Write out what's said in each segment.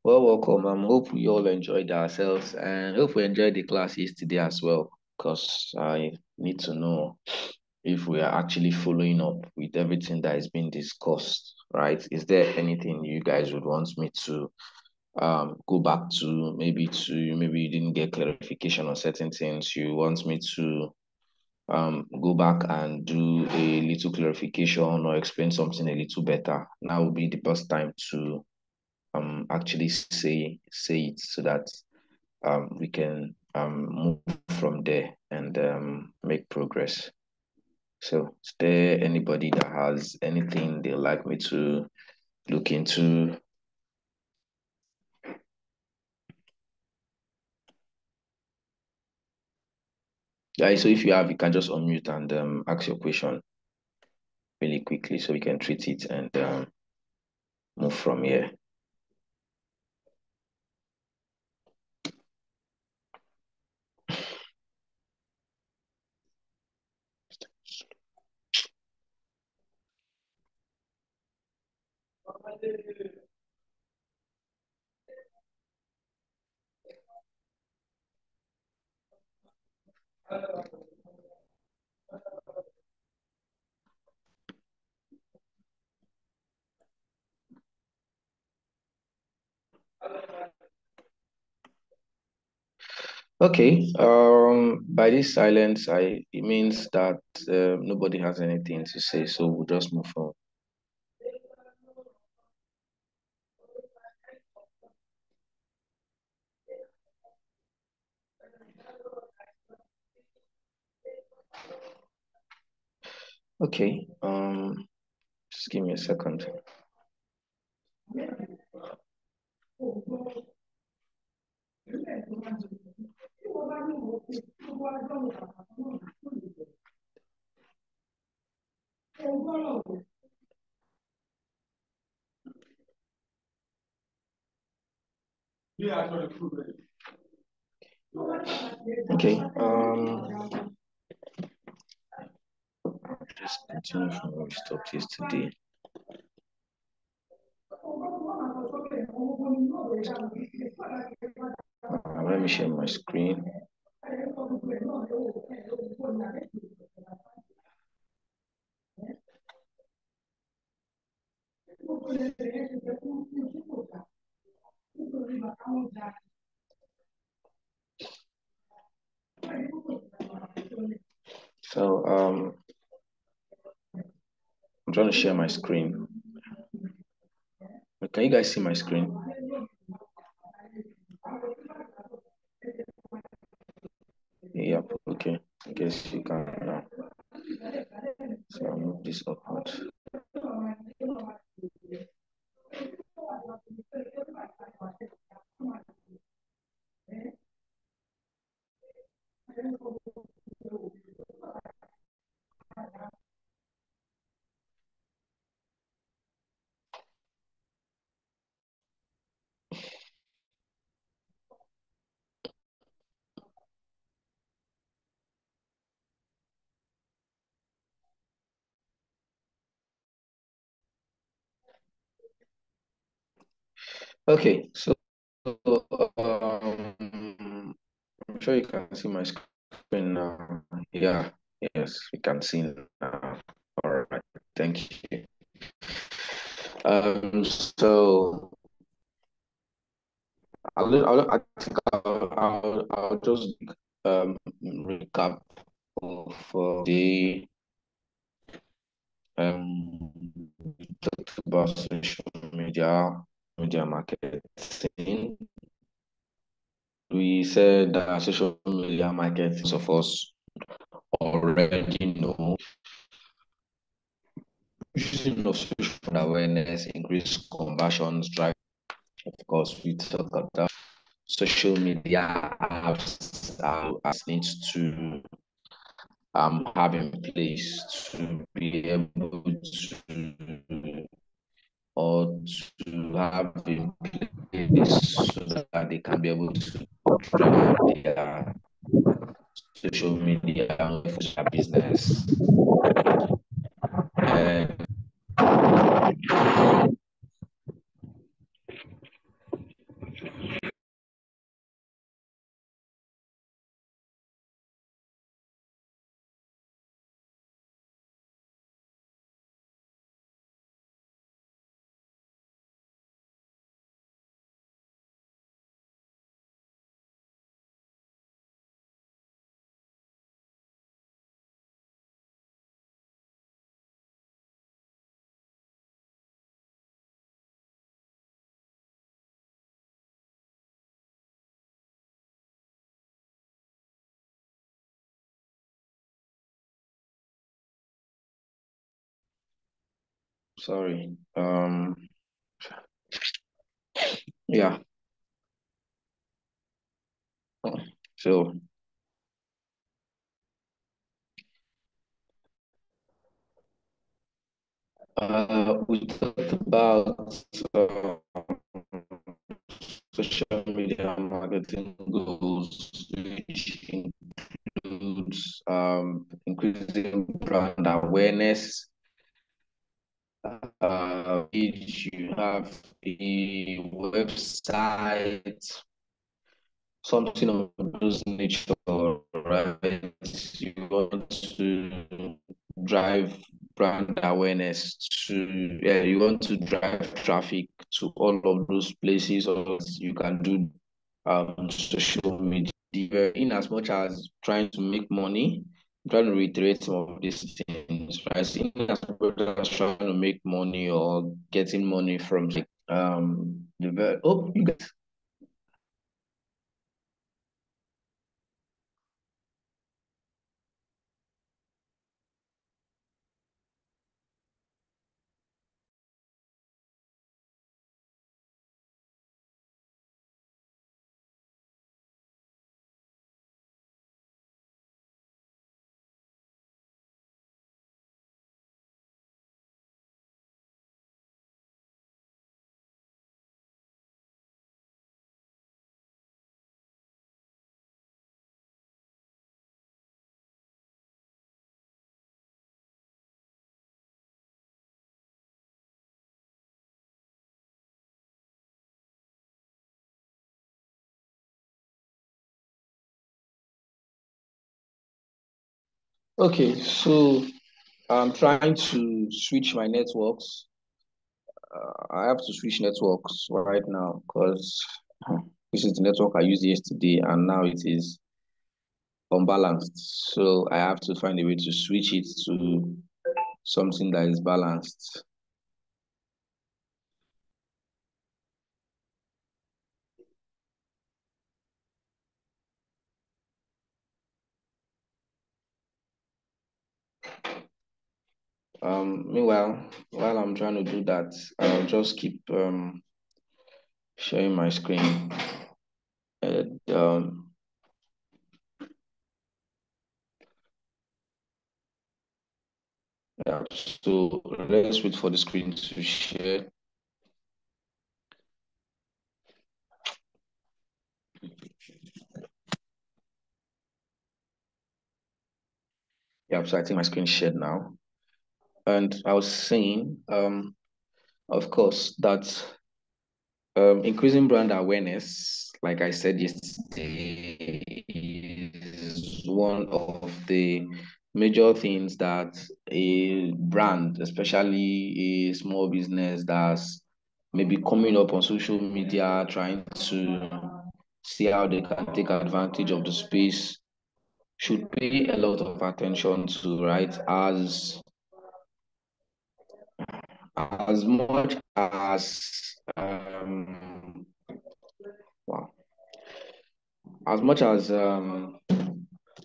Well, welcome. Hope we all enjoyed ourselves and hope we enjoyed the class yesterday as well, because I need to know if we are actually following up with everything that is being discussed, right? Is there anything you guys would want me to go back to? Maybe you didn't get clarification on certain things. You want me to go back and do a little clarification or explain something a little better? Now would be the best time to actually say it so that we can move from there and make progress. So, is there anybody that has anything they'd like me to look into? Yeah, so if you have, you can just unmute and ask your question really quickly so we can treat it and move from here. Okay. By this silence, it means that nobody has anything to say, so we'll just move on. Okay. Just give me a second. Okay. Just continue from where we stopped yesterday. Let me share my screen. So I'm trying to share my screen. Can you guys see my screen? Yep. Okay. I guess you can now. So I'll move this upward. Okay. So I'm sure you can see my screen now. Yeah. Yes, you can see now. All right. Thank you. So I think I'll just recap of the we talked about social media marketing. We said that social media marketing, most of us already know, using of social awareness, increase conversions, drive. Of course, we talk about social media apps needs to have in place to be able to or to have in place so that they can be able to drive their social media for their business. Sorry. Yeah. So, we talked about social media marketing goals, which includes increasing brand awareness. If you have a website, something of those nature, right? You want to drive brand awareness to, yeah, you want to drive traffic to all of those places, or you can do social media. In as much as trying to make money, I'm trying to reiterate some of these things, right? In as much as trying to make money or getting money from you guys. Okay, so I'm trying to switch my networks. I have to switch networks right now because this is the network I used yesterday and now it is unbalanced. So I have to find a way to switch it to something that is balanced. Meanwhile, while I'm trying to do that, I'll just keep sharing my screen. And, yeah, so let's wait for the screen to share. Yeah, so I think my screen shared now. And I was saying, of course, that increasing brand awareness, like I said yesterday, is one of the major things that a brand, especially a small business that's maybe coming up on social media, trying to see how they can take advantage of the space, should pay a lot of attention to, right? As much as wow, as much as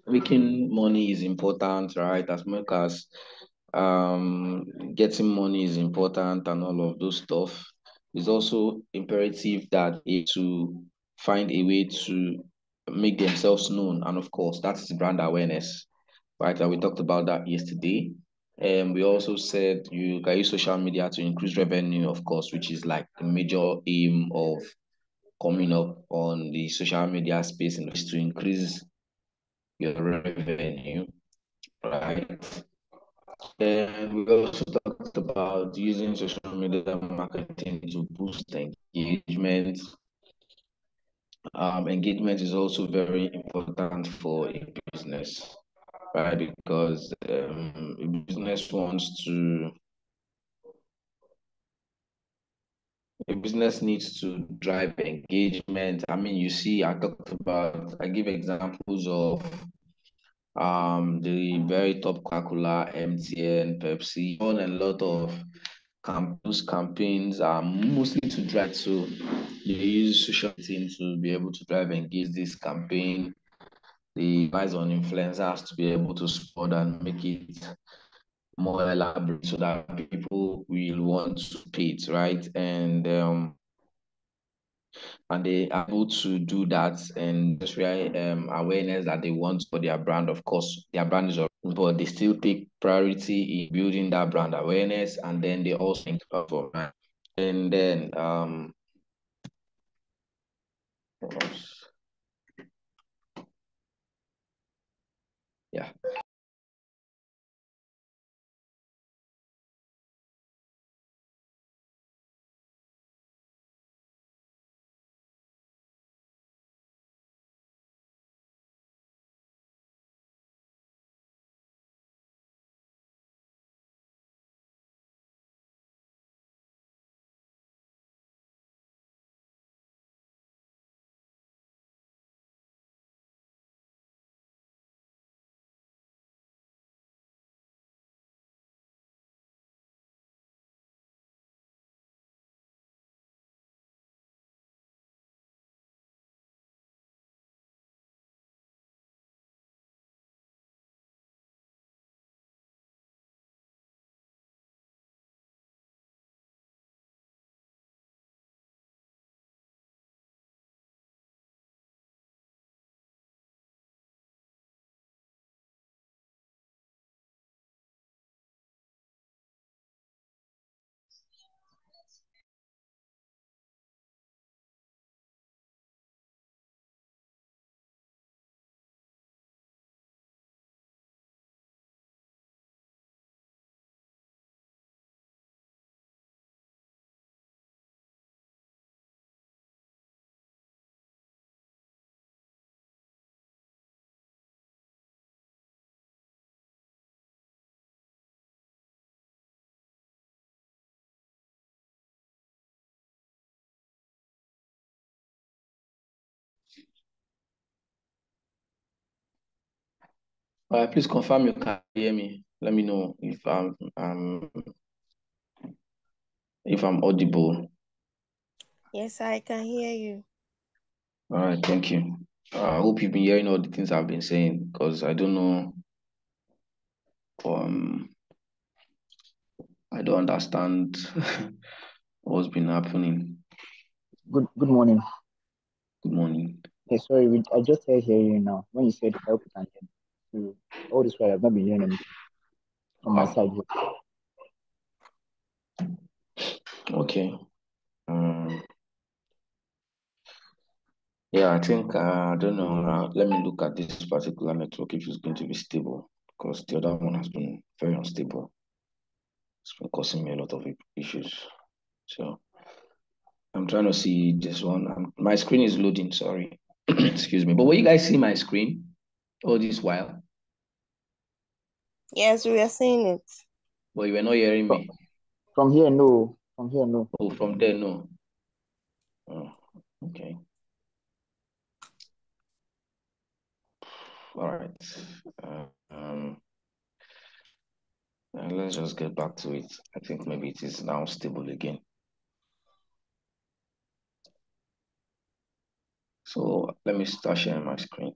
making money is important, right? As much as getting money is important and all of those stuff, it's also imperative that to find a way to make themselves known. And of course, that's brand awareness, right? And we talked about that yesterday. And we also said you can use social media to increase revenue, of course, which is like the major aim of coming up on the social media space and is to increase your revenue, right? And we also talked about using social media marketing to boost engagement. Engagement is also very important for a business, right? Because a business wants to, a business needs to drive engagement. I mean, you see, I give examples of the very top Coca-Cola, MTN, Pepsi, on a lot of those campaigns are mostly to drive. So they use social media to be able to drive and engage this campaign. They advise on influencers to be able to support and make it more elaborate so that people will want to pay it, right? And they are able to do that and just awareness that they want for their brand. Of course, their brand is, but they still take priority in building that brand awareness, and then they also think for brand. And then yeah. Please confirm you can hear me. Let me know if I'm audible. Yes, I can hear you. All right, thank you. I hope you've been hearing all the things I've been saying because um I don't understand what's been happening. Good morning. Good morning. Okay, sorry, I just hear you now. When you said help, you can hear me. So all this while I've not been hearing anything on my Wow. side here. Okay. Um, yeah, I think I don't know. Let me look at this particular network if it's going to be stable because the other one has been very unstable. It's been causing me a lot of issues. So I'm trying to see this one. My screen is loading. Sorry. Excuse me. But will you guys see my screen all this while? Yes, we are seeing it. But you were not hearing From, me. from here, no. From here, no. Oh, from there, no. Oh, okay. All right. Uh, um, let's just get back to it. I think maybe it is now stable again. So let me start sharing my screen.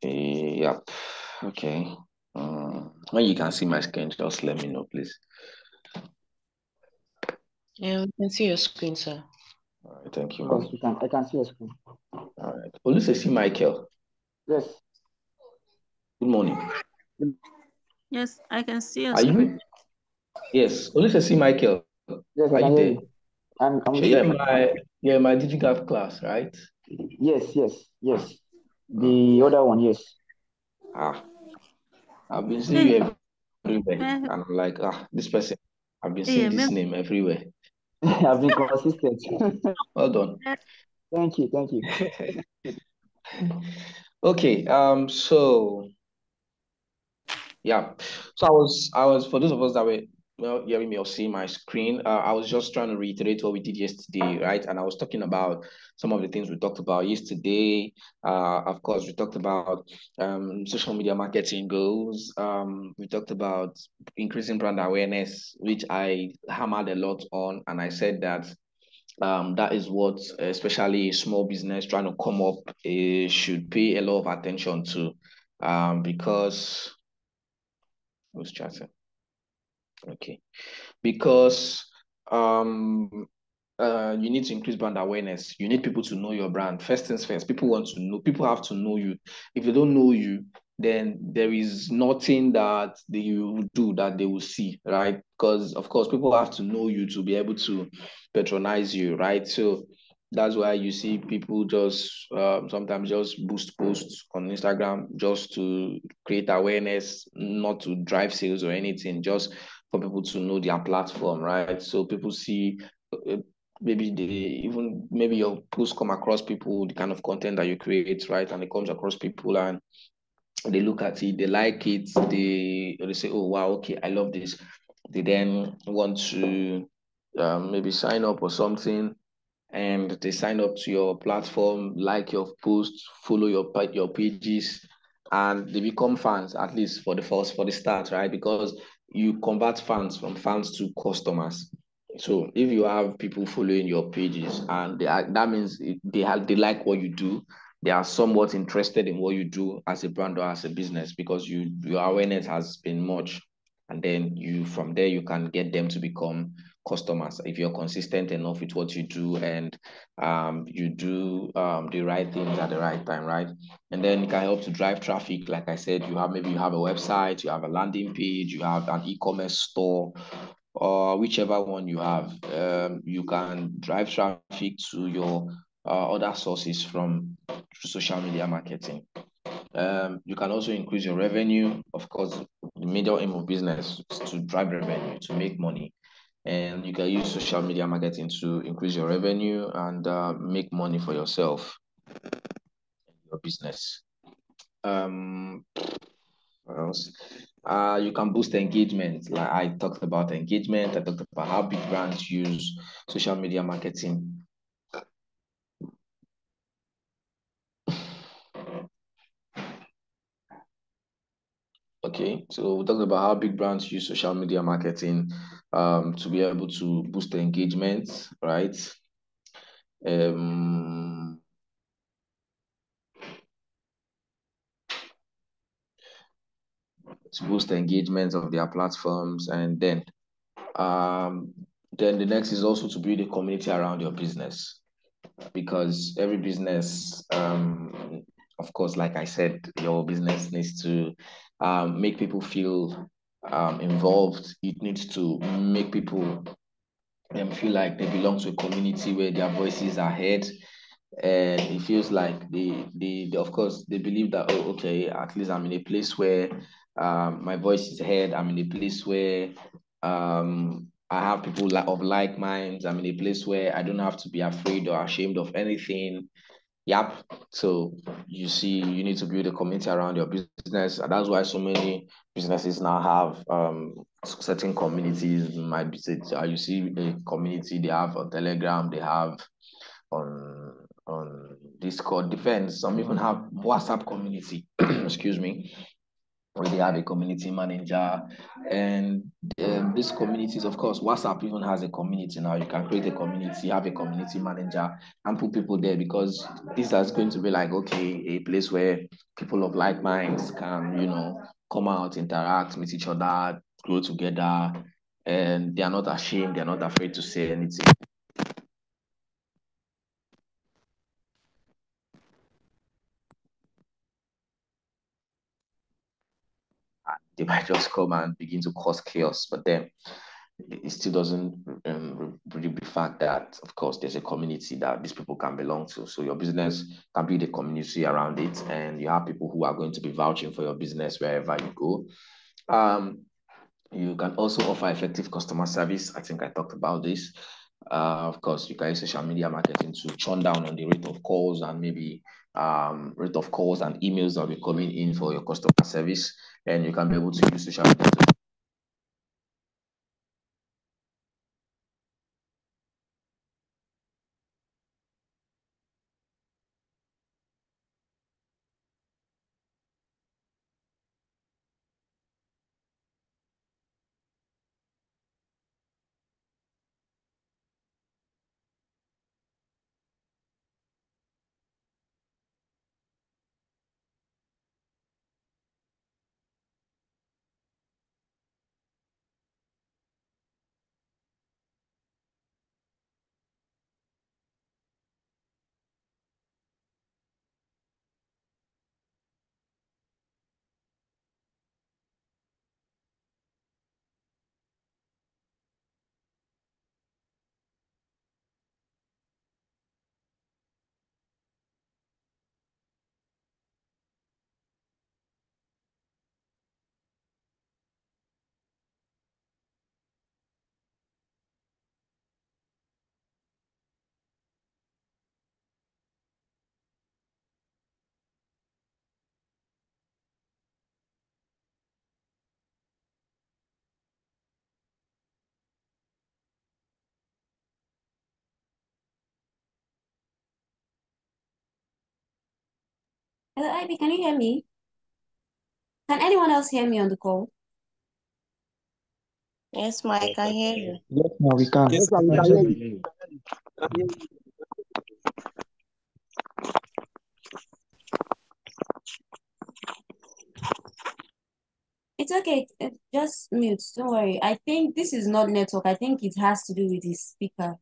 Yep. Okay. When you can see my screen, just let me know, please. Yeah, we can see your screen, sir. All right. Thank you, Yes, ma'am. you can. I can see a screen. All right. Oluseyi Michael. Yes. Good morning. Yes, I can see your Are screen. you? Yes. Oluseyi Michael. Yes, I Are can you hear there? you. I'm So with you. you're in my digital class, right? Yes. Uh, The other one, yes. ah, I've been seeing Hey, you everywhere, hey, and I'm like, this person. I've been hey, seeing this name everywhere. I've been consistent. Well done. Thank you. Okay. So yeah. So I was for those of us that were hearing me or seeing my screen, I was just trying to reiterate what we did yesterday, right? And I was talking about some of the things we talked about yesterday. Of course, we talked about social media marketing goals. We talked about increasing brand awareness, which I hammered a lot on, and I said that that is what especially a small business trying to come up should pay a lot of attention to. because who's chatting? Okay, because you need to increase brand awareness. You need people to know your brand. First things first, people want to know, people have to know you. If they don't know you, then there is nothing that they will do that they will see, right? Because of course, people have to know you to be able to patronize you, right? So that's why you see people just sometimes just boost posts on Instagram just to create awareness, not to drive sales or anything, just for people to know their platform, right? So people see uh, maybe they even maybe your posts come across people, the kind of content that you create, right? And it comes across people and they look at it, they like it, they say, oh wow, okay, I love this. They then want to maybe sign up or something, and they sign up to your platform, like your posts, follow your pages, and they become fans, at least for the start, right? Because you convert fans from fans to customers. So if you have people following your pages and that means they like what you do, they are somewhat interested in what you do as a brand or as a business because your awareness has been much, and then you from there you can get them to become customers if you're consistent enough with what you do, and you do the right things at the right time, right? And then it can help to drive traffic. Like I said, you have a website, you have a landing page, you have an e-commerce store, or whichever one you have. You can drive traffic to your other sources from social media marketing. You can also increase your revenue. Of course, the major aim of business is to drive revenue, to make money. And you can use social media marketing to increase your revenue and make money for yourself, your business. What else? You can boost engagement. Like I talked about engagement, I talked about how big brands use social media marketing. Okay, so we talked about how big brands use social media marketing to be able to boost the engagement, right? Um, to boost the engagement of their platforms, and then the next is also to build a community around your business, because every business, of course, like I said, your business needs to make people feel involved. It needs to make people feel like they belong to a community where their voices are heard, and it feels like they of course they believe that, oh okay, at least I'm in a place where my voice is heard. I'm in a place where I have people of like minds. I'm in a place where I don't have to be afraid or ashamed of anything. Yep. So you see, you need to build a community around your business. And that's why so many businesses now have certain communities. Might be you see a community they have on Telegram, they have on Discord. Depends. Some even have WhatsApp community. Excuse me, where they have a community manager, and these communities, of course, WhatsApp even has a community now. You can create a community, have a community manager, and put people there, because this is going to be like, okay, a place where people of like minds can, come out, interact, meet each other, grow together, and they are not ashamed, they are not afraid to say anything. They might just come and begin to cause chaos, but then it still doesn't really the fact that, of course, there's a community that these people can belong to. So your business can build a community around it, and you have people who are going to be vouching for your business wherever you go. You can also offer effective customer service. I think I talked about this. Of course, you can use social media marketing to churn down on the rate of calls, and maybe rate of calls and emails that will be coming in for your customer service. And you can be able to use social media to Hello, Ivy, can you hear me? Can anyone else hear me on the call? Yes, ma, I can hear you. Yes, no, we can. Yes, We we can can hear hear you. you. It's okay. Just mute. Don't worry. I think this is not network. I think it has to do with the speaker.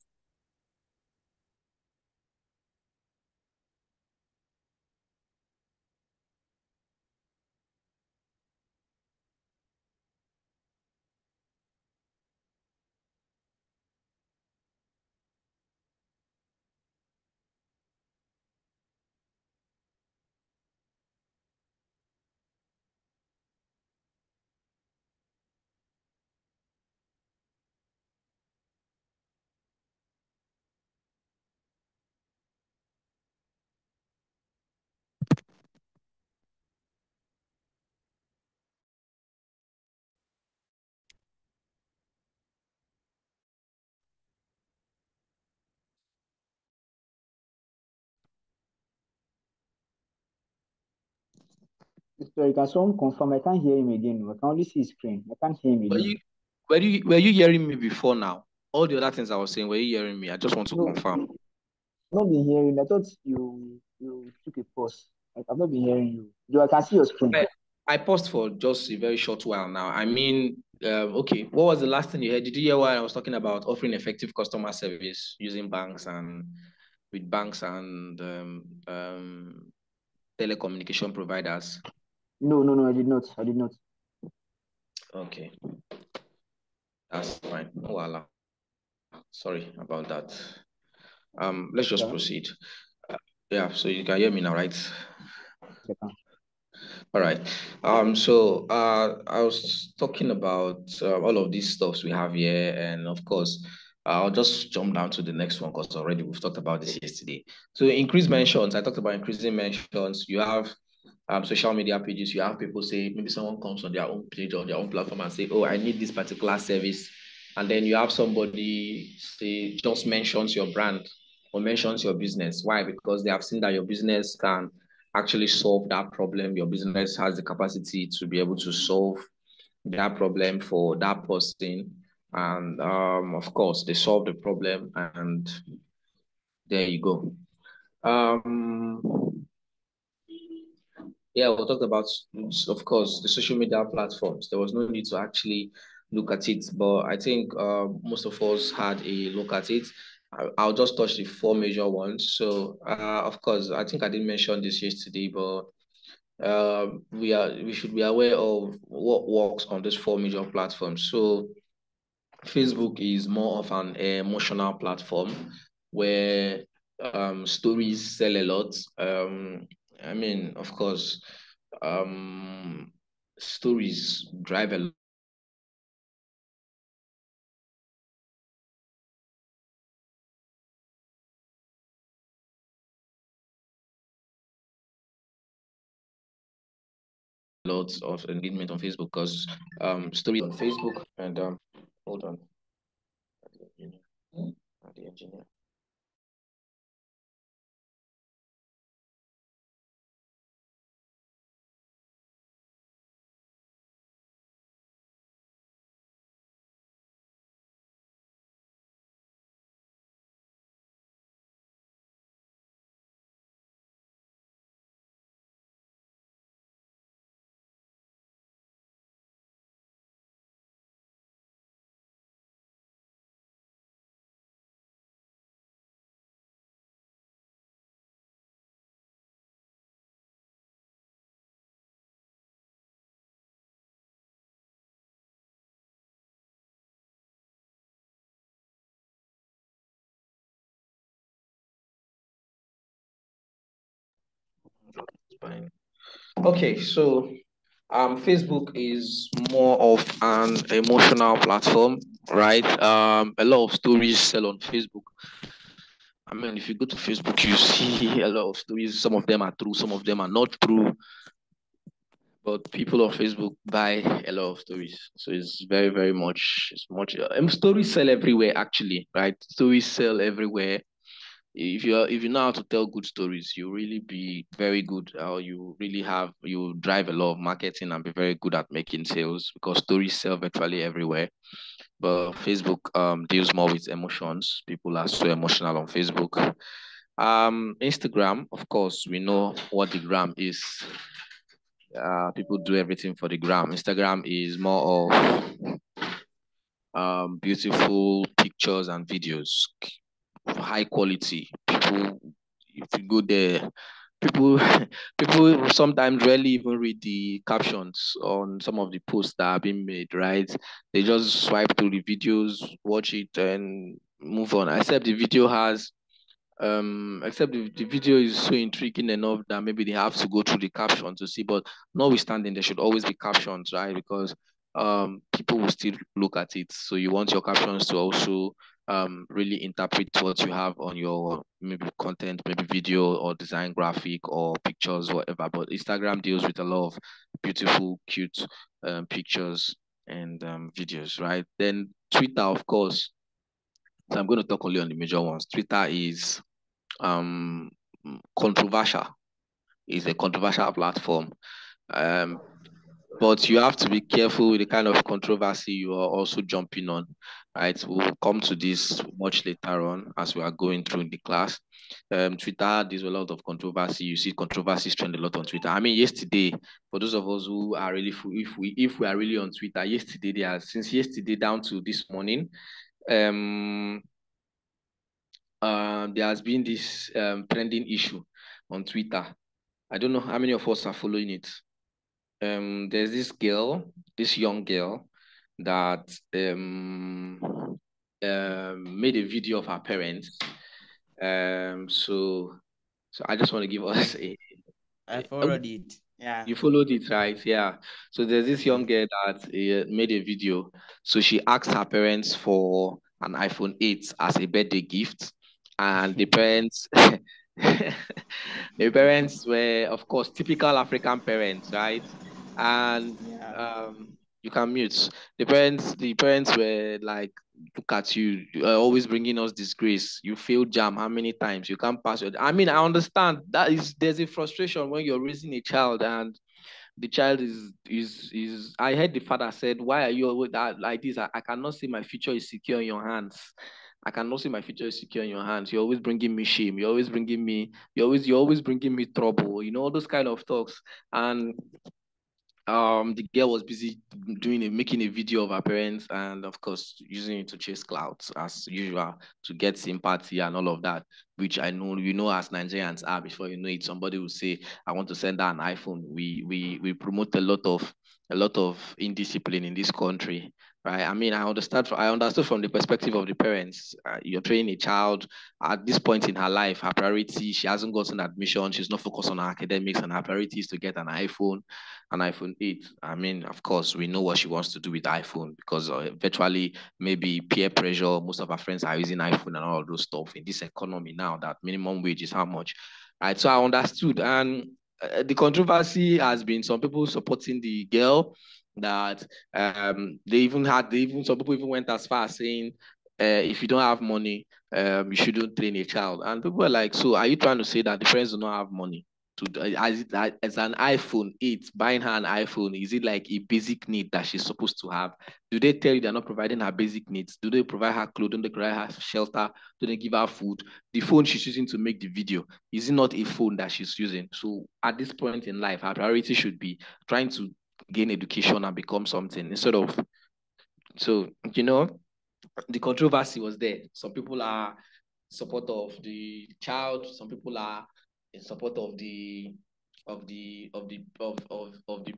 Sorry, can someone confirm? I can't hear him again. I can only see his screen. I can't hear him again. Were you hearing me before now? All the other things I was saying, were you hearing me? I just want to No, confirm. I've not been hearing. I thought you took a pause. I've not been hearing you. I can see your screen. I paused for just a very short while now. I mean, okay, what was the last thing you heard? Did you hear what I was talking about offering effective customer service using banks and with banks and telecommunication providers? No, I did not. I did not. Okay, that's fine. No, Allah. Sorry about that. Let's just proceed. Yeah, so you can hear me now, right? All right. So I was talking about all of these stuffs we have here, and of course, I'll just jump down to the next one because already we've talked about this yesterday. So increase mentions. I talked about increasing mentions. You have social media pages. You have people say maybe someone comes on their own page or their own platform and say, "Oh, I need this particular service," and then you have somebody say just mentions your brand or mentions your business. Why? Because they have seen that your business can actually solve that problem. Your business has the capacity to be able to solve that problem for that person. And of course, they solve the problem, and there you go. Yeah, we talked about, of course, the social media platforms. There was no need to actually look at it, but I think most of us had a look at it. I'll just touch the four major ones. So, of course, I think I didn't mention this yesterday, but we should be aware of what works on these four major platforms. So Facebook is more of an emotional platform where stories sell a lot. I mean, of course, stories drive a lot of engagement on Facebook because stories on Facebook and hold on. The engineer. Fine. Okay, so Facebook is more of an emotional platform, right? A lot of stories sell on Facebook. I mean, if you go to Facebook, you see a lot of stories. Some of them are true, some of them are not true. But people on Facebook buy a lot of stories, so it's very, very much. It's much. Stories sell everywhere, actually, right? Stories sell everywhere. if you know how to tell good stories, you really be very good, or you drive a lot of marketing and be very good at making sales, because stories sell virtually everywhere. But Facebook deals more with emotions. People are so emotional on Facebook. Instagram, of course, we know what the gram is. People do everything for the gram. Instagram is more of beautiful pictures and videos, high quality. People, if you go there, people people sometimes rarely even read the captions on some of the posts that are being made, right? They just swipe through the videos, watch it, and move on. Except the video is so intriguing enough that maybe they have to go through the caption to see. But notwithstanding, there should always be captions, right? Because people will still look at it. So you want your captions to also really interpret what you have on your maybe content, maybe video or design graphic or pictures, whatever. But Instagram deals with a lot of beautiful, cute pictures and videos, right? Then Twitter, of course. So I'm going to talk only on the major ones. Twitter is um controversial. It's a controversial platform. Um, but you have to be careful with the kind of controversy you are also jumping on, right? We'll come to this much later on as we are going through in the class. Twitter, there's a lot of controversy. You see controversies trend a lot on Twitter. I mean, yesterday, for those of us who are really, if we are really on Twitter, yesterday, since yesterday down to this morning, um, there has been this trending issue on Twitter. I don't know how many of us are following it. There's this young girl that made a video of her parents. So I just want to give us I followed it. Yeah. You followed it, right? Yeah. So there's this young Yeah. girl that made a video. So she asked her parents for an iPhone 8 as a birthday gift, and the parents, the parents were, of course, typical African parents, right? And Yeah. you can mute. The parents were like, look at you, you are always bringing us disgrace. You failed jam how many times? You can't pass your. I mean, I understand that there's a frustration when you're raising a child and the child is. I heard the father said, "Why are you always that like this? I cannot see my future is secure in your hands. I cannot see my future is secure in your hands. You're always bringing me shame. You're always bringing me trouble. You know all those kind of talks." And the girl was busy making a video of her parents, and of course using it to chase clouds as usual, to get sympathy and all of that, which I know, as Nigerians are. Before you know it, somebody will say, I want to send her an iPhone. We promote a lot of indiscipline in this country, right? I mean, I understood from the perspective of the parents. You're training a child at this point in her life. Her priority, she hasn't gotten admission, she's not focused on her academics, and her priority is to get an iPhone 8. I mean, of course, we know what she wants to do with iPhone, because virtually maybe peer pressure. Most of her friends are using iPhone and all of those stuff in this economy now that minimum wage is how much, right? So I understood. And the controversy has been some people supporting the girl, that some people even went as far as saying, if you don't have money, you shouldn't train a child. And people were like, so are you trying to say that the parents do not have money? As an iPhone 8, buying her an iPhone, is it like a basic need that she's supposed to have? Do they tell you they're not providing her basic needs? Do they provide her clothing? Do they provide her shelter? Do they give her food? The phone she's using to make the video, is it not a phone that she's using? So at this point in life, her priority should be trying to gain education and become something, instead of, so the controversy was there. Some people are in support of the child. Some people are in support of the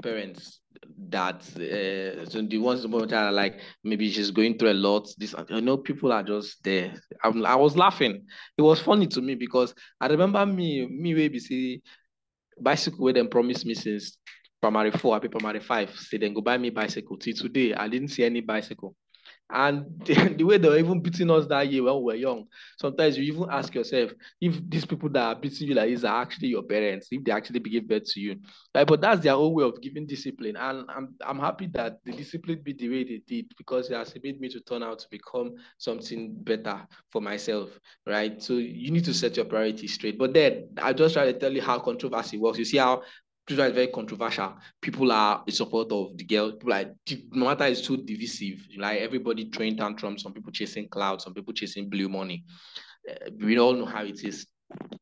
parents. That so the ones that are like, maybe she's going through a lot. People are just there. I was laughing. It was funny to me, because I remember me maybe say bicycle where them promised me since primary 4, I be primary 5. Say then go buy me bicycle. Till today, I didn't see any bicycle. And the way they were even beating us that year when we were young, sometimes you even ask yourself if these people that are beating you like this are actually your parents, if they actually give birth to you. Like, but that's their own way of giving discipline. And I'm happy that the discipline be the way they did, because it has made me to turn out to become something better for myself, right? So you need to set your priorities straight. But then I just try to tell you how controversy works. You see how Twitter is very controversial. People are in support of the girl. People are, no matter, it's too divisive. Like everybody throwing tantrums. Some people chasing clouds. Some people chasing blue money. We all know how it is.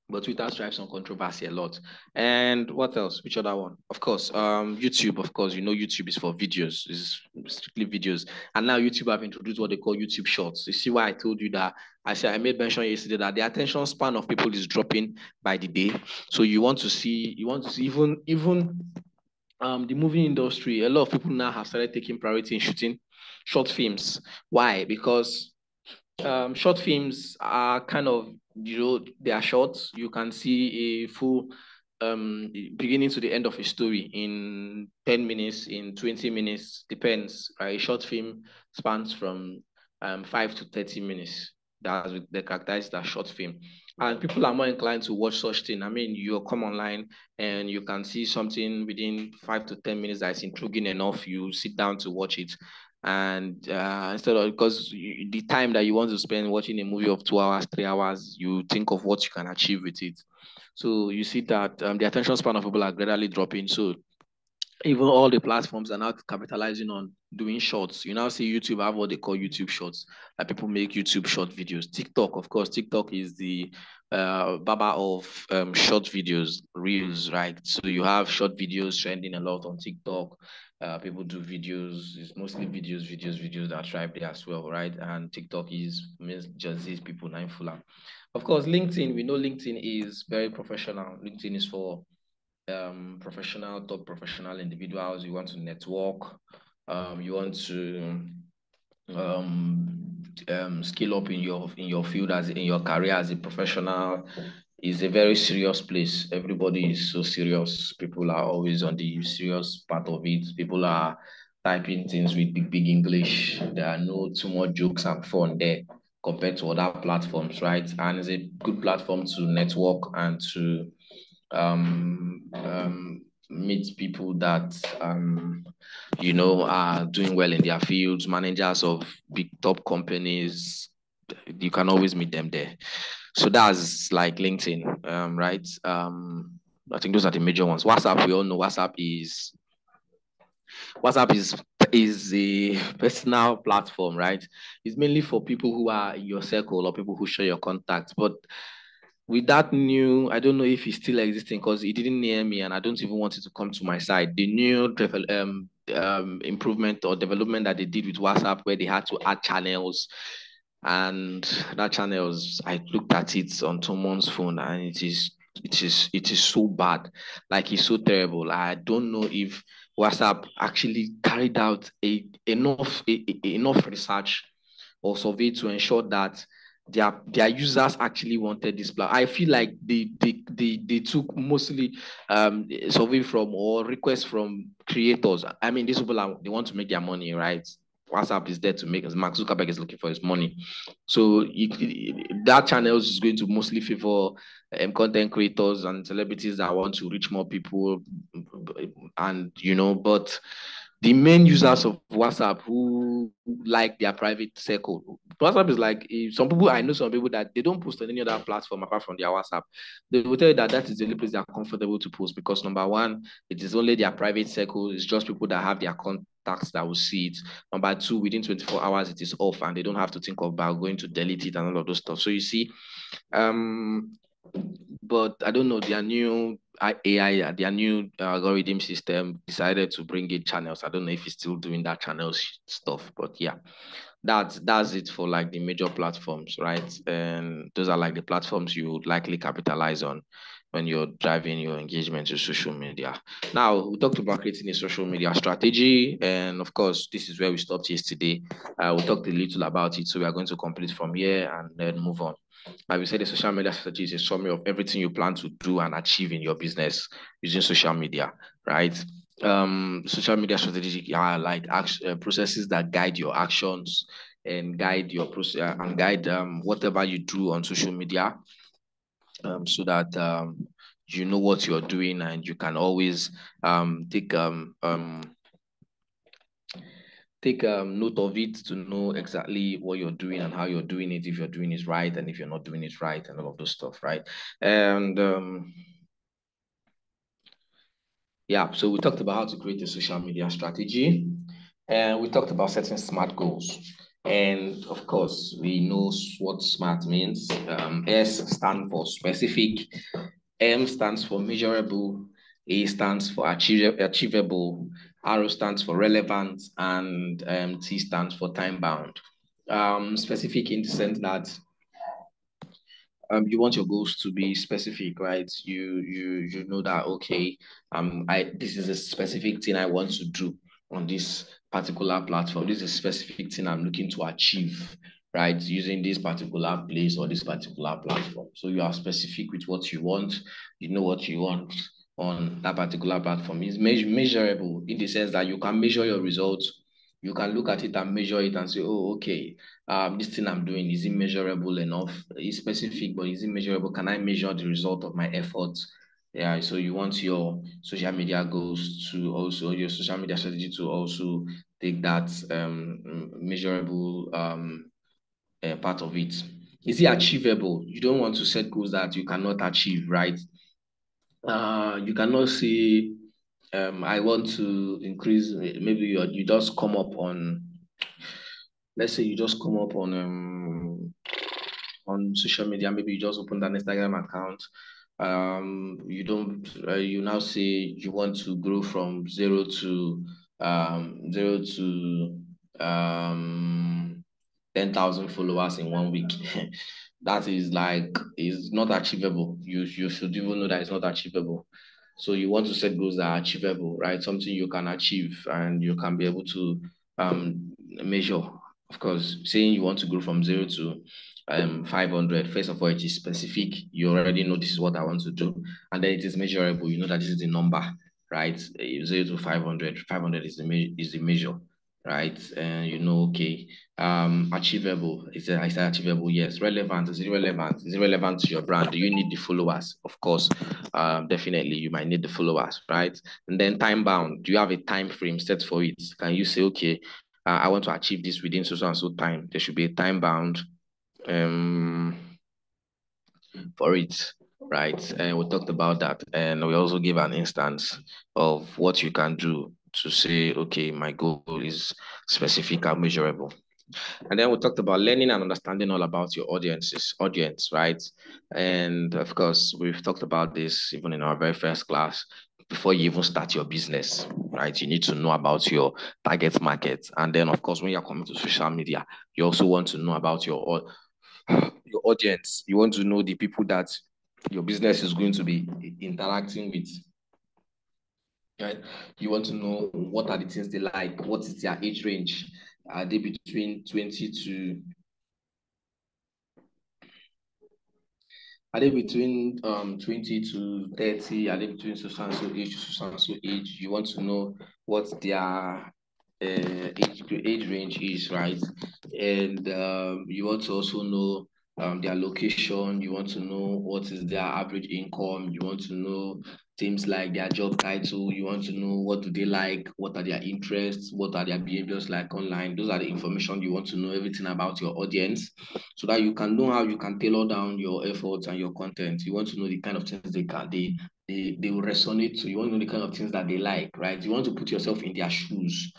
But Twitter strives on controversy a lot. And what else? Which other one? Of course, YouTube. Of course, YouTube is for videos. It's strictly videos. And now YouTube have introduced what they call YouTube Shorts. You see why I told you that? I made mention yesterday that the attention span of people is dropping by the day. So you want to see even the movie industry. A lot of people now have started taking priority in shooting short films. Why? Because short films are kind of, they are short. You can see a full beginning to the end of a story in 10 minutes, in 20 minutes, depends. Right? A short film spans from 5 to 30 minutes. That's the characterized as short film. And people are more inclined to watch such thing. I mean, you come online and you can see something within 5 to 10 minutes that's intriguing enough. You sit down to watch it. And instead of, because the time that you want to spend watching a movie of 2 hours, 3 hours, you think of what you can achieve with it. So you see that the attention span of people are gradually dropping. So even all the platforms are now capitalizing on doing shorts. You now see YouTube have what they call YouTube shorts. Like people make YouTube short videos. TikTok, of course, TikTok is the baba of short videos, reels, right? So you have short videos trending a lot on TikTok. People do videos. It's mostly videos that thrive there as well, right? And TikTok is just these people nine full. Of course, LinkedIn. We know LinkedIn is very professional. LinkedIn is for top professional individuals. You want to network, you want to skill up in your field, as in your career as a professional. Is a very serious place. Everybody is so serious. People are always on the serious part of it. People are typing things with big English. There are no too much jokes and fun there compared to other platforms, right? And it's a good platform to network and to meet people that are doing well in their fields, managers of big top companies. You can always meet them there. So that's like LinkedIn, right? I think those are the major ones. WhatsApp, we all know WhatsApp is a personal platform, right? It's mainly for people who are in your circle or people who share your contacts. But with that new, I don't know if it's still existing because it didn't near me and I don't even want it to come to my side. The new improvement or development that they did with WhatsApp where they had to add channels, and that channels, I looked at it on someone's phone and it is so bad. Like it's so terrible. I don't know if WhatsApp actually carried out enough research or survey to ensure that their users actually wanted this plan. I feel like they took mostly survey from or requests from creators. I mean, these people they want to make their money, right? WhatsApp is there to make, as Mark Zuckerberg is looking for his money. So that channel is going to mostly favor content creators and celebrities that want to reach more people, and but the main users of WhatsApp who like their private circle. WhatsApp is like some people, I know some people that they don't post on any other platform apart from their WhatsApp. They will tell you that that is the only place they are comfortable to post because number one, it is only their private circle. It's just people that have their contacts that will see it. Number two, within 24 hours, it is off and they don't have to think about going to delete it and all of those stuff. So you see, but I don't know, their new AI, their new algorithm system decided to bring in channels. I don't know if it's still doing that channels stuff, but yeah, that's it for like the major platforms, right? And those are like the platforms you would likely capitalize on when you're driving your engagement to social media. Now, we talked about creating a social media strategy, and of course, this is where we stopped yesterday. We talked a little about it, so we are going to complete from here and then move on. Like we said, the social media strategy is a summary of everything you plan to do and achieve in your business using social media, right? Social media strategy are like processes that guide your actions, and guide your process and guide whatever you do on social media, so that you know what you're doing, and you can always take note of it to know exactly what you're doing and how you're doing it, if you're doing it right and if you're not doing it right, and all of those stuff, right? And yeah, so we talked about how to create a social media strategy, and we talked about setting SMART goals. And of course, we know what SMART means. S stands for specific, M stands for measurable, A stands for achievable, R stands for relevant, and T stands for time bound. Specific in the sense that you want your goals to be specific, right? You know that, okay, this is a specific thing I want to do on this particular platform. This is a specific thing I'm looking to achieve, right? Using this particular place or this particular platform. So you are specific with what you want. You know what you want on that particular platform. It's measurable in the sense that you can measure your results. You can look at it and measure it and say, oh, okay, this thing I'm doing, is it measurable enough? It's specific, but is it measurable? Can I measure the result of my efforts? Yeah, so you want your social media goals to also, your social media strategy to also take that measurable part of it. Is it achievable? You don't want to set goals that you cannot achieve, right? You cannot say, I want to increase, maybe you just come up on, let's say you just come up on social media, maybe you just opened an Instagram account. You don't, you now say you want to grow from zero to 10,000 followers in 1 week. That is not achievable. You should even know that it's not achievable. So you want to set goals that are achievable, right? Something you can achieve and you can be able to measure. Of course, saying you want to grow from zero to 500, first of all, it is specific. You already know this is what I want to do, and then it is measurable. You know that this is the number, right? 0 to 500. 500 is the measure, right? And you know, okay, achievable. Is it achievable? Yes. Relevant. Is it relevant? Is it relevant to your brand? Do you need the followers? Of course, definitely you might need the followers, right? And then time bound. Do you have a time frame set for it? Can you say, okay, I want to achieve this within so and so time? There should be a time bound for it, right? And we talked about that, and we also gave an instance of what you can do to say, okay, my goal is specific and measurable. And then we talked about learning and understanding all about your audience, right? And of course, we've talked about this even in our very first class. Before you even start your business, right? You need to know about your target market. And then, of course, when you're coming to social media, you also want to know about your audience. You want to know the people that your business is going to be interacting with. Right? You want to know what are the things they like, what is their age range. Are they between 20 to Are they between 20 to 30? Are they between so and so age to so and so age? You want to know what their age range is, right? And you want to also know their location. You want to know what is their average income. You want to know things like their job title. You want to know what do they like, what are their interests, what are their behaviors like online. Those are the information you want to know, everything about your audience, so that you can know how you can tailor down your efforts and your content. You want to know the kind of things they will resonate to. You want to know the kind of things that they like, right? You want to put yourself in their shoes.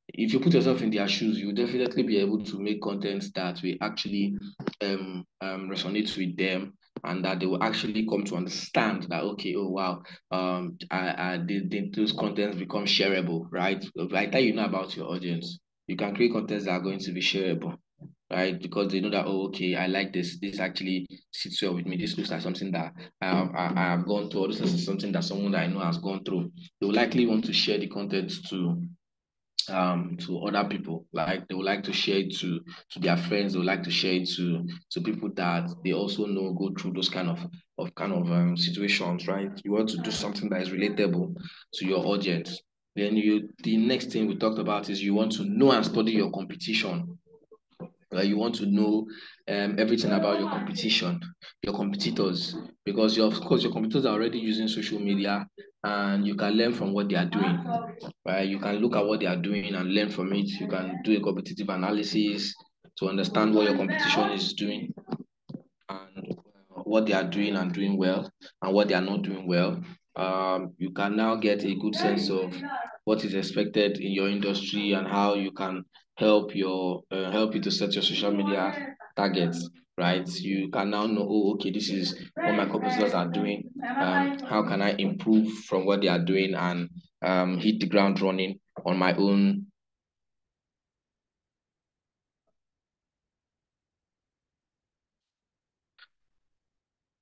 If you put yourself in their shoes, you will definitely be able to make content that will actually resonate with them, and that they will actually come to understand that, okay, oh wow, those contents become shareable, right? By the time you know about your audience, you can create contents that are going to be shareable, right? Because they know that, oh, okay, I like this. This actually sits well with me. This looks like something that I have gone through. Or this is something that someone that I know has gone through. They will likely want to share the content to other people. Like they would like to share it to their friends. They would like to share it to people that they also know go through those kind of situations, right? You want to do something that is relatable to your audience. Then the next thing we talked about is you want to know and study your competition. You want to know everything about your competition, your competitors, because of course your competitors are already using social media, and you can learn from what they are doing. Right? You can look at what they are doing and learn from it. You can do a competitive analysis to understand what your competition is doing, and what they are doing and doing well, and what they are not doing well. You can now get a good sense of what is expected in your industry and how you can help you to set your social media targets. Right, you can now know, oh, okay, this is what my competitors are doing. How can I improve from what they are doing and hit the ground running on my own.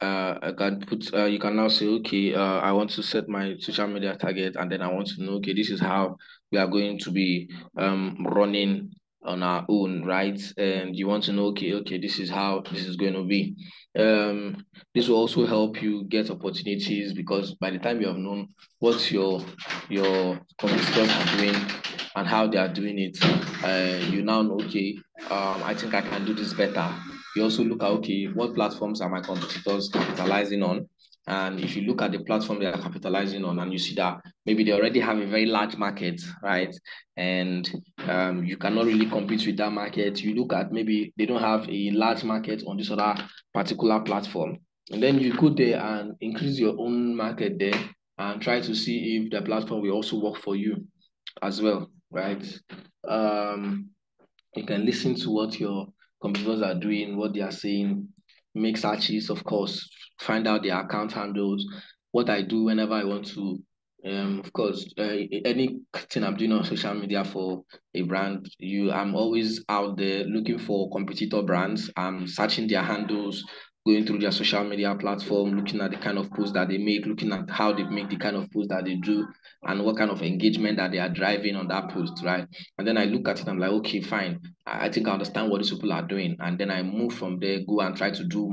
I can put you can now say, okay, I want to set my social media target, and then I want to know, okay, this is how we are going to be running on our own, right? And you want to know, okay, this is how this is going to be. This will also help you get opportunities, because by the time you have known what your competitors are doing and how they are doing it, you now know, okay, I think I can do this better. You also look at, okay, what platforms are my competitors capitalizing on? And if you look at the platform they are capitalizing on, and you see that maybe they already have a very large market, right? And you cannot really compete with that market. You look at, maybe they don't have a large market on this other particular platform. And then you go there and increase your own market there and try to see if the platform will also work for you as well, right? You can listen to what your competitors are doing, what they are saying, make searches, of course, find out their account handles. What I do whenever I want to, of course, anything I'm doing on social media for a brand, I'm always out there looking for competitor brands. I'm searching their handles, going through their social media platform, looking at the kind of posts that they make, looking at how they make the kind of posts that they do, and what kind of engagement that they are driving on that post, right? And then I look at it, I'm like, okay, fine. I think I understand what these people are doing. And then I move from there, go and try to do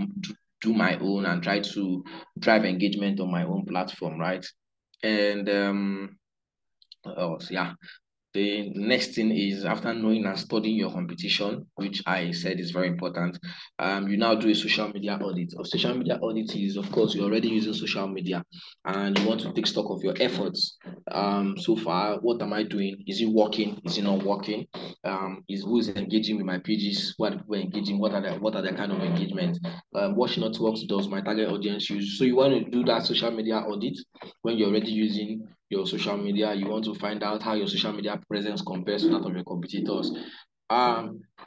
my own and try to drive engagement on my own platform, right? And oh, yeah. The next thing is, after knowing and studying your competition, which I said is very important, you now do a social media audit. A social media audit is, of course, you're already using social media and you want to take stock of your efforts. So far, what am I doing? Is it working? Is it not working? Is who is engaging with my pages? What are people engaging? What are the kind of engagement? What networks does my target audience use? So you want to do that social media audit when you're already using your social media. You want to find out how your social media presence compares to that of your competitors.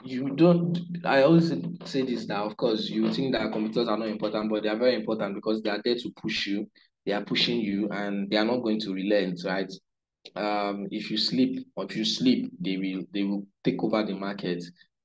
You don't, I always say this, that of course you think that competitors are not important, but they are very important, because they are there to push you. They are pushing you, and they are not going to relent, right? If you sleep, or if you sleep, they will take over the market,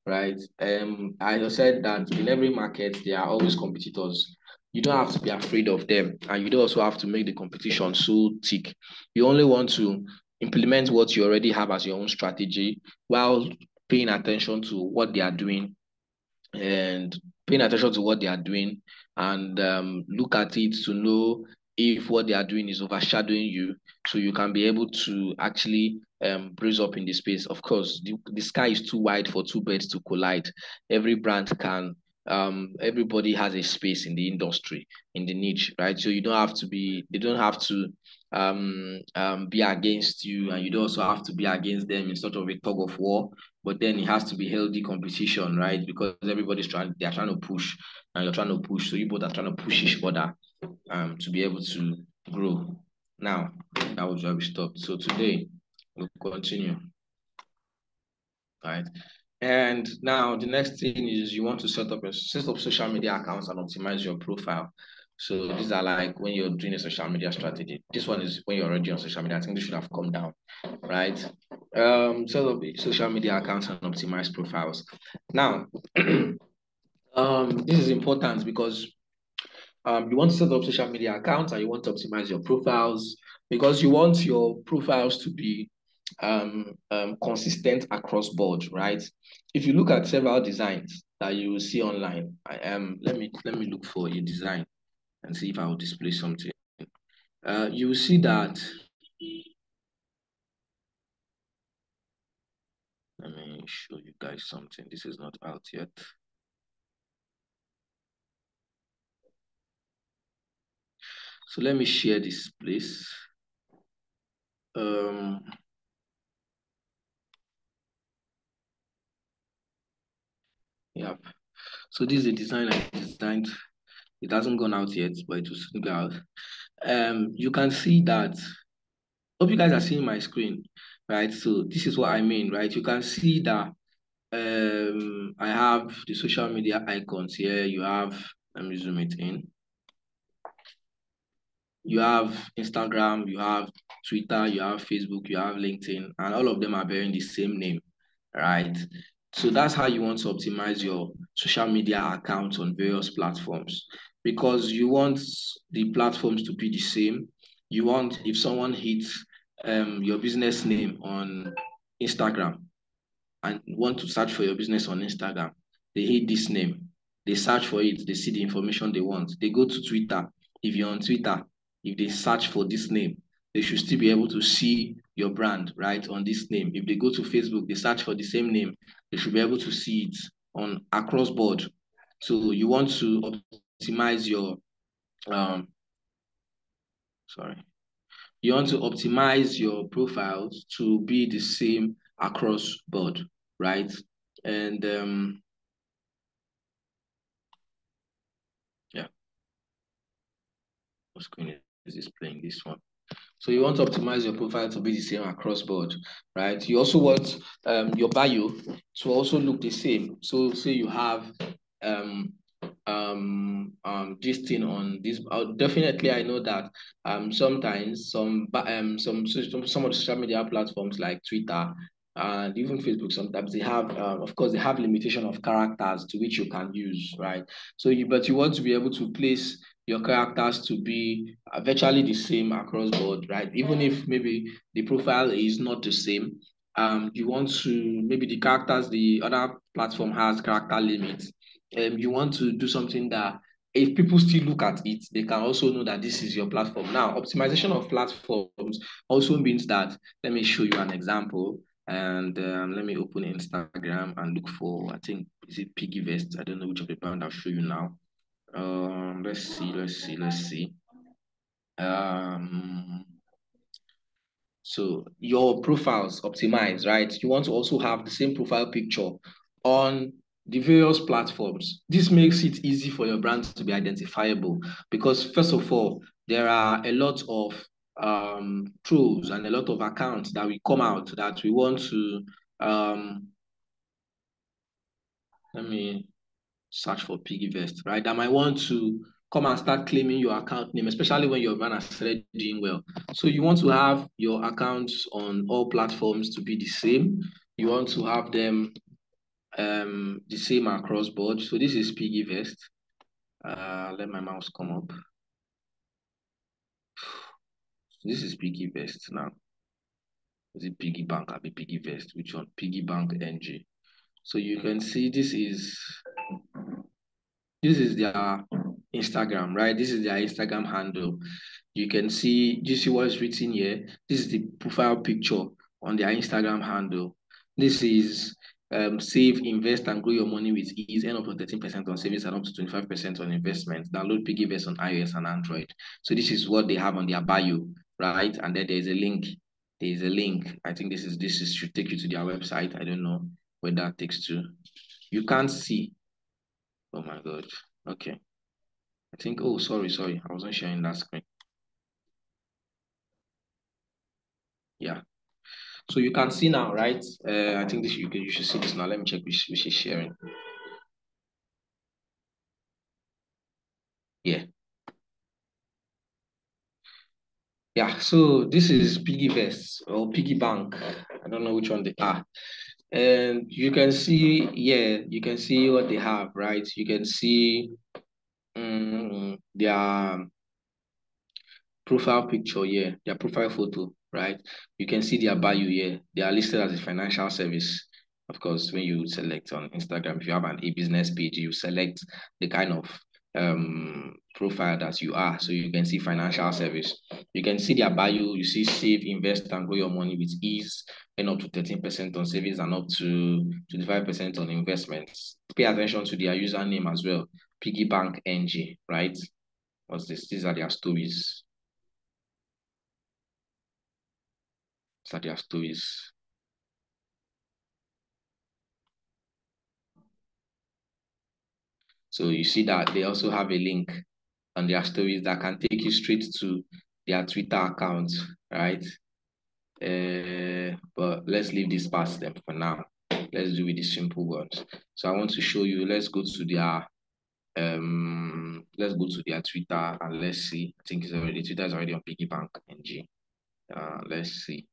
right? I said that in every market there are always competitors. You don't have to be afraid of them, and you don't also have to make the competition so thick. You only want to implement what you already have as your own strategy, while paying attention to what they are doing, and paying attention to what they are doing, and look at it to know if what they are doing is overshadowing you, so you can be able to actually brace up in the space. Of course, the sky is too wide for two birds to collide. Every brand can, everybody has a space in the industry, in the niche, right? So you don't have to be, they don't have to be against you, and you don't also have to be against them in sort of a tug of war. But then it has to be healthy competition, right? Because they are trying to push, and you're trying to push. So you both are trying to push each other to be able to grow. Now, that was where we stopped. So today we'll continue, right? And now the next thing is, you want to set up social media accounts and optimize your profile. So these are like when you're doing a social media strategy. This one is when you're already on social media. I think this should have come down, right? Set up social media accounts and optimize profiles. Now, this is important because you want to set up social media accounts and you want to optimize your profiles, because you want your profiles to be consistent across board, right? If you look at several designs that you will see online, let me look for a design and see if I will display something. You will see that Let me show you guys something. This is not out yet. So let me share this, please. Yep. So this is a design I designed. It hasn't gone out yet, but it will soon go out. You can see that. Hope you guys are seeing my screen, right? So this is what I mean, right? You can see that I have the social media icons here. You have, let me zoom it in. You have Instagram, you have Twitter, you have Facebook, you have LinkedIn, and all of them are bearing the same name, right? So that's how you want to optimize your social media accounts on various platforms, because you want the platforms to be the same. You want, if someone hits your business name on Instagram and want to search for your business on Instagram, they hit this name, they search for it, they see the information they want. They go to Twitter. If you're on Twitter, if they search for this name, they should still be able to see your brand, right, on this name. If they go to Facebook, they search for the same name, they should be able to see it on across board. So you want to optimize your sorry. You want to optimize your profiles to be the same across board, right? And yeah, what screen is displaying this one? So you want to optimize your profile to be the same across board, right? You also want your bio to also look the same. So say you have this thing on this. Definitely, I know that sometimes some of the social media platforms like Twitter and even Facebook, sometimes they have of course they have limitation of characters to which you can use, right? So but you want to be able to place your characters to be virtually the same across board, right? Even if maybe the profile is not the same, you want to, maybe the characters, the other platform has character limits. You want to do something that if people still look at it, they can also know that this is your platform. Now, optimization of platforms also means that, let me show you an example. And let me open Instagram and look for, I think, is it Piggy Vest? I don't know which of the brand I'll show you now. Let's see. So your profiles optimize, right? You want to also have the same profile picture on the various platforms. This makes it easy for your brand to be identifiable, because first of all, there are a lot of trolls and a lot of accounts that will come out that we want to let me search for Piggy Vest, right? That might want to come and start claiming your account name, especially when your brand has started doing well. So you want to have your accounts on all platforms to be the same. You want to have them the same across board. So this is Piggy Vest. Let my mouse come up. This is Piggy Vest now. Is it Piggy Bank? I'll be Piggy Vest. Which one? Piggy Bank NG. So you can see this is their Instagram, right? This is their Instagram handle. You can see, do you see what's written here? This is the profile picture on their Instagram handle. This is save, invest, and grow your money with ease. Earn up to 13% on savings and up to 25% on investments. Download PiggyVest on iOS and Android. So this is what they have on their bio, right? And then there's a link. There's a link. I think this should take you to their website. I don't know where that takes to. You can't see. Oh my God. Okay. I think, oh, sorry. I wasn't sharing that screen. Yeah. So you can see now, right? I think this you should see this now. Let me check which is sharing. Yeah. Yeah, so this is Piggy Vest or Piggy Bank. I don't know which one they are. And you can see, yeah, you can see what they have, right? You can see their profile picture here, their profile photo, right? You can see their bio here. They are listed as a financial service. Of course, when you select on Instagram, if you have a business page, you select the kind of profile that you are. So you can see financial service. You can see their bio. You see save, invest, and grow your money with ease, and up to 13% on savings and up to 25% on investments. Pay attention to their username as well. Piggy Bank NG, right? What's this? These are their stories. These are their stories. So you see that they also have a link on their stories that can take you straight to their Twitter account, right? But let's leave this past them for now. Let's do with the simple ones. So I want to show you, let's go to their Twitter and let's see. I think Twitter is already on Piggy Bank NG. Let's see.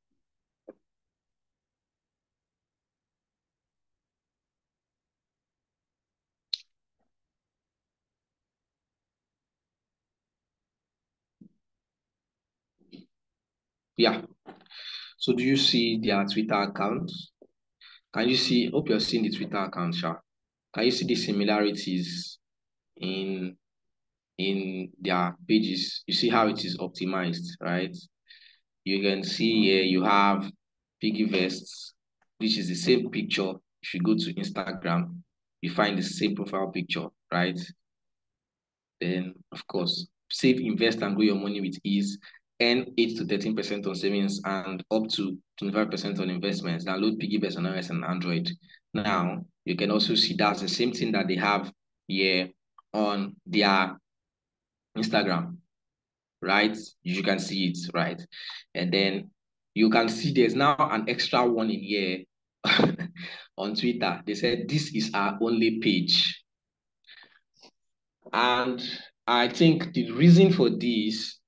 Yeah. So do you see their Twitter account? Can you see? Hope you're seeing the Twitter account, Sha. Can you see the similarities in their pages? You see how it is optimized, right? You can see here you have Piggy Vests, which is the same picture. If you go to Instagram, you find the same profile picture, right? Then, of course, save, invest, and grow your money with ease. Earn 8 to 13% on savings and up to 25% on investments. Download Piggy Vests on iOS and Android. Now, you can also see that's the same thing that they have here on their Instagram, right? You can see it, right? And then you can see there's now an extra one in here on Twitter. They said this is our only page. And I think the reason for this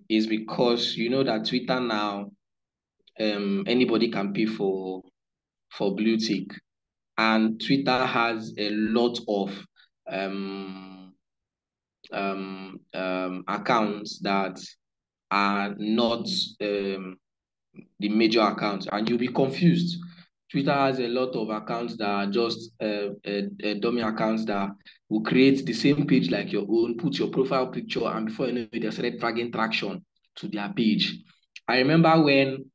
is because you know that Twitter now, anybody can pay for blue tick. And Twitter has a lot of accounts that are not the major accounts, and you'll be confused. Twitter has a lot of accounts that are just dummy accounts that will create the same page like your own, put your profile picture, and before you know it, they started dragging traction to their page. I remember when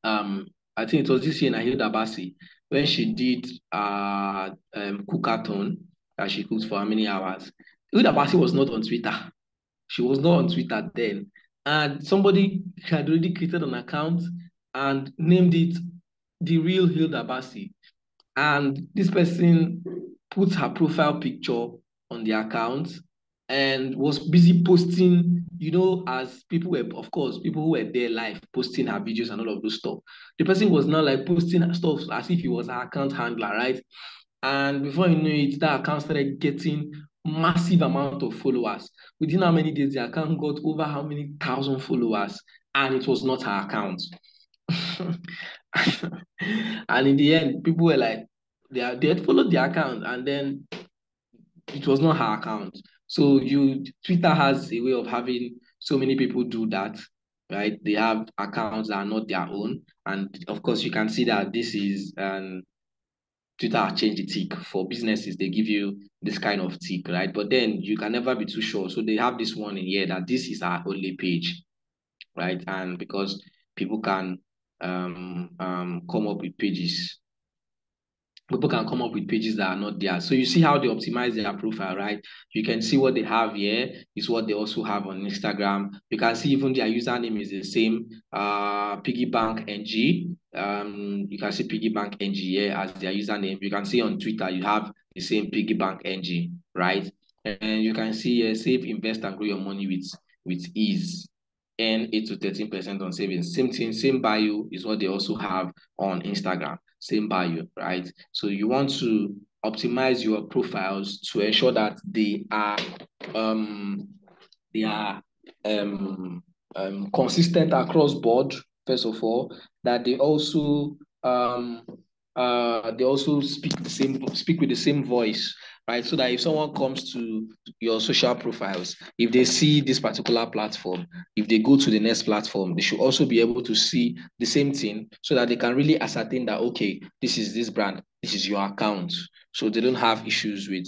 I think it was this year in Hilda Basi, when she did cookathon that she cooked for how many hours. Hilda Basi was not on Twitter. She was not on Twitter then. And somebody had already created an account and named it The Real Hilda Basi. And this person put her profile picture on the account and was busy posting, as people were, of course, people who were there live posting her videos and all of those stuff. The person was now like posting her stuff as if he was her account handler, right? And before you know it, that account started getting massive amount of followers. Within how many days, the account got over how many thousand followers, and it was not her account. And in the end, people were like, they had followed the account, and then it was not her account. So Twitter has a way of having so many people do that, right? They have accounts that are not their own, and of course, you can see that this is Twitter has changed the tick for businesses. They give you this kind of tick, right? But then you can never be too sure. So they have this one in here that this is our only page, right? And because people can come up with pages, people can come up with pages that are not there. So you see how they optimize their profile, right? You can see what they have here is what they also have on Instagram. You can see even their username is the same, Piggy Bank NG. You can see Piggy Bank NG here as their username. You can see on Twitter you have the same Piggy Bank NG, right? And you can see save, invest, and grow your money with ease. And 8 to 13% on savings. Same thing, same bio is what they also have on Instagram. Same bio, right? So you want to optimize your profiles to ensure that they are consistent across board. First of all, that they also speak with the same voice. right? So that if someone comes to your social profiles, if they see this particular platform, if they go to the next platform, they should also be able to see the same thing so that they can really ascertain that, okay, this is this brand, this is your account. So they don't have issues with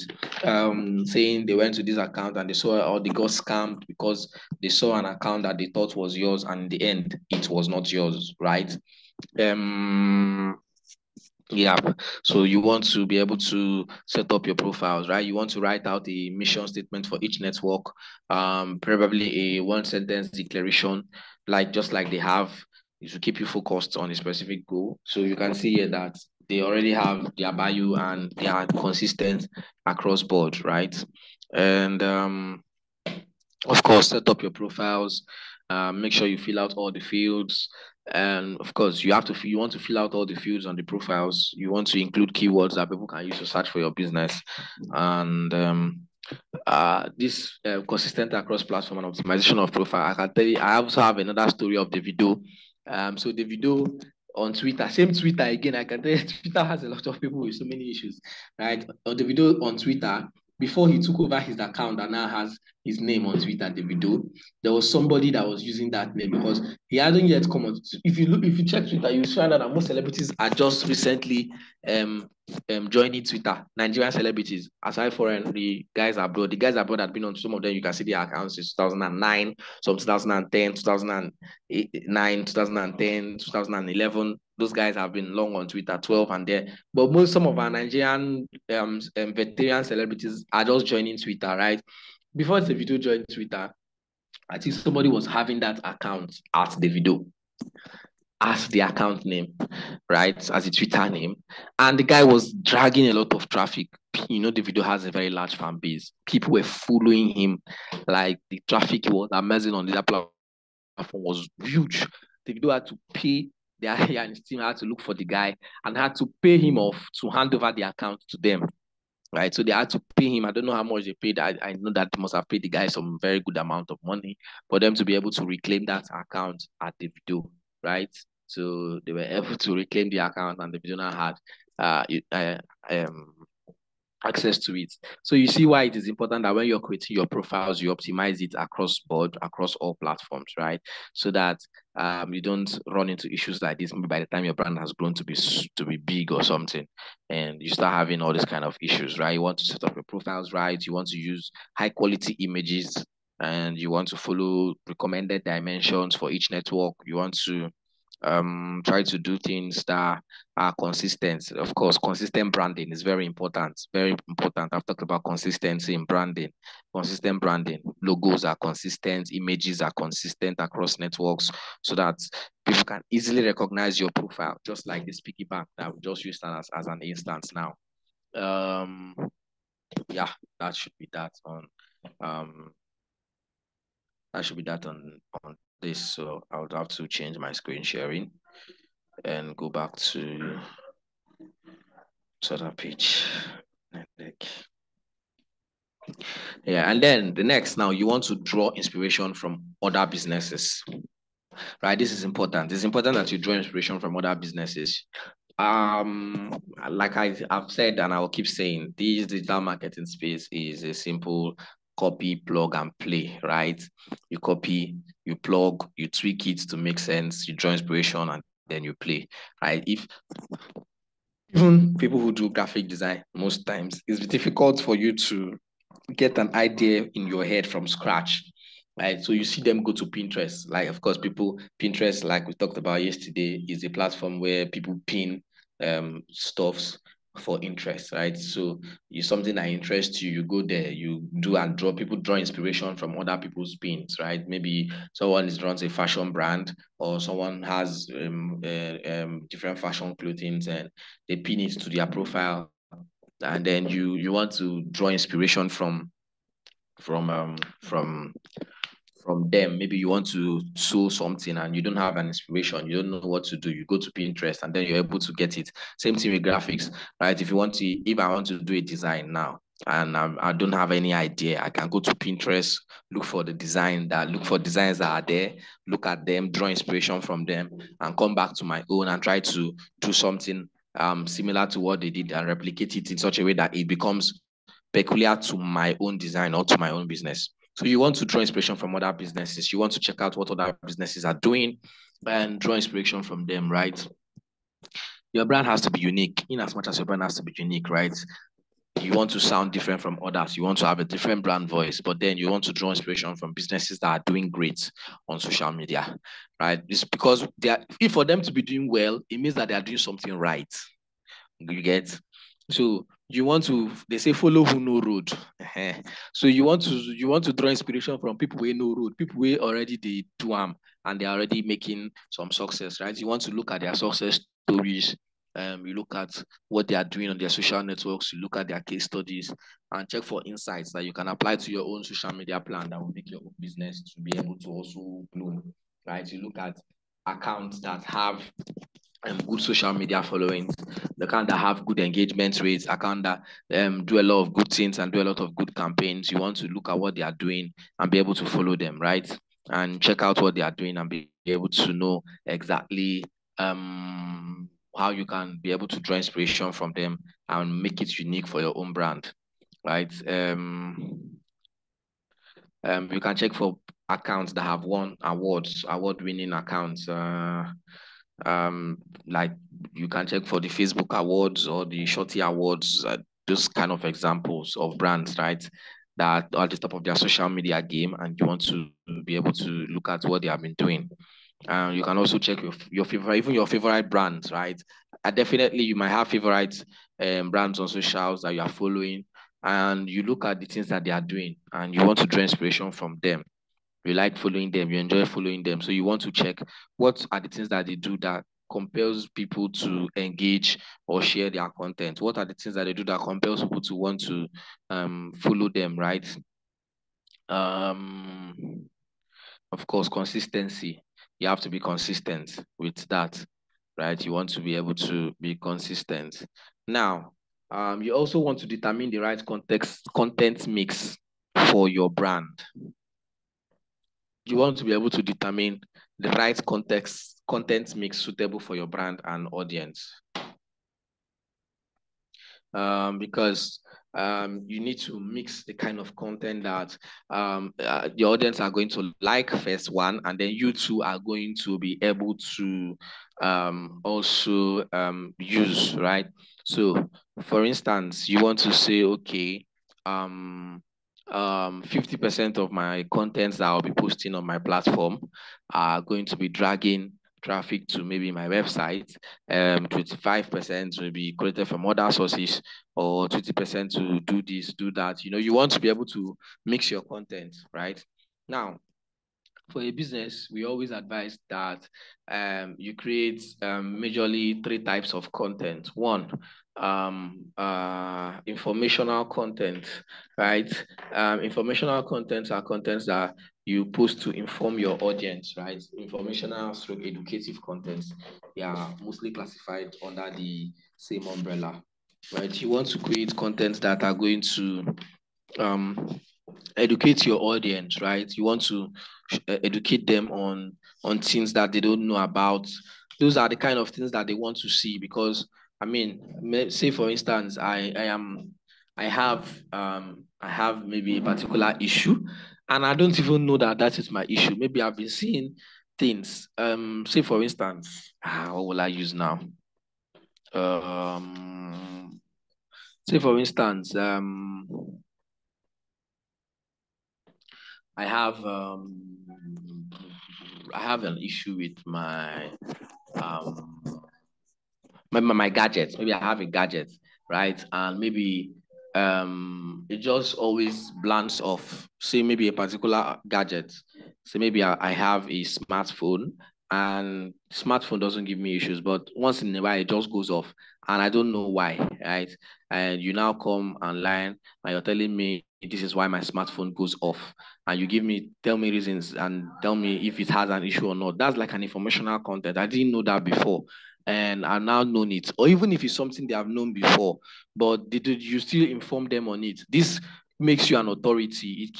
saying they went to this account and they saw or they got scammed because they saw an account that they thought was yours and in the end it was not yours, right? Um, yeah, so you want to be able to set up your profiles, right? You want to write out a mission statement for each network, probably a one sentence declaration, like just like they have, is to keep you focused on a specific goal. So you can see here that they already have their bio and they are consistent across board, right? And of course, set up your profiles. Make sure you fill out all the fields, and of course, you want to fill out all the fields on the profiles. You want to include keywords that people can use to search for your business, and this consistent across platform and optimization of profile. I can tell you, I also have another story of the video. So the video on Twitter, same Twitter again. I can tell you, Twitter has a lot of people with so many issues, right? On the video on Twitter, before he took over his account and now has his name on Twitter, the video, there was somebody that was using that name because he hadn't yet come on. If you check Twitter, you find out that most celebrities are just recently joining Twitter. Nigerian celebrities, aside from the guys abroad, had been on some of them. You can see their accounts since 2009, some 2010, 2009, 2010, 2011. Those guys have been long on Twitter, 12 and there. But some of our Nigerian veteran celebrities are just joining Twitter, right? Before the video joined Twitter, I think somebody was having that account at the video as the account name, right? As a Twitter name. And the guy was dragging a lot of traffic. You know, the video has a very large fan base. People were following him. Like the traffic was amazing on the platform was huge. The video had to pay their and his team had to look for the guy and had to pay him off to hand over the account to them. Right. So they had to pay him. I don't know how much they paid. I know that they must have paid the guy some very good amount of money for them to be able to reclaim that account at the video. Right. So they were able to reclaim the account and the video now had access to it. So you see why it is important that when you're creating your profiles, you optimize it across board, across all platforms, right? So that you don't run into issues like this. Maybe by the time your brand has grown to be big or something, and you start having all these kind of issues, right? You want to set up your profiles right. You want to use high quality images, and you want to follow recommended dimensions for each network. You want to try to do things that are consistent. Of course, consistent branding is very important. Very important. I've talked about consistency in branding. Consistent branding. Logos are consistent. Images are consistent across networks so that people can easily recognize your profile, just like this piggyback that we just used as an instance now. Yeah, that should be that on this. So I would have to change my screen sharing and go back to that page. Yeah, and then the next, now you want to draw inspiration from other businesses, right? This is important. It's important that you draw inspiration from other businesses. Like I've said, and I will keep saying, this digital marketing space is a simple copy, plug, and play, right? You copy, you plug, you tweak it to make sense, you draw inspiration, and then you play, right? If even people who do graphic design, most times it's difficult for you to get an idea in your head from scratch, right? So you see them go to Pinterest. Like, of course, Pinterest, like we talked about yesterday, is a platform where people pin stuffs for interest, right? So you something that interests you, you go there, you do and draw. People draw inspiration from other people's pins, right? Maybe someone runs a fashion brand, or someone has different fashion clothing, and they pin it to their profile, and then you want to draw inspiration from them. Maybe you want to sew something and you don't have an inspiration, you don't know what to do, you go to Pinterest and then you're able to get it. Same thing with graphics, right? If I want to do a design now and I don't have any idea, I can go to Pinterest, look for designs that are there, look at them, draw inspiration from them, and come back to my own and try to do something similar to what they did and replicate it in such a way that it becomes peculiar to my own design or to my own business. So you want to draw inspiration from other businesses. You want to check out what other businesses are doing and draw inspiration from them, right? Your brand has to be unique. In as much as your brand has to be unique, right? You want to sound different from others. You want to have a different brand voice, but then you want to draw inspiration from businesses that are doing great on social media, right? It's because if for them to be doing well, it means that they are doing something right. You get? So you want to, they say follow who know road. So you want to draw inspiration from people who know road, people who already they do and they're already making some success, right? You want to look at their success stories. You look at what they are doing on their social networks, you look at their case studies and check for insights that you can apply to your own social media plan that will make your own business to be able to also bloom, right? You look at accounts that have good social media followings, the kind that have good engagement rates, account that do a lot of good things and do a lot of good campaigns. You want to look at what they are doing and be able to follow them, right? And check out what they are doing and be able to know exactly how you can be able to draw inspiration from them and make it unique for your own brand, right? You can check for accounts that have won awards, award-winning accounts. Like you can check for the Facebook awards or the Shorty awards, those kind of examples of brands, right? That are at the top of their social media game, and you want to be able to look at what they have been doing. You can also check your favorite, even your favorite brands, right? Definitely, you might have favorite brands on socials that you are following, and you look at the things that they are doing, and you want to draw inspiration from them. You like following them, you enjoy following them. So you want to check what are the things that they do that compels people to engage or share their content. What are the things that they do that compels people to want to follow them, right? Of course, consistency. You have to be consistent with that, right? You want to be able to be consistent. Now, you also want to determine the right content mix for your brand. You want to be able to determine the right content mix suitable for your brand and audience. Because you need to mix the kind of content that your audience are going to like first one, and then you two are going to be able to also use, right? So for instance, you want to say, okay, 50% of my contents that I'll be posting on my platform are going to be dragging traffic to maybe my website. 25% will be created from other sources, or 20% to do this, do that. You know, you want to be able to mix your content, right? Now, for a business, we always advise that you create majorly 3 types of content. One, informational content, right? Informational contents are contents that you post to inform your audience, right? Informational stroke educative contents, they are mostly classified under the same umbrella, right? You want to create contents that are going to educate your audience, right? You want to educate them on things that they don't know about. Those are the kind of things that they want to see, because I mean, say for instance, I have maybe a particular issue, and I don't even know that that is my issue. Maybe I've been seeing things. Say for instance, what will I use now? Say for instance, I have an issue with my my gadgets. Maybe I have a gadget, right? And maybe it just always blanks off. Say maybe a particular gadget. So maybe I have a smartphone, and smartphone doesn't give me issues, but once in a while it just goes off, and I don't know why, right? And you now come online and you're telling me this is why my smartphone goes off, and you tell me reasons and tell me if it has an issue or not. That's like an informational content. I didn't know that before, and are now known it, or even if it's something they have known before, but did you still inform them on it? This makes you an authority. It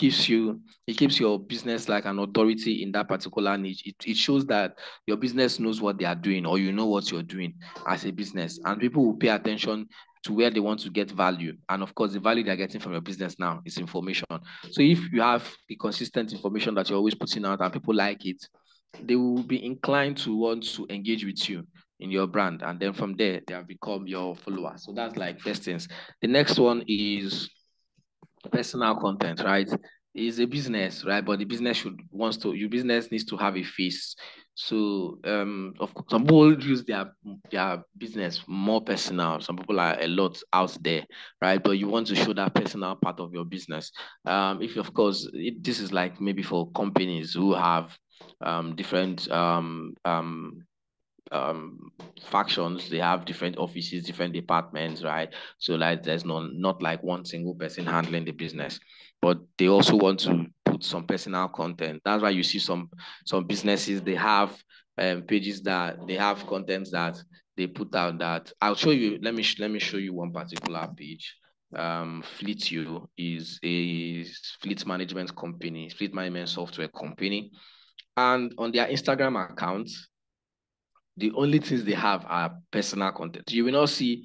keeps your business like an authority in that particular niche. It shows that your business knows what they are doing, or you know what you're doing as a business, and people will pay attention to where they want to get value. And of course, the value they're getting from your business now is information. So if you have the consistent information that you're always putting out and people like it, they will be inclined to want to engage with you in your brand. And then from there, they have become your followers. So that's like first things. The next one is personal content, right? Is a business, right? But the business your business needs to have a face. So of course some people use their business more personal. Some people are a lot out there, right? But you want to show that personal part of your business. If of course this is like maybe for companies who have different um factions, they have different offices, different departments, right? So like there's not like one single person handling the business, but they also want to put some personal content. That's why you see some businesses, they have pages that they have contents that they put out. That I'll show you. Let me show you one particular page. FleetU is a fleet management software company, and on their Instagram account, the only things they have are personal content. You will not see,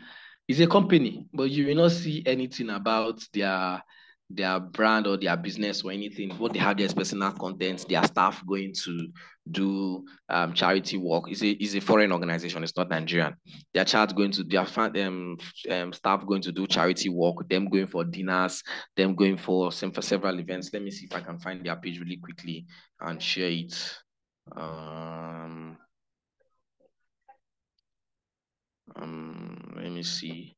it's a company, but you will not see anything about their brand or their business or anything. What they have there is personal content, their staff going to do charity work. Is a foreign organization, it's not Nigerian. Their chat going to their staff going to do charity work, them going for dinners, them going for several events. Let me see if I can find their page really quickly and share it. Let me see.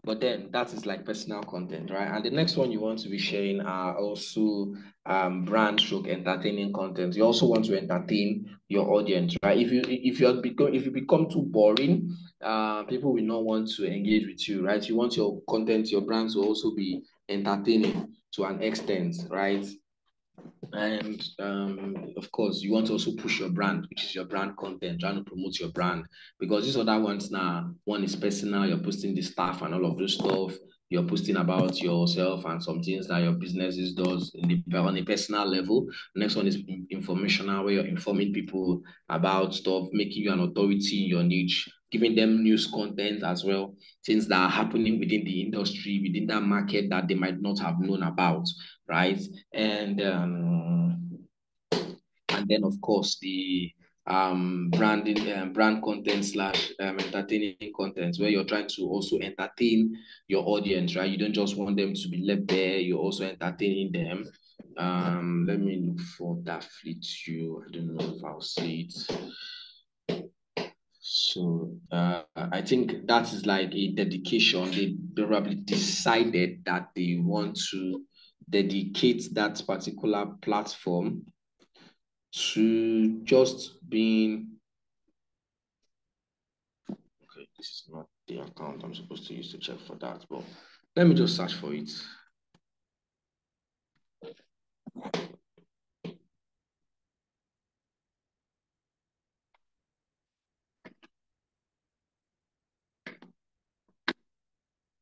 But then that is like personal content, right? And the next one you want to be sharing are also brand stroke entertaining content. You also want to entertain your audience, right? If you become too boring, people will not want to engage with you, right? You want your content, your brand to also be entertaining to an extent, right? And of course, you want to also push your brand, which is your brand content, trying to promote your brand. Because these other ones now, one is personal, you're posting the stuff and all of those stuff. You're posting about yourself and some things that your businesses does on a personal level. The next one is informational, where you're informing people about stuff, making you an authority in your niche, giving them news content as well, things that are happening within the industry, within that market that they might not have known about, right? And then of course the brand content slash entertaining content, where you're trying to also entertain your audience, right? You don't just want them to be left there, you're also entertaining them. Let me look for that FleetU. I don't know if I'll see it. So I think that is like a dedication. They probably decided that they want to dedicate that particular platform to just being, okay, this is not the account I'm supposed to use to check for that, but let me just search for it.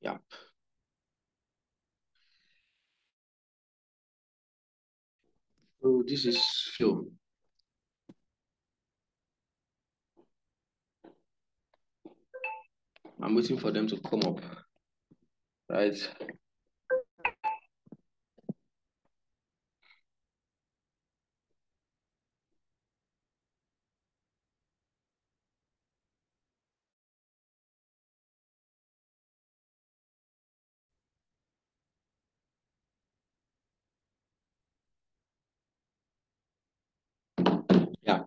Yeah. So this is film. I'm waiting for them to come up, right? Yeah.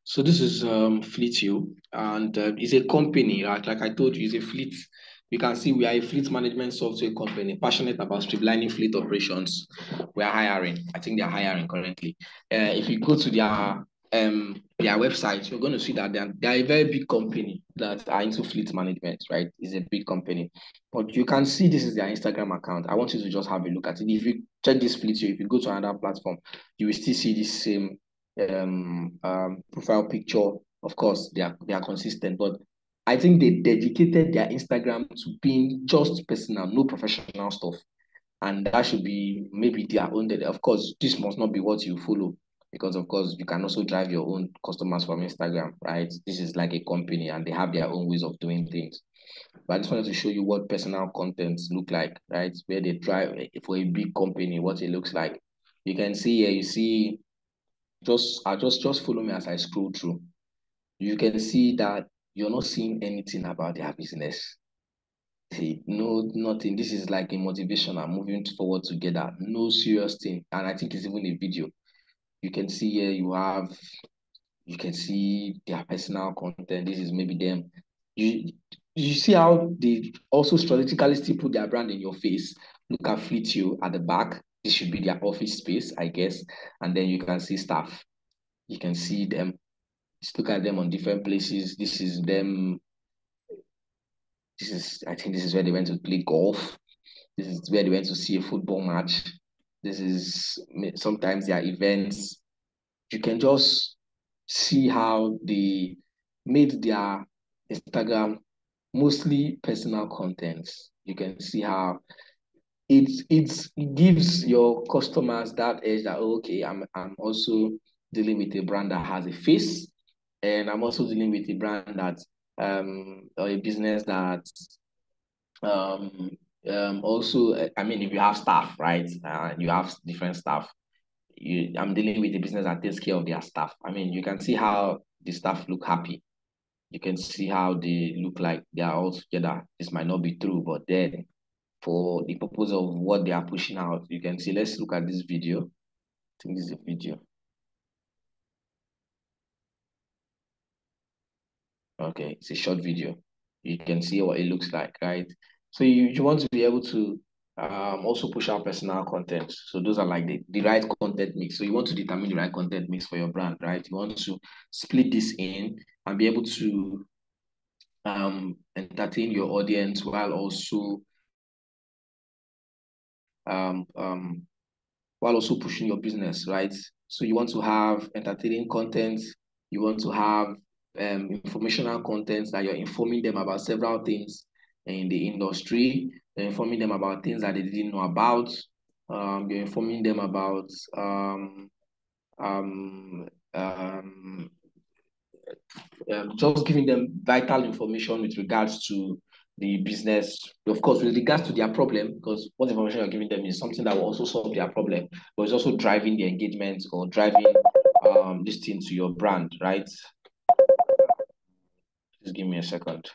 So this is FleetU, and it's a company, right? Like I told you, it's a fleet. You can see we are a fleet management software company, passionate about streamlining fleet operations. We are hiring. I think they are hiring currently. If you go to their website, you're going to see that they are a very big company that are into fleet management, right? It's a big company. But you can see this is their Instagram account. I want you to just have a look at it. If you check this FleetU, if you go to another platform, you will still see this same profile picture. Of course, they are consistent, but I think they dedicated their Instagram to being just personal, no professional stuff, and that should be maybe their own. Of course, this must not be what you follow. because of course you can also drive your own customers from Instagram, right? This is like a company and they have their own ways of doing things. But I just wanted to show you what personal contents look like, right? Where they drive for a big company, what it looks like. You can see here, you see, just follow me as I scroll through. You can see that you're not seeing anything about their business. See, no, nothing. This is like a motivational, moving forward together. No serious thing. And I think it's even a video. You can see here you can see their personal content. This is maybe them. You see how they also strategically still put their brand in your face. Look at Fleetio at the back. This should be their office space, I guess. And then you can see staff. You can see them. Just look at them on different places. This is them. I think this is where they went to play golf. This is where they went to see a football match. This is sometimes their events. You can just see how they made their Instagram mostly personal content. You can see how it gives your customers that edge that, oh, okay, I'm also dealing with a brand that has a face, and I'm also dealing with a brand that or a business that um also I mean, if you have staff, right, you have different staff, I'm dealing with a business that takes care of their staff. I mean, you can see how the staff look happy. You can see how they look like they are all together. This might not be true, but then for the purpose of what they are pushing out, you can see. Let's look at this video. I think this is a video. Okay, it's a short video. You can see what it looks like, right? So you want to be able to also push out personal content. So those are like the right content mix. So you want to determine the right content mix for your brand, right? You want to split this in and be able to entertain your audience um, um, while also pushing your business, right? So you want to have entertaining content, you want to have informational content that you're informing them about several things in the industry, you're informing them about things that they didn't know about, you're informing them about um, um, just giving them vital information with regards to the business, of course, with regards to their problem, because what information you're giving them is something that will also solve their problem, but it's also driving the engagement or driving this thing to your brand, right? Just give me a second.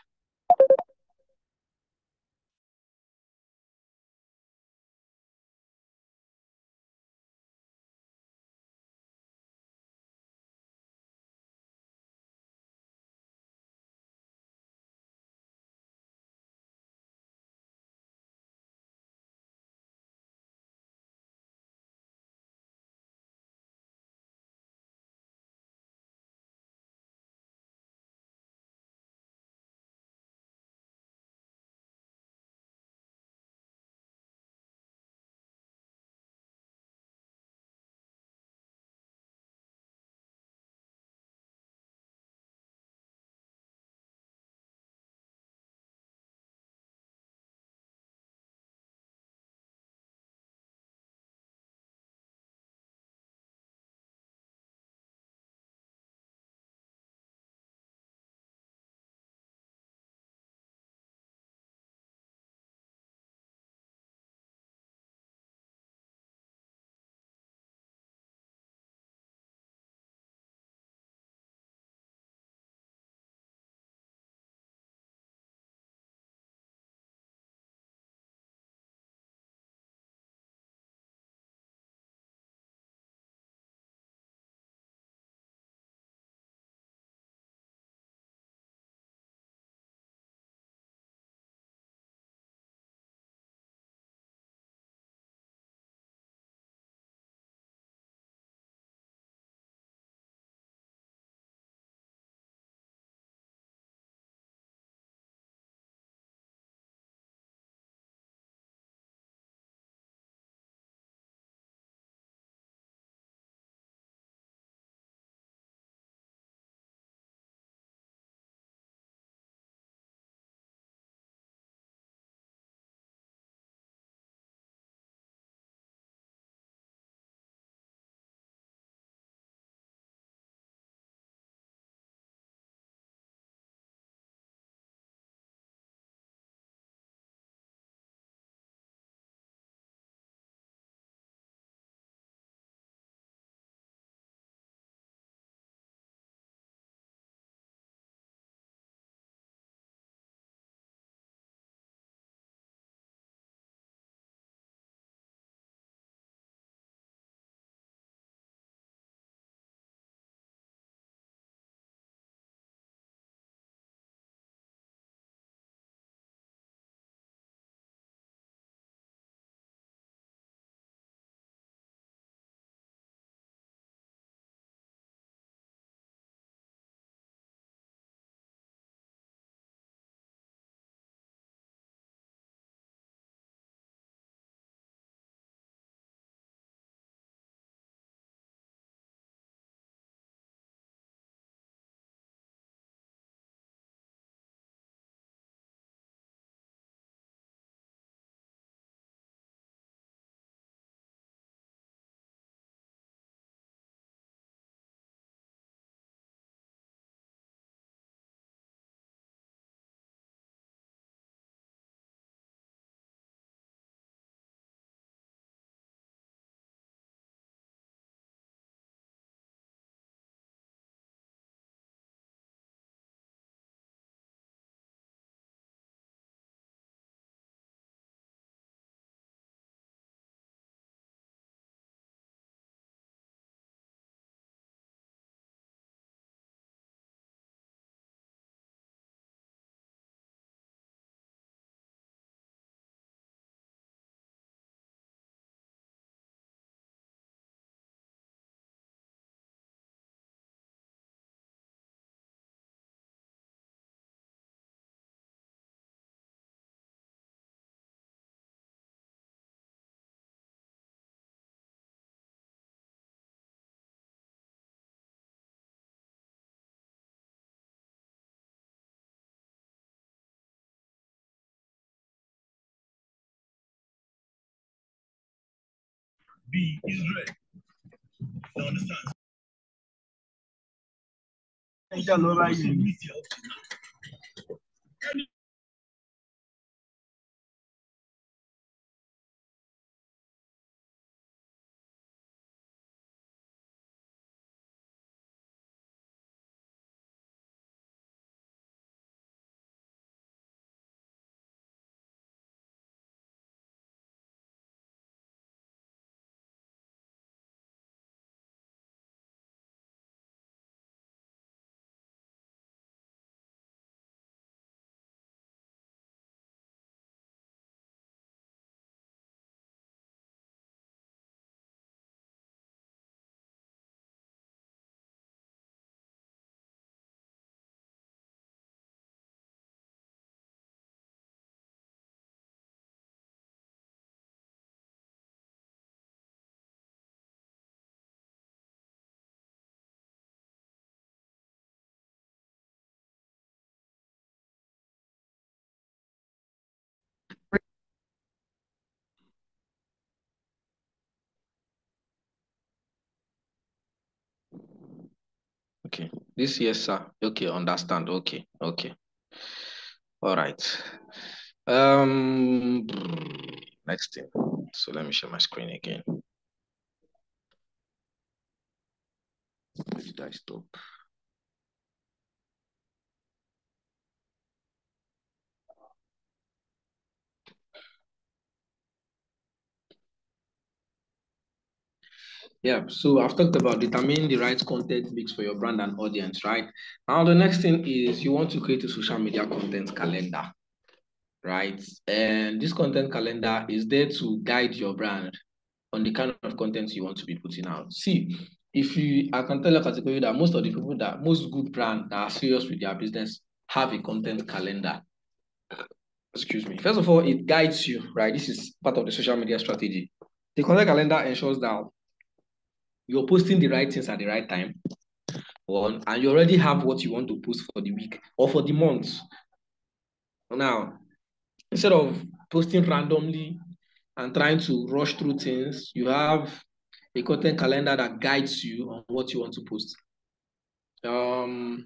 Okay. This yes, sir. Okay, understand. Okay, okay. All right. Um, next thing. So let me share my screen again. Where did I stop? Yeah, so I've talked about determining the right content mix for your brand and audience, right? Now, the next thing is you want to create a social media content calendar, right? And this content calendar is there to guide your brand on the kind of content you want to be putting out. See, I can tell you categorically that most good brands that are serious with their business have a content calendar. Excuse me. First of all, it guides you, right? This is part of the social media strategy. The content calendar ensures that you're posting the right things at the right time, one, and you already have what you want to post for the week or for the month. Now, instead of posting randomly and trying to rush through things, you have a content calendar that guides you on what you want to post. Now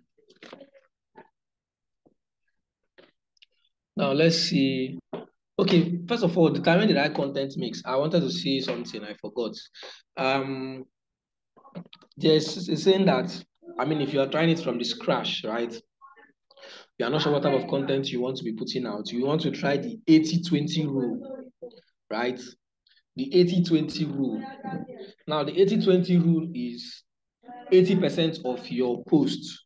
let's see. Okay, first of all, determine the right content mix. I wanted to say something I forgot. There's a saying that, I mean, if you are trying it from the scratch, right? You are not sure what type of content you want to be putting out. You want to try the 80-20 rule, right? The 80-20 rule. Now, the 80-20 rule is 80% of your posts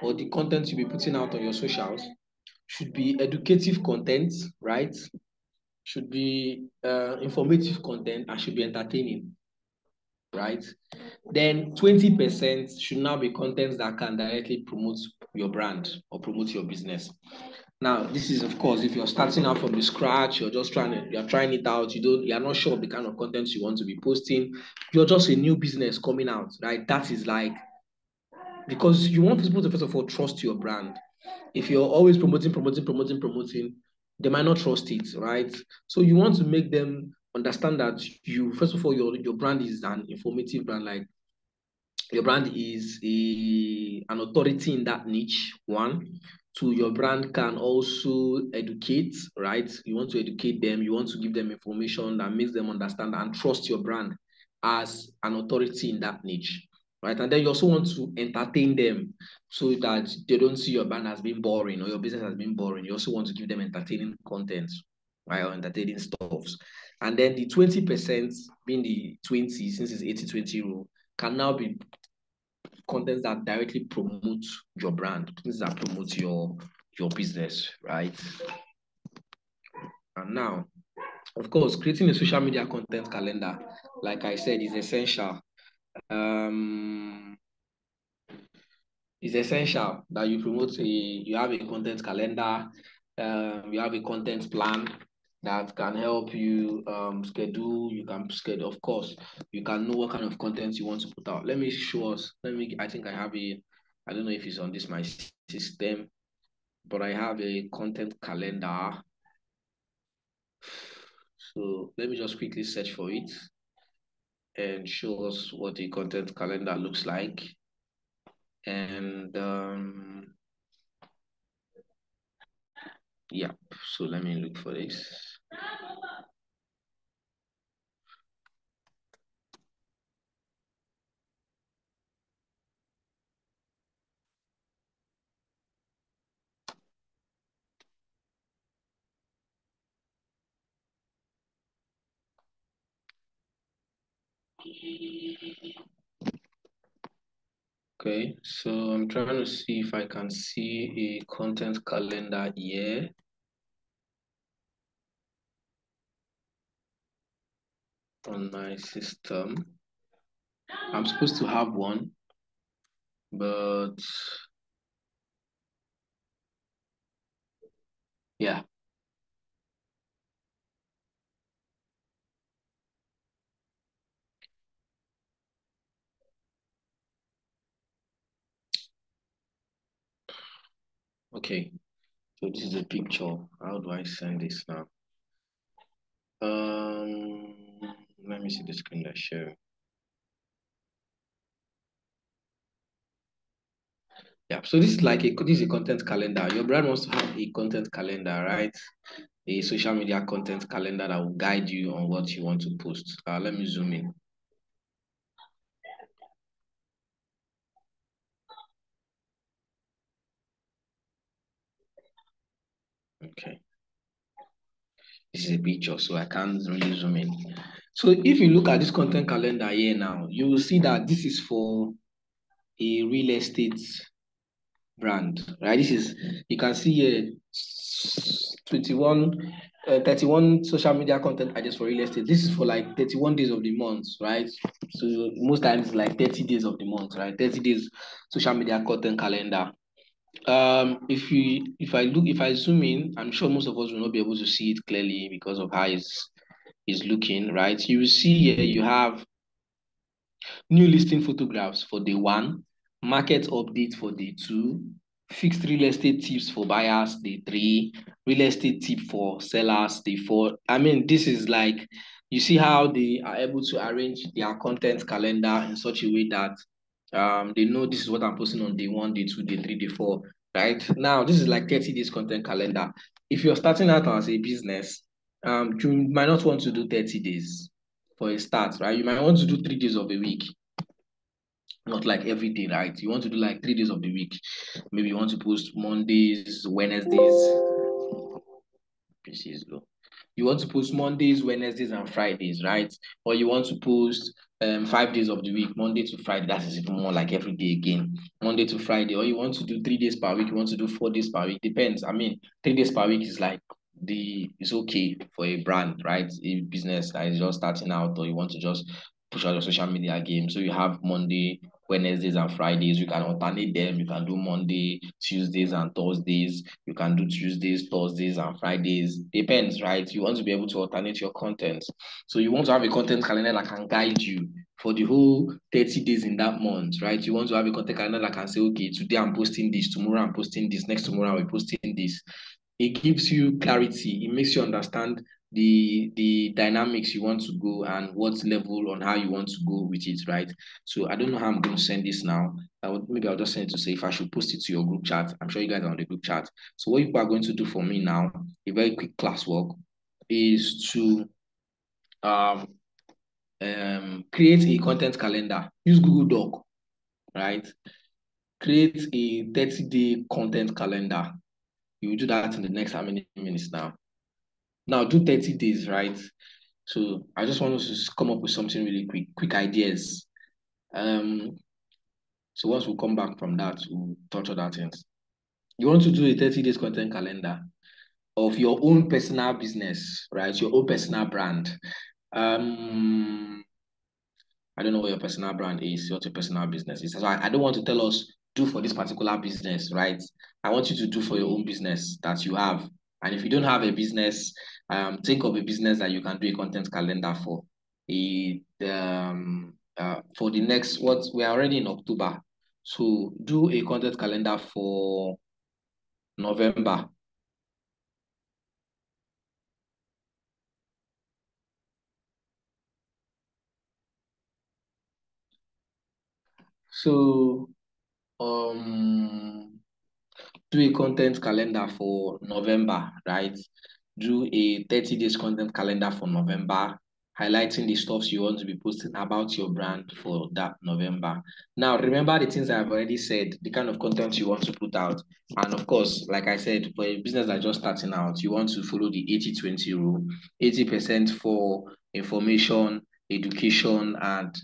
or the content you'll be putting out on your socials should be educative content, right? Should be informative content and should be entertaining, right? Then 20% should now be content that can directly promote your brand or promote your business. Now, this is of course if you're starting out from the scratch, you're trying it out, you're not sure of the kind of content you want to be posting, you're just a new business coming out, right? That is like, because you want people to first of all trust your brand. If you're always promoting, they might not trust it, right? So you want to make them understand that first of all, your brand is an informative brand, like your brand is an authority in that niche, one. Two, your brand can also educate, right? You want to educate them, you want to give them information that makes them understand and trust your brand as an authority in that niche, right? And then you also want to entertain them so that they don't see your brand as being boring or your business as being boring. You also want to give them entertaining content, right? Or entertaining stuffs. And then the 20% being the 20, since it's 80-20 rule, can now be content that directly promote your brand, things that promote your business, right? And now, of course, creating a social media content calendar, like I said, is essential. It's essential that you have a content calendar, you have a content plan that can help you schedule. You can schedule, of course, you can know what kind of content you want to put out. Let me show us. I think I have I don't know if it's on this my system, but I have a content calendar. So let me just quickly search for it. and show us what a content calendar looks like. And yeah, so let me look for this. Okay, so I'm trying to see if I can see a content calendar here. On my system. I'm supposed to have one, but yeah. Okay, so this is a picture. How do I send this now? Let me see the screen I share. Yeah, so this is like this is a content calendar. Your brand wants to have a content calendar, right? A social media content calendar that will guide you on what you want to post. Let me zoom in. Okay, this is a picture, so I can't really zoom in. So if you look at this content calendar here now, you will see that this is for a real estate brand, right? This is, you can see here 31 social media content ideas for real estate. This is for like 31 days of the month, right? So most times like 30 days of the month, right? 30 days social media content calendar. If I zoom in, I'm sure most of us will not be able to see it clearly because of how it's looking, right? You will see here you have new listing photographs for day one, market update for day two, fixed real estate tips for buyers day three, real estate tip for sellers day four. I mean, this is like, you see how they are able to arrange their content calendar in such a way that they know this is what I'm posting on day one, day two, day three, day four. Right now, this is like 30 days content calendar. If you're starting out as a business, you might not want to do 30 days for a start, right? You might want to do 3 days of a week, not like every day, right? You want to do like 3 days of the week. Maybe you want to post Mondays, Wednesdays. PC is low. You want to post Mondays, Wednesdays, and Fridays, right? Or you want to post 5 days of the week, Monday to Friday. That is even more like every day again, Monday to Friday. Or you want to do 3 days per week, you want to do 4 days per week. Depends. I mean, 3 days per week is like it's okay for a brand, right? A business that is just starting out, or you want to just push out your social media game. So you have Monday, Wednesdays, and Fridays. You can alternate them. You can do Monday, Tuesdays, and Thursdays. You can do Tuesdays, Thursdays, and Fridays. Depends, right? You want to be able to alternate your content. So you want to have a content calendar that can guide you for the whole 30 days in that month, right? You want to have a content calendar that can say, okay, today I'm posting this, tomorrow I'm posting this, next tomorrow I'll be posting this. It gives you clarity. It makes you understand the dynamics you want to go and what level on how you want to go with it, right? So I don't know how I'm going to send this now. Maybe I'll just send it to say if I should post it to your group chat. I'm sure you guys are on the group chat. So what you are going to do for me now, a very quick classwork, is to um, create a content calendar. Use Google Doc, right? Create a 30-day content calendar. You will do that in the next how many minutes now? Now do 30 days, right? So I just want us to come up with something really quick ideas. Um, so once we come back from that, we'll touch on that things. You want to do a 30 days content calendar of your own personal business, right? Your own personal brand. Um, I don't know what your personal brand is, what your personal business is. So I don't want to tell us do for this particular business, right? I want you to do for your own business that you have. And if you don't have a business, think of a business that you can do a content calendar for. For the next, what we are already in October. So do a content calendar for November. So do a content calendar for November, right? Do a 30 days content calendar for November, highlighting the stuffs you want to be posting about your brand for that November. Now, remember the things I've already said, the kind of content you want to put out. And of course, like I said, for a business that's just starting out, you want to follow the 80-20 rule, 80% for information, education, and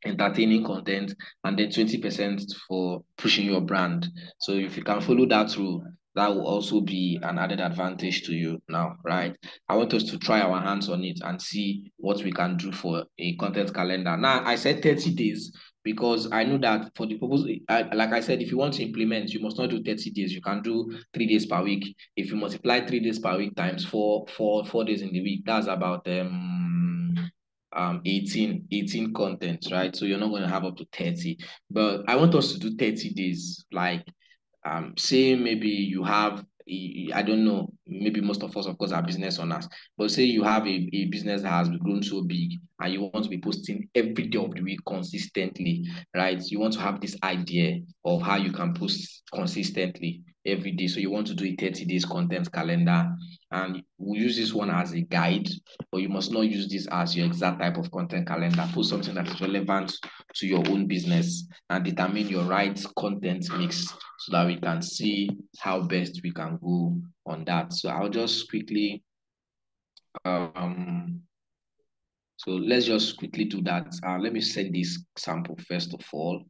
entertaining content, and then 20% for pushing your brand. So if you can follow that rule, that will also be an added advantage to you now, right? I want us to try our hands on it and see what we can do for a content calendar. Now, I said 30 days because I know that for the purpose, like I said, if you want to implement, you must not do 30 days. You can do 3 days per week. If you multiply 3 days per week times 4 days in the week, that's about 18 contents, right? So you're not going to have up to 30. But I want us to do 30 days. Like say maybe you have I don't know, maybe most of us of course are business owners, but say you have a business that has grown so big and you want to be posting every day of the week consistently, right? You want to have this idea of how you can post consistently every day. So you want to do a 30 days content calendar, and we use this one as a guide, but you must not use this as your exact type of content calendar. Put something that is relevant to your own business and determine your right content mix so that we can see how best we can go on that. So I'll just quickly so let's just quickly do that. Let me send this sample first of all.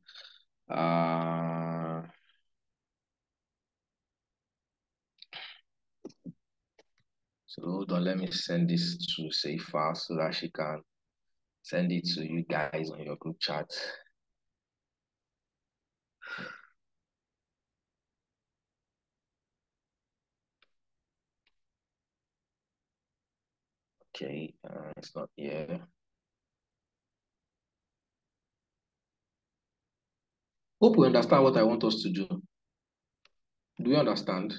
So hold on, let me send this to Safa so that she can send it to you guys on your group chat. Okay, it's not here. Hope we understand what I want us to do. Do you understand?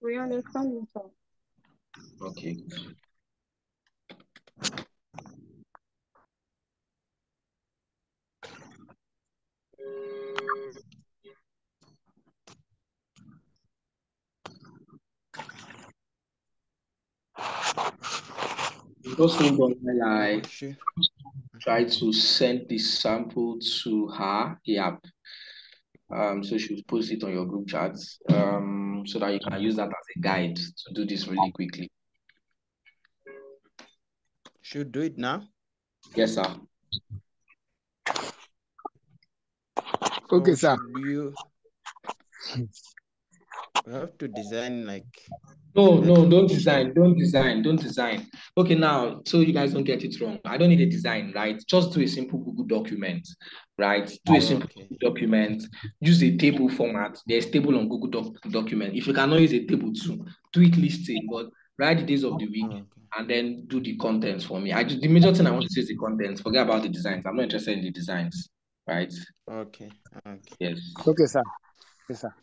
We understand you, sir. Okay. Just hold on while I try to send this sample to her. Yeah. So she'll post it on your group chat. So that you can use that as a guide to do this really quickly. Should do it now? Yes, sir. Okay, sir. We have to design like No, don't design. Okay, now, so you guys don't get it wrong. I don't need a design, right? Just do a simple Google document, right? Do a simple Google document. Use a table format. There's table on Google document. If you cannot use a table too, do it listed, but write the days of the week and then do the contents for me. The major thing I want to see is the contents. Forget about the designs. I'm not interested in the designs, right? Okay. Yes. Okay, sir. Yes, sir.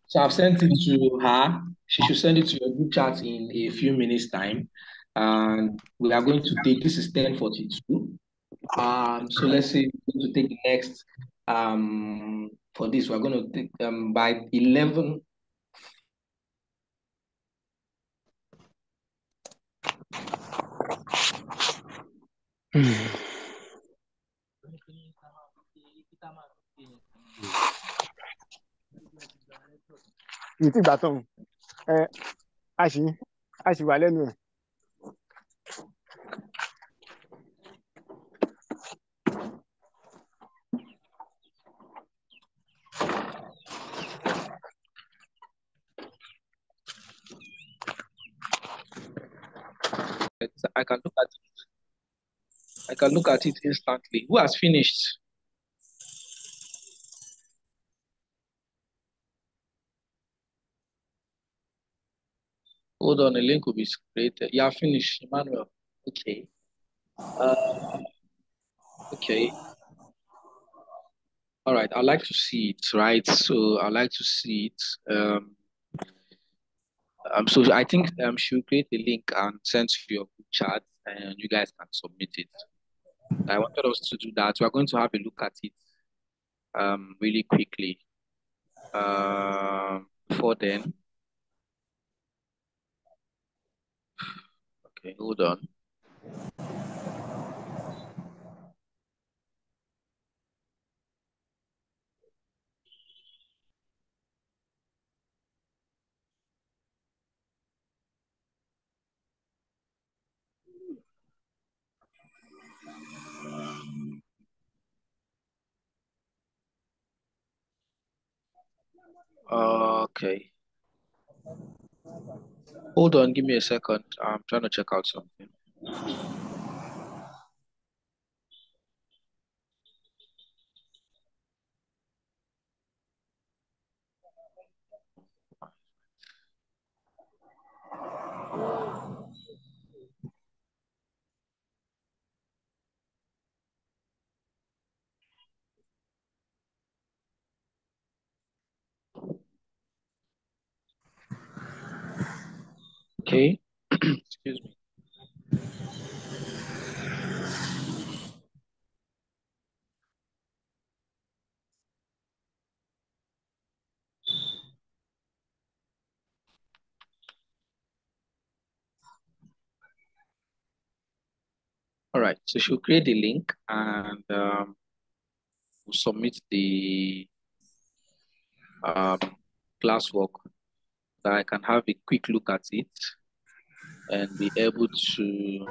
So I've sent it to her. She should send it to your group chat in a few minutes' time. And we are going to take, this is 10:42. So let's say we're going to take the next, for this, we're going to take by 11. You think that I should learn. I can look at it. I can look at it instantly. Who has finished? Hold on, a link will be created. Yeah, finished, Emmanuel. Okay. Okay. All right, I'd like to see it, right? So I'd like to see it. So I think she'll create a link and send to your group chat, and you guys can submit it. I wanted us to do that. We're going to have a look at it really quickly. Before then, okay, hold on. Okay. Hold on, give me a second. I'm trying to check out something. Okay. Excuse me. All right. So she'll create the link and we'll submit the um, classwork that I can have a quick look at it and be able to.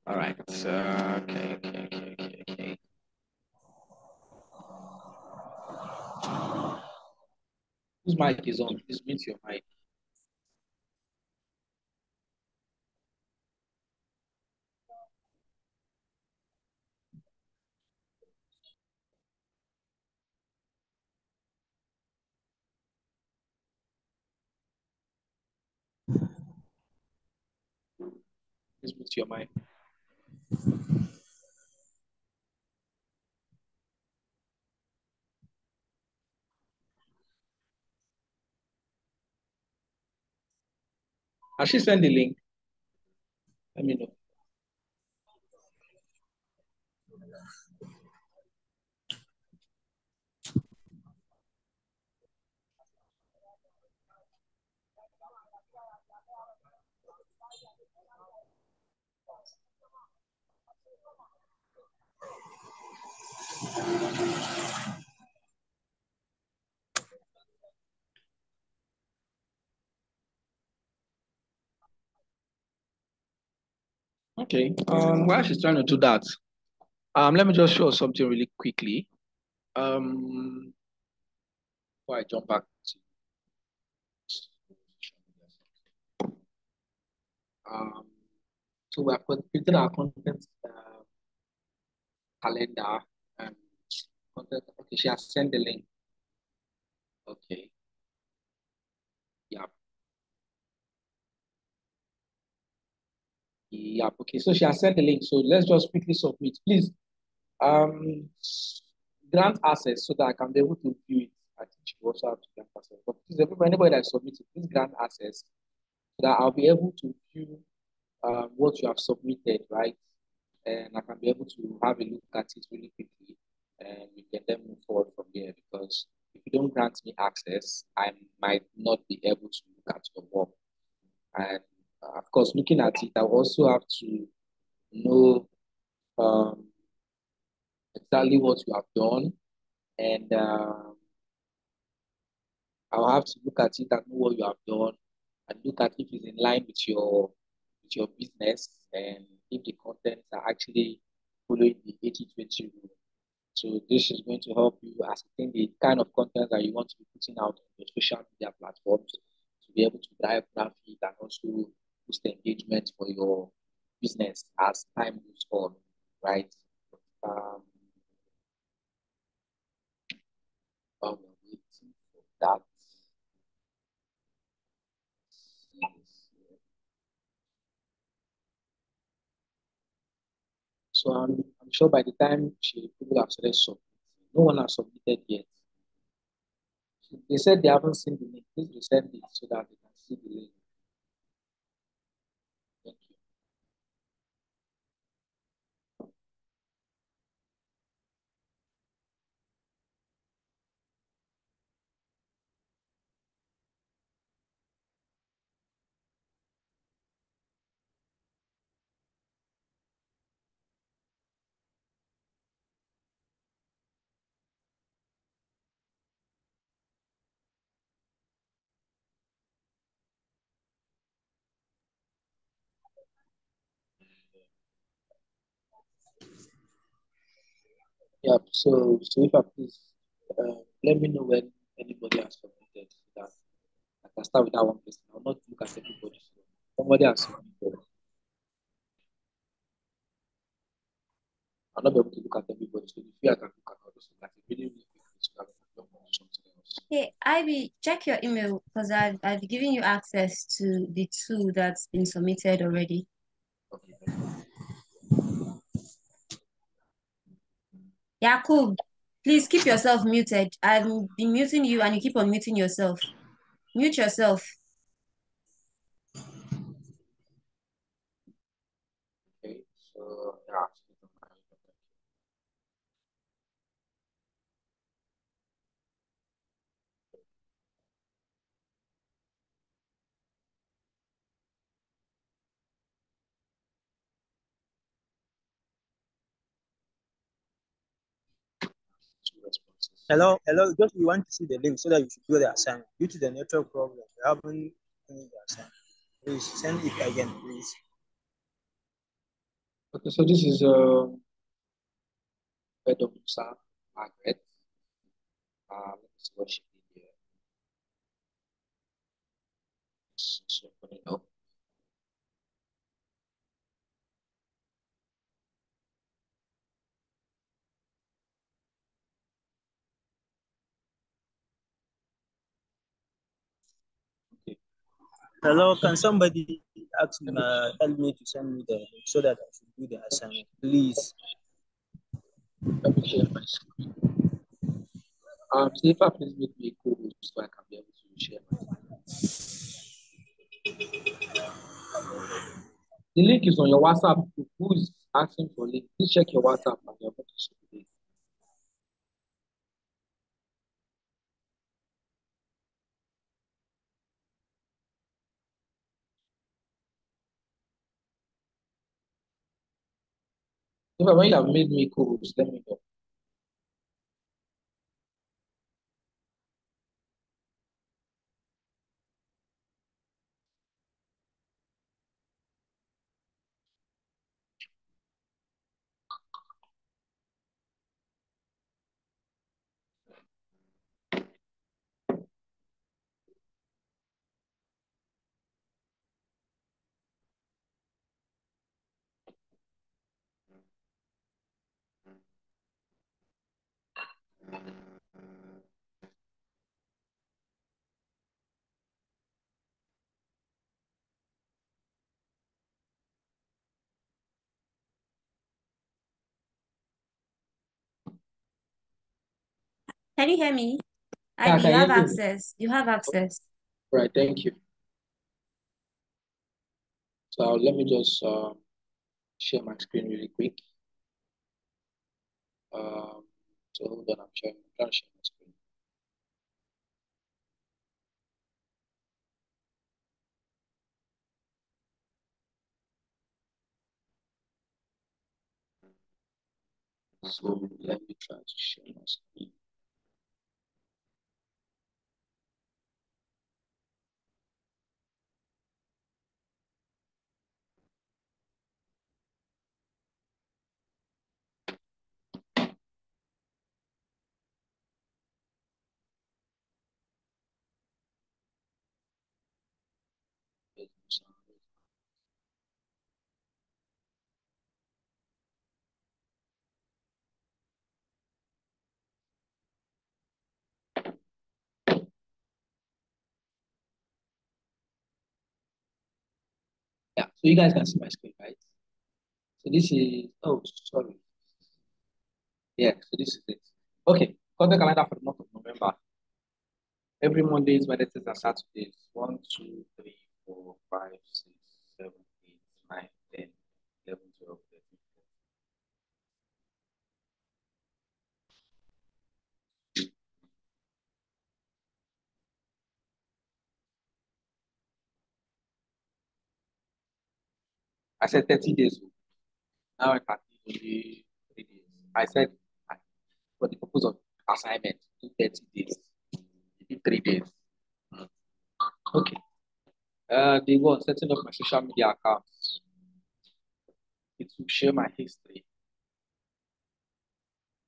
All right. Okay. Whose mic is on? Please mute your mic. Please mute your mic. Has she sent the link? Let me know. Okay. While she's trying to do that, let me just show something really quickly. Before I jump back to um, so we have created our content calendar and content. Okay, she has sent the link. Okay. Yeah. Yeah. Okay. So she has sent the link. So let's just quickly submit. Please um grant access so that I can be able to view it. I think she also have to grant access. But please, anybody that is submitting, please grant access so that I'll be able to view what you have submitted, right? And I can be able to have a look at it really quickly, and we can then move forward from there. Because if you don't grant me access, I might not be able to look at your work. And of course, looking at it, I also have to know um, exactly what you have done, and I'll have to look at it and know what you have done, and look at if it's in line with your business, and if the contents are actually following the 80/20 rule. So this is going to help you ascertain the kind of content that you want to be putting out on your social media platforms to be able to drive traffic and also boost engagement for your business as time moves on, right? Um, while we're waiting for that. So I'm sure by the time people have started submitting, no one has submitted yet. They said they haven't seen the link. Please resend it so that they can see the link. Thank you. Yeah, so if I please let me know when anybody has submitted so that I can start with that one person. I'll not look at everybody. So somebody has submitted. I'll not be able to look at everybody. So if you I can look at all this, like really, really quickly so that I can jump on something else. Hey, Ivy, check your email because I've given you access to the two that's been submitted already. Okay, no problem. Yakub, please keep yourself muted. I've been muting you and you keep on muting yourself. Mute yourself. Okay, so yeah. Two responses. Hello. Just we want to see the link so that you should do the assignment. Due to the network problem, we haven't finished the assignment. Please send it again, please. Okay, so this is Musa Margaret. Let me see what she did here. So open it up. Okay. Hello, can somebody ask help me to send me the link so that I should do the assignment, please? Let me share my screen. See if I please make me a co-host so I can be able to share my screen. The link is on your WhatsApp group. Who is asking for link? Please check your WhatsApp and you're going to see the link. If when you have made me co-host, let me know. Can you hear me? Yeah, Ivy, can you you have hear me? access. You have access. Right, thank you. So let me just share my screen really quick. So hold on, I'm trying to share my screen. So let me try to share my screen. So you guys can see my screen, right? So this is, oh, sorry. Yeah, so this is it. Okay, content calendar for the month of November. Every Mondays, Wednesdays, and Saturdays. 1, 2, 3, 4, 5, 6, 7, 8, 9, 10, 11, 12, 13. I said 30 days. Now I can do only 3 days. I said for the purpose of assignment, do 30 days. You do 3 days. Okay. The one setting up my social media accounts. It will share my history.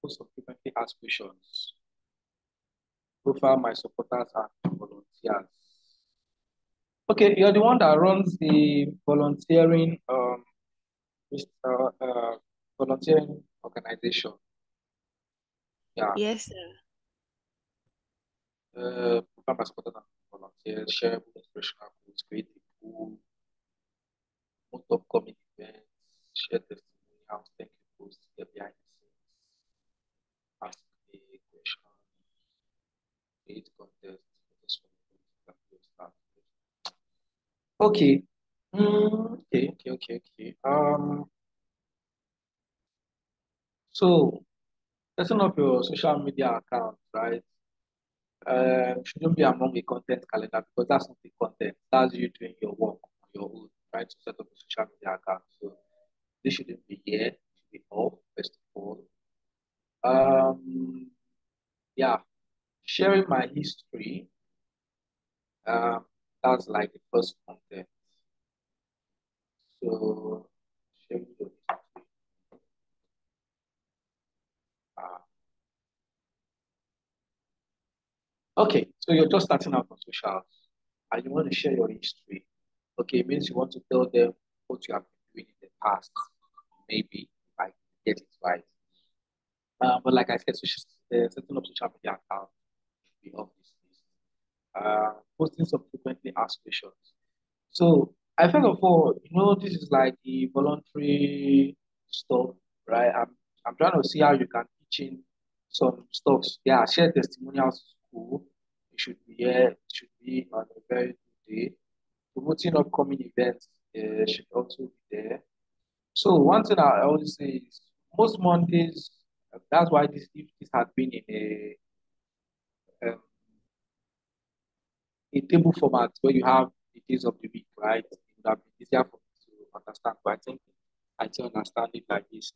Post of frequently asked questions. Profile my supporters and volunteers. Okay, you're the one that runs the volunteering volunteering organization. Yeah. Yes, sir. Profile my supporters and volunteers, share inspirational quotes, create a pool, most upcoming events, share testimonials, thank you posts, get behind the scenes, ask a question, create contest, okay. Okay. So setting up your social media account, right? Shouldn't be among the content calendar because that's not the content. That's you doing your work on your own, right? To set up a social media account. So this shouldn't be here. It should be off, first of all. Yeah, sharing my history. That's like the first content. So sharing your history. Uh, okay, so you're just starting out on socials and you want to share your history. Okay, it means you want to tell them what you have been doing in the past. Maybe if I get it right. But like I said, setting up social media account should be off this list. Posting some frequently asked questions. So I first of all, this is like the voluntary stuff, right? I'm trying to see how you can teach in some stuff. Yeah, share testimonials to school. It should be here. It should be on a very good day. Promoting upcoming events should also be there. So one thing I always say is most Mondays. That's why if this had been in a table format where you have the days of the week, right? It would have been easier for me to understand. But I still understand it like this.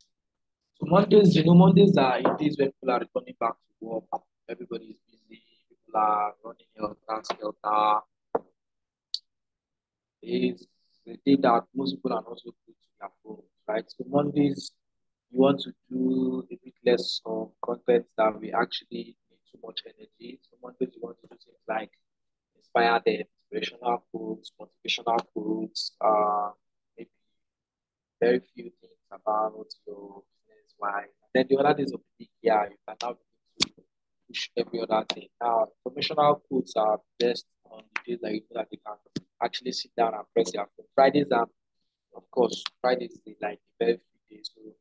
So Mondays, Mondays are days where people are returning back to work. Everybody is busy. People are running helter skelter. It's the day that most people are also good to their phones, right? So Mondays, you want to do a bit less of content that we actually need too much energy. So Mondays, you want to do things like inspire them, inspirational quotes, motivational quotes, maybe very few things about your business, why. Then the other days of the week, yeah, you can now begin to push every other thing. Now, informational quotes are best on the days that you know that they can actually sit down and press their phone. Fridays are, of course, Fridays is like a very few days, so you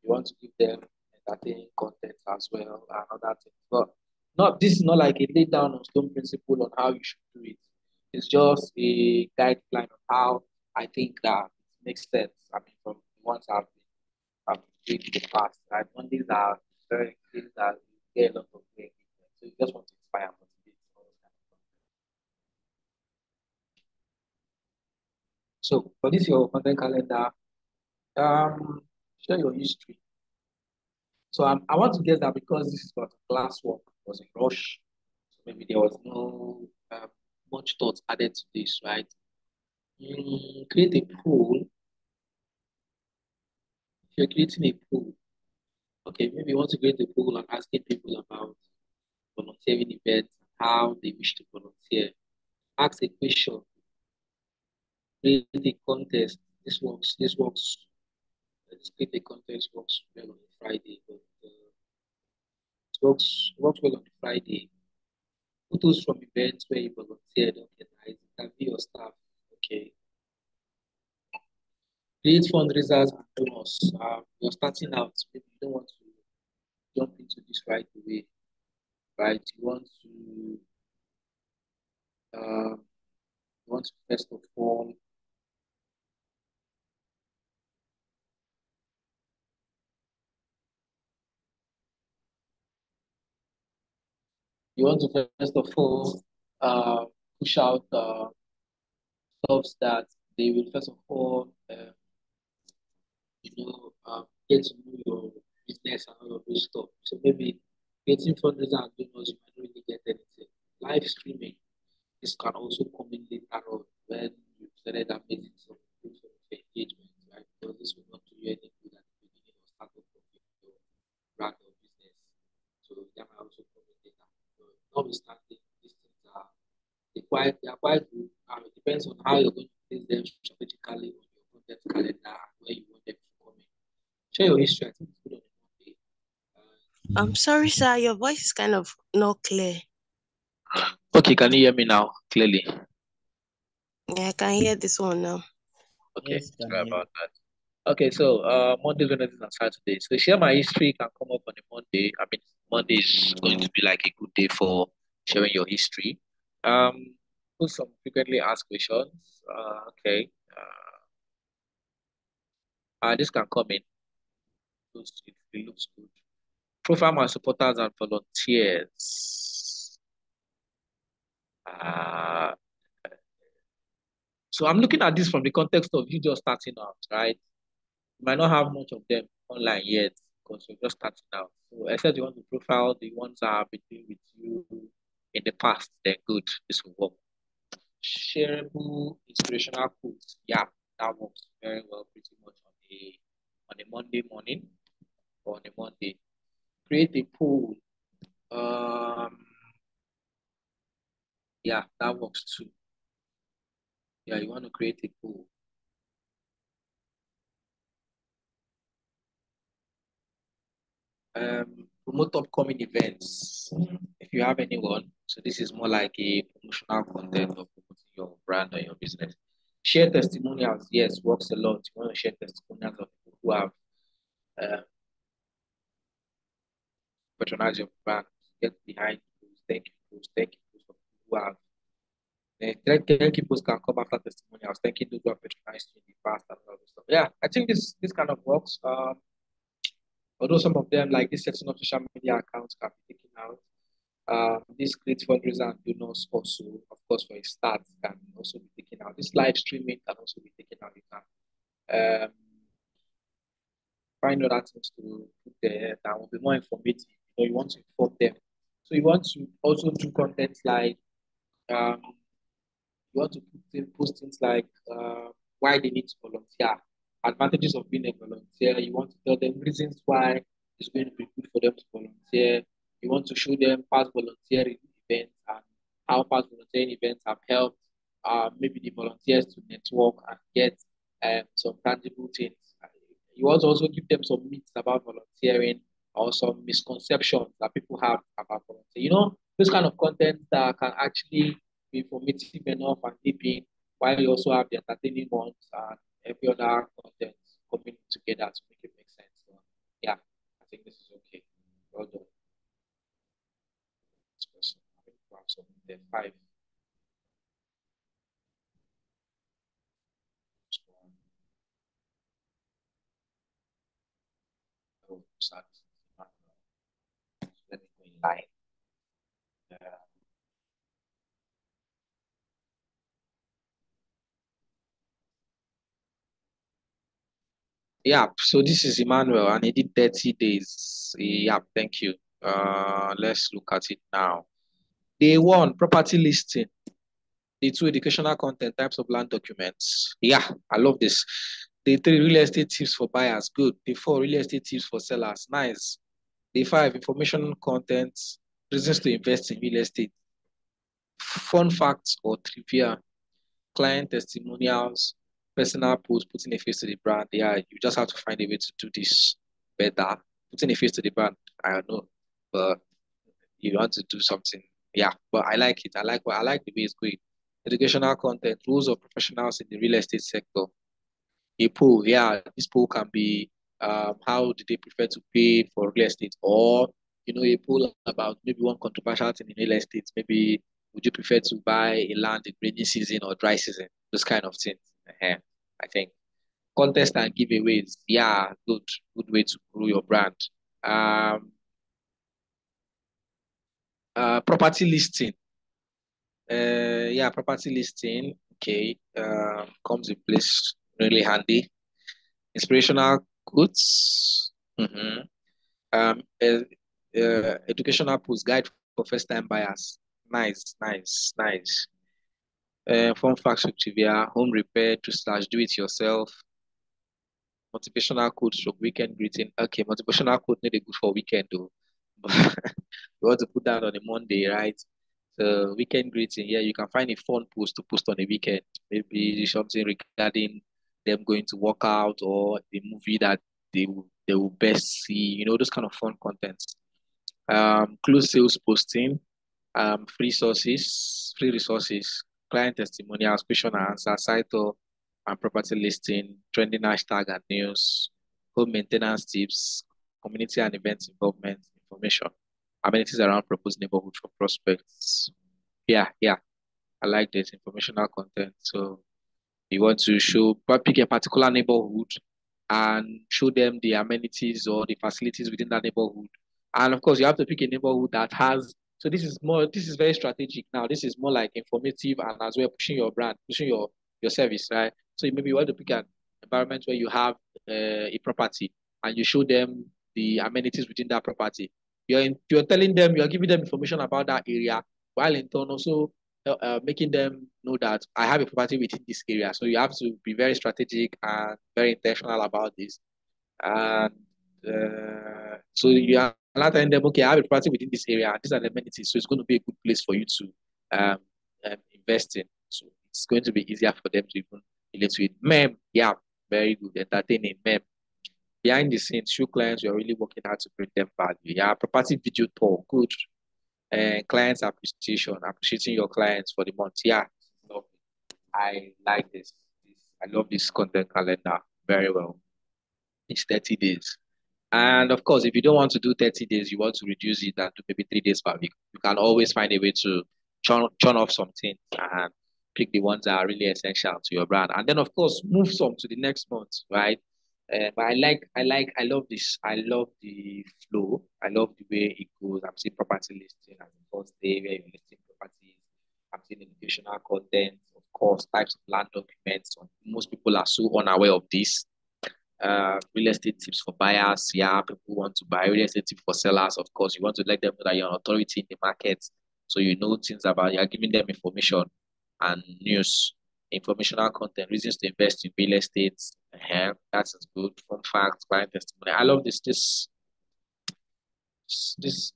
want to give them entertaining content as well and other things. But not this is not like a lay down on stone principle on how you should do it. It's just a guideline on how I think that it makes sense. I mean, from the ones I've been doing in the past, right? Mondays are very things that you get a lot of great engagement. So you just want to inspire and motivate all those kind of things. So for this your content calendar, share your history. So I want to guess that because this is about classwork, it was a rush. So maybe there was no much thought added to this, right? Create a pool. If you're creating a pool, okay, maybe you want to create a pool and asking people about volunteering events, how they wish to volunteer. Ask a question, create a contest. This works. Let's create a contest works well on a Friday, but it works well on a Friday. Photos from events where you volunteered, organize. It can be your staff. Okay. Create fundraisers and donors. You're starting out, maybe you don't want to jump into this right away, right? You want to first of all you want to first of all push out stuff that they will first of all get to know your business and all of those stuff. So maybe getting fundraisers and donors, you might not really get anything. Live streaming, this can also come in later on when you started amazing some good sort of engagement, right? Because this will not do you any good at the beginning or start of your brand or business. So that might also come in later. So notwithstanding, these things are they are quite good. It depends on how you're going to place them strategically on your content calendar and where you want them to come in. Share your history. I think it's good on a Monday. I'm sorry, sir. Your voice is kind of not clear. Okay, can you hear me now clearly? Yeah, I can hear this one now. Okay, Yes, can sorry hear about that. Okay, so Monday, Wednesdays, and Saturday. So share my history can come up on a Monday. I mean, Monday is going to be like a good day for sharing your history. Put some frequently asked questions. Okay. This can come in. It looks good. Profile my supporters and volunteers. Uh, so I'm looking at this from the context of you just starting out, right? You might not have much of them online yet because you're just starting out. So except you want to profile the ones that have been doing with you in the past, then good, this will work. Shareable inspirational quotes. Yeah, that works very well pretty much on a Monday morning or on a Monday. Create a poll. Yeah, that works too. Yeah, you want to create a poll. Promote upcoming events if you have anyone. So this is more like a promotional content of promoting your brand or your business. Share testimonials. Yes, works a lot. You want to share testimonials of people who have uh, patronized your brand. Get behind posts, thank you posts, thank you posts for people who have. Thank you posts can come after testimonials. Thank you those who have patronized you in the past and all this stuff. Yeah, I think this kind of works. Although some of them, like this setting of social media accounts, can be taken out. This great fundraiser and donors also, of course, for a start, can also be taken out. This live streaming can also be taken out. You can find other things to put there that will be more informative. You want to inform them. So you want to also do content like um, you want to post things like why they need to volunteer, advantages of being a volunteer. You want to tell them reasons why it's going to be good for them to volunteer. You want to show them past volunteering events and how past volunteering events have helped maybe the volunteers to network and get some tangible things. You want to also give them some myths about volunteering or some misconceptions that people have about volunteering. This kind of content that can actually be informative enough and deep in, while you also have the entertaining ones and every other content coming together to make it make sense. So, yeah, I think this is okay. Well done. I think we have some there, 5. Oh, sad. Let me go in line. Yeah, so this is Emmanuel and he did 30 days. Yeah, thank you. Let's look at it now. Day 1, property listing. Day 2, educational content, types of land documents. Yeah, I love this. Day 3, real estate tips for buyers. Good. Day 4, real estate tips for sellers. Nice. Day 5, information content, reasons to invest in real estate. Fun facts or trivia, client testimonials, personal posts, putting a face to the brand. Yeah, you just have to find a way to do this better. Putting a face to the brand, I don't know, but you want to do something. Yeah, but I like it. I like the way it's going. Educational content, rules of professionals in the real estate sector. A poll, yeah, this poll can be how do they prefer to pay for real estate, or a poll about maybe one controversial thing in real estate. Maybe would you prefer to buy a land in rainy season or dry season? Those kind of things. I think contest and giveaways, yeah, good way to grow your brand. Um, Property listing, yeah, property listing. Okay, comes in place really handy. Inspirational quotes. Mm-hmm. Um, uh, Educational post guide for first time buyers. Nice, nice, nice. Fun facts with trivia, home repair to slash do it yourself. Motivational quote from weekend greeting. Okay, motivational quote need a good for weekend though. You want to put that on a Monday, right? So weekend greeting, yeah, you can find a fun post to post on a weekend. Maybe something regarding them going to work out or the movie that they will best see, those kind of fun content. Close sales posting, free resources, client testimonials, question and answer, site or and property listing, trending hashtag and news, home maintenance tips, community and events involvement information, amenities around proposed neighborhood for prospects. Yeah, yeah, I like this informational content. So you want to pick a particular neighborhood and show them the amenities or the facilities within that neighborhood. And of course, you have to pick a neighborhood that has. So this is very strategic now. This is more like informative and as well pushing your brand, pushing your service, right? So maybe you want to pick an environment where you have a property and you show them the amenities within that property. You're telling them, you're giving them information about that area, while in turn also making them know that I have a property within this area. So you have to be very strategic and very intentional about this. And so you are not telling them, okay, I have a property within this area. These are the amenities. So it's going to be a good place for you to invest in. So it's going to be easier for them to even relate to it. Mem, yeah, very good. Entertaining. Mem. Behind the scenes, show clients you're really working hard to bring them value. Yeah, property video tour, good. And clients appreciation, appreciating your clients for the month. Yeah, lovely. I like this. I love this content calendar very well. It's 30 days. And of course, if you don't want to do 30 days, you want to reduce it and do maybe 3 days per week, you can always find a way to churn off some things and pick the ones that are really essential to your brand. And then, of course, move some to the next month, right? But I love this. I love the flow. I love the way it goes. I'm seeing property listing as the first day where you're listing properties. I'm seeing educational content, of course, types of land documents. Most people are so unaware of this. Real estate tips for buyers. Yeah, people want to buy real estate tips for sellers. Of course, you want to let them know that you're an authority in the market. So you know things about, you're giving them information and news, informational content, reasons to invest in real estate. That is good. Fun facts, client testimony. I love this makes sense.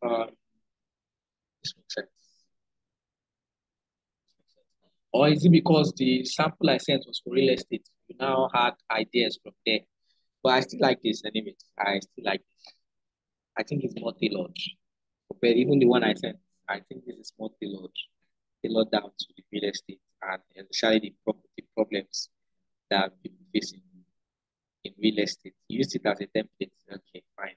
Or is it because the sample I sent was for real estate? You now had ideas from there. But I still like this anyways. I still like this. I think it's more tailored. But even the one I sent, I think this is more tailored down to the real estate and especially the property problems that people face in real estate. You used it as a template. Okay, fine.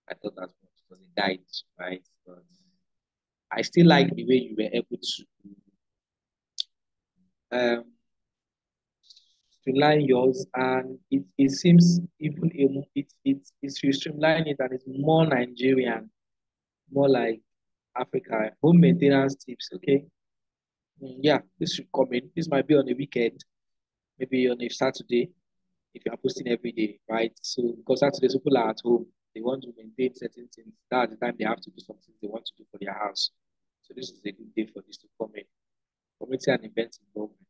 I thought that was a guide, right? But I still like the way you were able to um, streamline yours, and it seems even it's you streamline it and it's more Nigerian, more like Africa. Home maintenance tips, okay? Yeah, this should come in. This might be on a weekend, maybe on a Saturday, if you are posting every day, right? So because Saturdays people are at home, they want to maintain certain things. That's the time they have to do something they want to do for their house. So this is a good day for this to come in. Community and event involvement.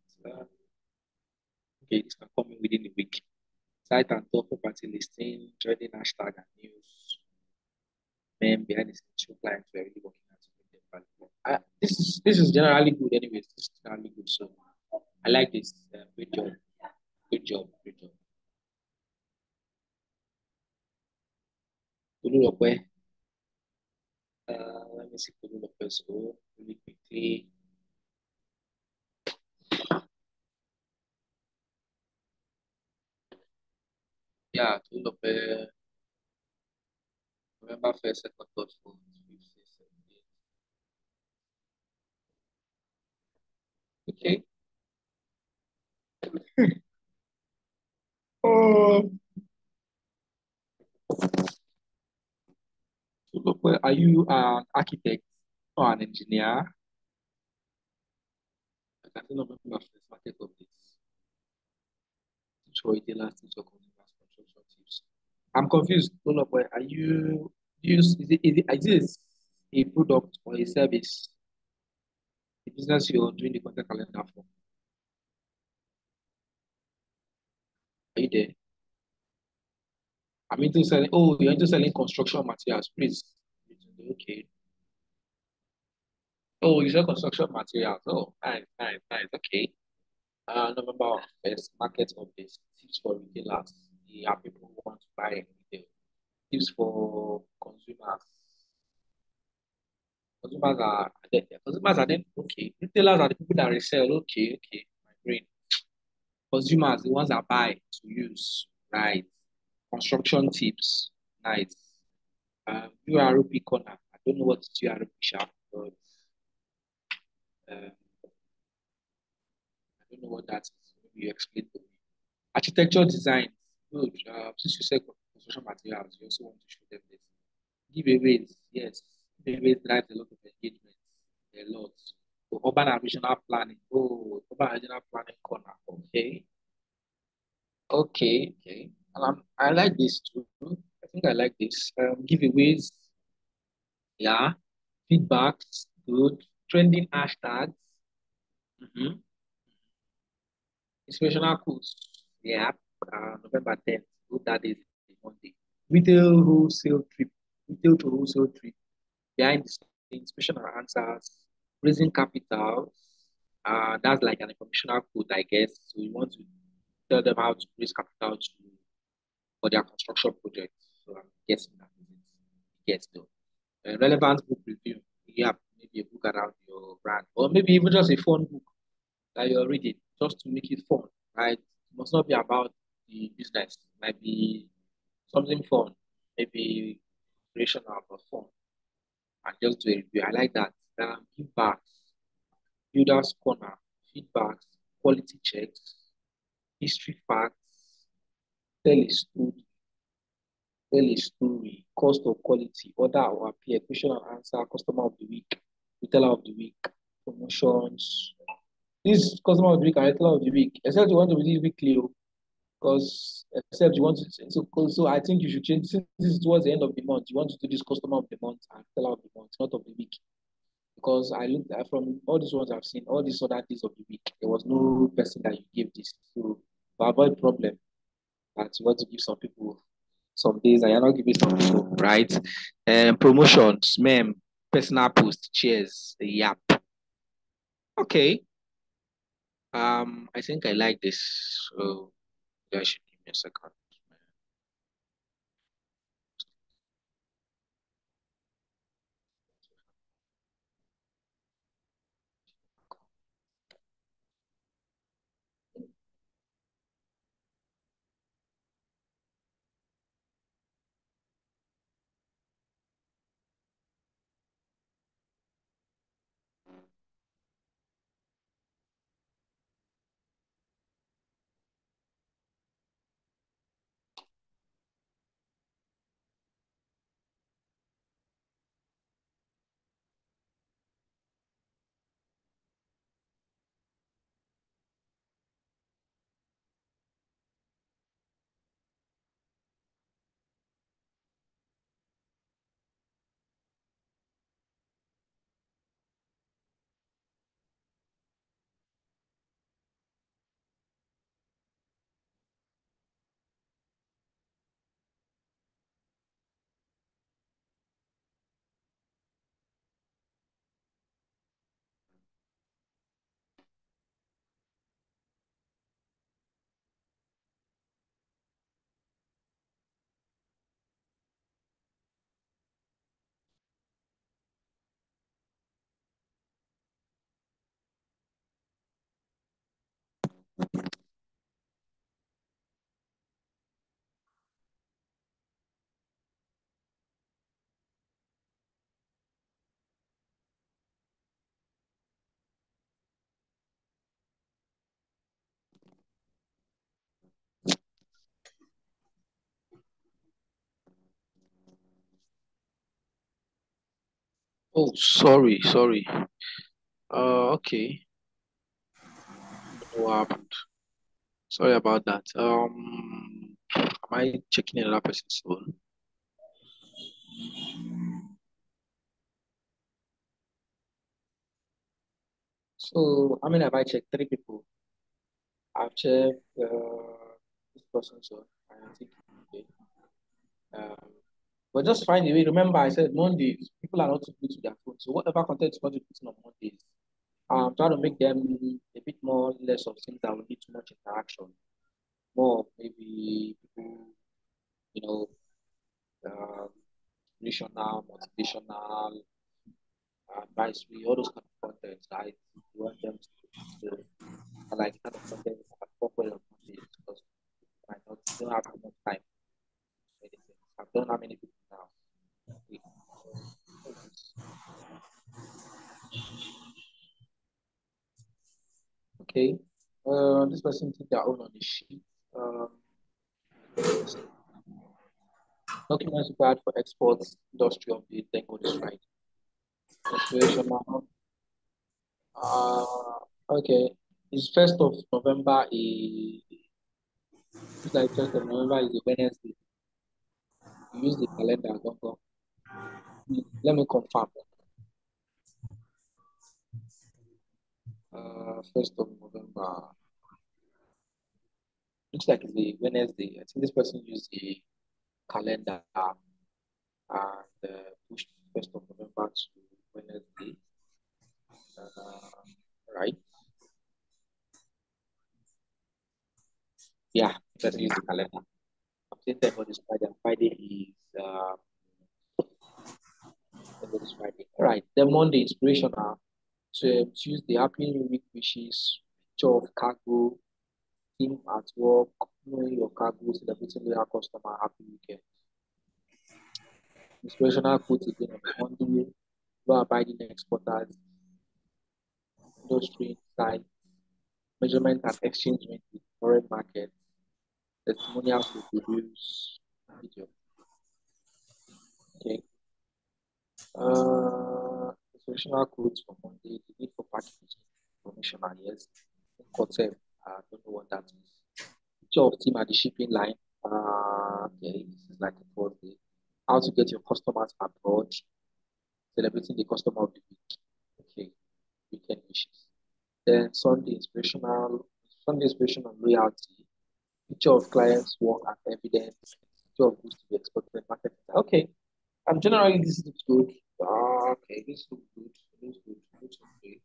Okay, this can come in within the week. Site and top property listing, trading hashtag and news. Men behind the scenes show clients were really working hard to make them valuable. This is generally good anyways. This is generally good. So I like this. Great job. Good job. Good job. Tolulope. Let me see Tolulope. So really quickly. Yeah, tool of November 1st, 2nd, 3rd, 4th, 5th, 6th, 7th, 8th. Okay. Oh, are you an architect or an engineer? I can see November 1st, market updates. Teach for retailers, teach for consumers, construction tips. I'm confused. Hold up, are you is this a product or a service? The business you're doing the content calendar for. Are you there? I'm into selling. Oh, you're into selling construction materials, please. Okay. Oh, you sell construction materials. Oh, nice, nice, nice. Okay. November first, market updates, tips for retailers. Yeah, people who want to buy retail. Tips for consumers. Consumers are then okay. Retailers are the people that resell. Okay, okay. My brain. Consumers, the ones that buy to use. Right. Construction tips. Nice. URP corner. I don't know what is URP sharp, but I don't know what that is. Maybe you explain to me. Architecture design. Good. Since you said construction materials, you also want to show them this. Giveaways. Yes. Giveaways drives a lot of engagement. A lot. So urban and regional planning. Oh, urban and regional planning corner. Okay. Okay. Okay. And I like this too. I think I like this. Giveaways. Yeah. Feedbacks. Good. Trending hashtags. Mm-hmm. Inspirational quotes. Yeah. November 10th. Good, that is Monday. Retail wholesale trip. Retail to wholesale trip. Behind the scenes, inspirational answers. Raising capital. That's like an informational quote, I guess. So you want to tell them how to raise capital for their construction project. So I'm guessing that is it. Yes, though. Relevant book review. Yeah, maybe a book around your brand, or maybe even just a fun book that you're reading, just to make it fun, right? It must not be about the business. It might be something fun, maybe inspirational but fun, and just do a review. I like that. Feedbacks, builders corner, feedbacks, quality checks, history facts, tell a story, cost or quality, order or appear, question and answer, customer of the week, retailer of the week, promotions. This customer of the week and retailer of the week, except you want to release weekly, because except you want to, so I think you should change, since this is towards the end of the month, you want to do this customer of the month and retailer of the month, not of the week. Because I looked at from all these ones I've seen, all these other days of the week, there was no person that you gave this to avoid problem that you want to give some people some days and you're not giving some people, right? And promotions, mem, personal post, cheers, yap. Okay. I think I like this. So you guys should give me a second. Oh, sorry. Okay. What happened? Sorry about that. Am I checking another person's phone? So, I mean, have I checked 3 people? I've checked this person's phone. I think okay. Um, but just find a way. Remember, I said Mondays, people are not too good to their phone. So whatever content is going to put on Mondays, try to make them a bit more less of things that will need too much interaction. More of maybe people, you know, um, relational, motivational, advisory, all those kind of content, right? You want them to like kind of content that work well on Mondays because might not don't have enough time for anything. I've done how many people now? Wait, what is this? Okay. This person did their own on the sheet. Um, documents required for exports industry update, then go this right. Inspirational. Okay. It's 1st of November. It's like 1st of November is a Wednesday. You use the calendar. Go. Let me confirm. 1st of November. Looks like it's a Wednesday. I think this person used a calendar and pushed 1st of November to Wednesday. Right? Yeah, person use the calendar. I'm saying that for this Friday. Friday is this Friday. All right. Then Monday inspirational. So Tuesday, happy new week wishes, picture of cargo, team at work, knowing your cargo, celebrating with our customer, happy weekend. Inspirational quote again on Monday, law abiding exporters, industry insight, measurement and exchange rate with foreign market, testimonials to produce video. Okay. Inspirational quotes for Monday, the need for packaging, informational, yes. Concept, I don't know what that is. Picture of team at the shipping line. Okay, this is like a first day. How to get your customers abroad, celebrating the customer of the week. Okay, weekend wishes. Then Sunday inspirational loyalty, picture of clients' work and evidence, picture of goods to be exported, marketing. Okay, generally this looks good. Okay, this looks good. Looks good. Looks okay.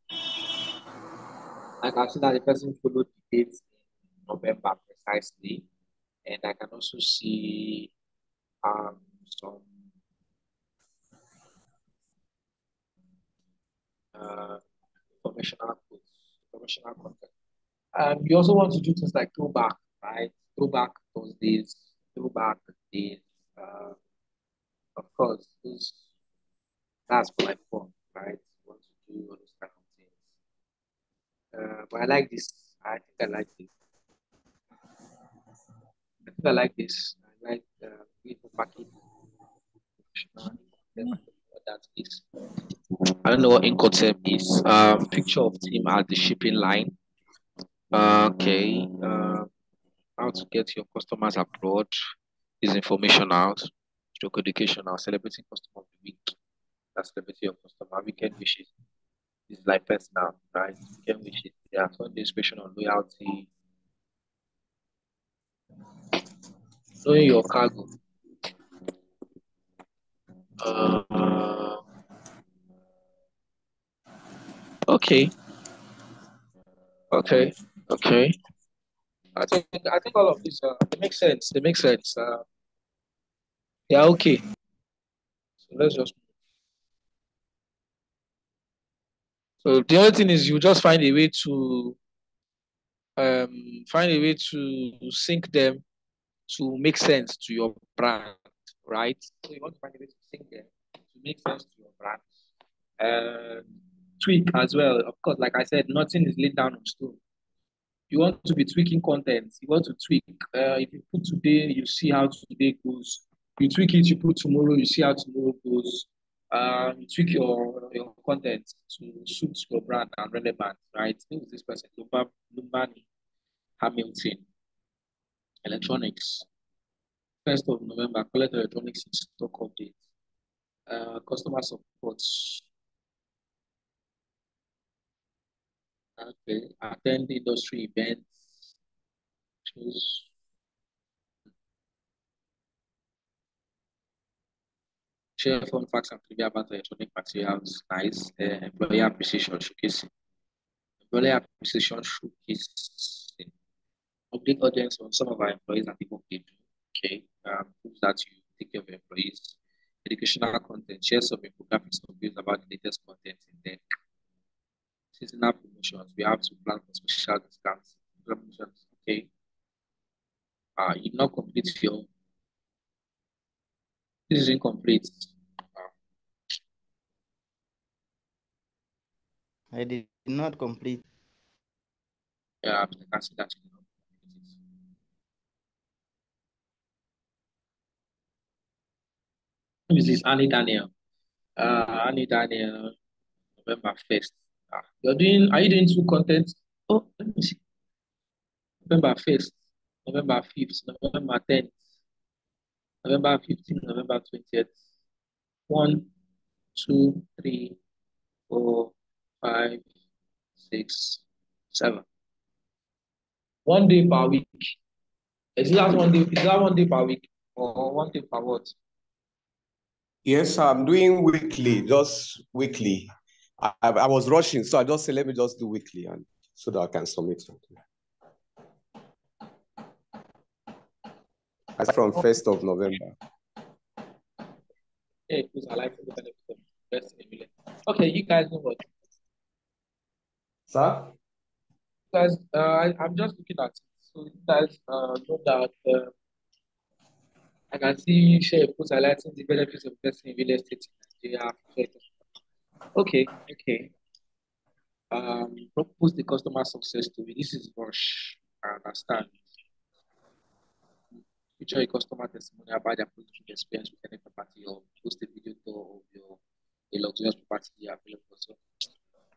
I can see that the person followed the dates in November precisely, and I can also see some uh, informational content. You also want to do things like throwback, right? Throwback Thursdays, throwback days. Uh, of course, that's for like fun, right? You want to do all those kind of things. But I like this. I think I like this. I think I like this. I like people packing what that is. I don't know what Incotep is. Picture of team at the shipping line. Okay. How to get your customers abroad is information out. Stroke educational. Celebrating customer of the week. That's celebrating your customer. Weekend wishes. This is like personal, right? Weekend wishes. Yeah. Sunday special on loyalty. Knowing your cargo. Okay. Okay. Okay. I think all of this they make sense. They make sense. Yeah, okay. So let's just so the other thing is you just find a way to sync them to make sense to your brand, right? So you want to find a way to sync them to make sense to your brand. And tweak as well. Of course, like I said, nothing is laid down on stone. You want to be tweaking content. You want to tweak. If you put today, you see how today goes. You tweak it, you put tomorrow, you see how tomorrow goes. tweak your content to suit your brand and relevant, right? Who is this person? Lumbani Hamilton, electronics. 1st of November, collect electronics in stock update. Customer support. Okay. Attend industry events. Choose. Share fun facts and trivia about electronic materials. Nice. Employee appreciation showcasing. Employee appreciation showcasing. Update audience on some of our employees and people they do. Okay. Proves that you take care of your employees. Educational content. Share some infographics or videos about the latest content in there. Seasonal promotions. We have to plan for special discounts. Promotions. Okay. You not complete your. This is incomplete. I did not complete. Yeah, I can see that. Who is this? Annie Daniel. Annie Daniel, November 1st. Are you doing two content? Oh, let me see. November 1st, November 5th, November 10th, November 15th, November 20th. 1, 2, 3, 4, 5, 6, 7. 1 day per week. Is that 1 day? Is that 1 day per week? Or 1 day per what? Yes, I'm doing weekly, just weekly. I was rushing, so I just said, let me just do weekly and so that I can submit something. I start from 1st of November. Hey, please, I like the benefit of investing in million. Okay, you guys know what? Sir? Guys, I'm just looking at it. So you guys know that I can see you share a post highlighting the benefits of investing in real estate in Nigeria. Okay, okay. Propose the customer success story. This is Rush. I understand. Feature a customer testimony about their positive experience with any property or post a video tour of your a luxurious property available. So,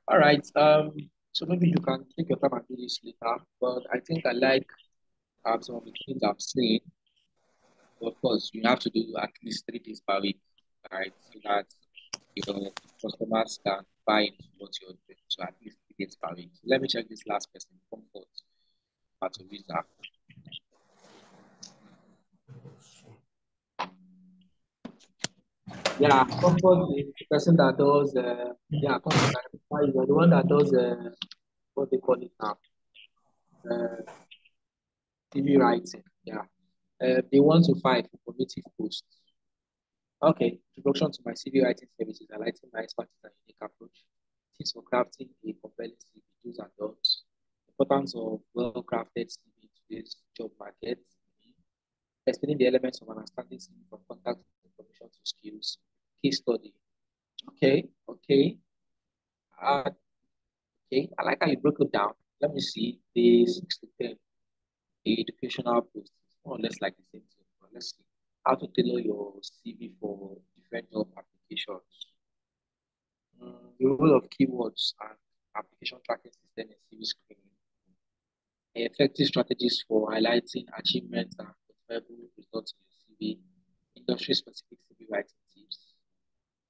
all right. So maybe you can take your time and do this later. But I think I like some of the things I've seen. Of course, you have to do at least 3 days per week, right? So that your customers can buy into what you're doing. So at least 3 days per week. So let me check this last person, Comfort, part of visa. Yeah, Comfort is the person that does, Comfort, the one that does, what they call it now, TV writing. Yeah. They want to file for committee posts. Okay, introduction to my CV writing services, highlighting my expertise and unique approach. Tips for crafting a compelling CV, do's and don'ts. Importance of well-crafted CV in today's job market. Explaining the elements of understanding CV from contact information to skills. Case study. Okay, okay. Okay, I like how you broke it down. Let me see the 6 to 10. The educational post. More or less like the same thing. But let's see how to tailor your CV for different job applications. The role of keywords and application tracking system in CV screening. Effective strategies for highlighting achievements and quantifiable results in your CV. Industry-specific CV writing tips.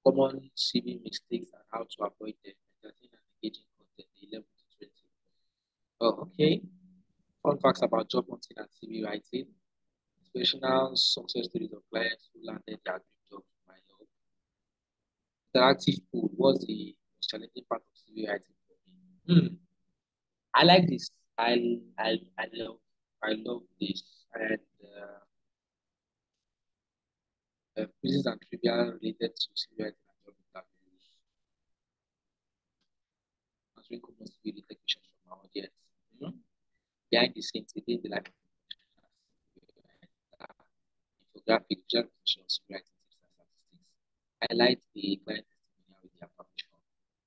Common CV mistakes and how to avoid them. Entertaining and engaging content. 11 to 20. Oh, okay. Fun facts about job hunting and CV writing. Inspirational success stories of clients who landed their dream jobs with my help. Interactive pool. What's the most challenging part of CV writing for me? I like this. I love this. And quizzes and trivia related to CV writing and job interviews. Answering common CV related questions from our audience. Behind the scenes, it is the life infographic, visual questions, writing tips and statistics. Highlight the client testimonial with their permission.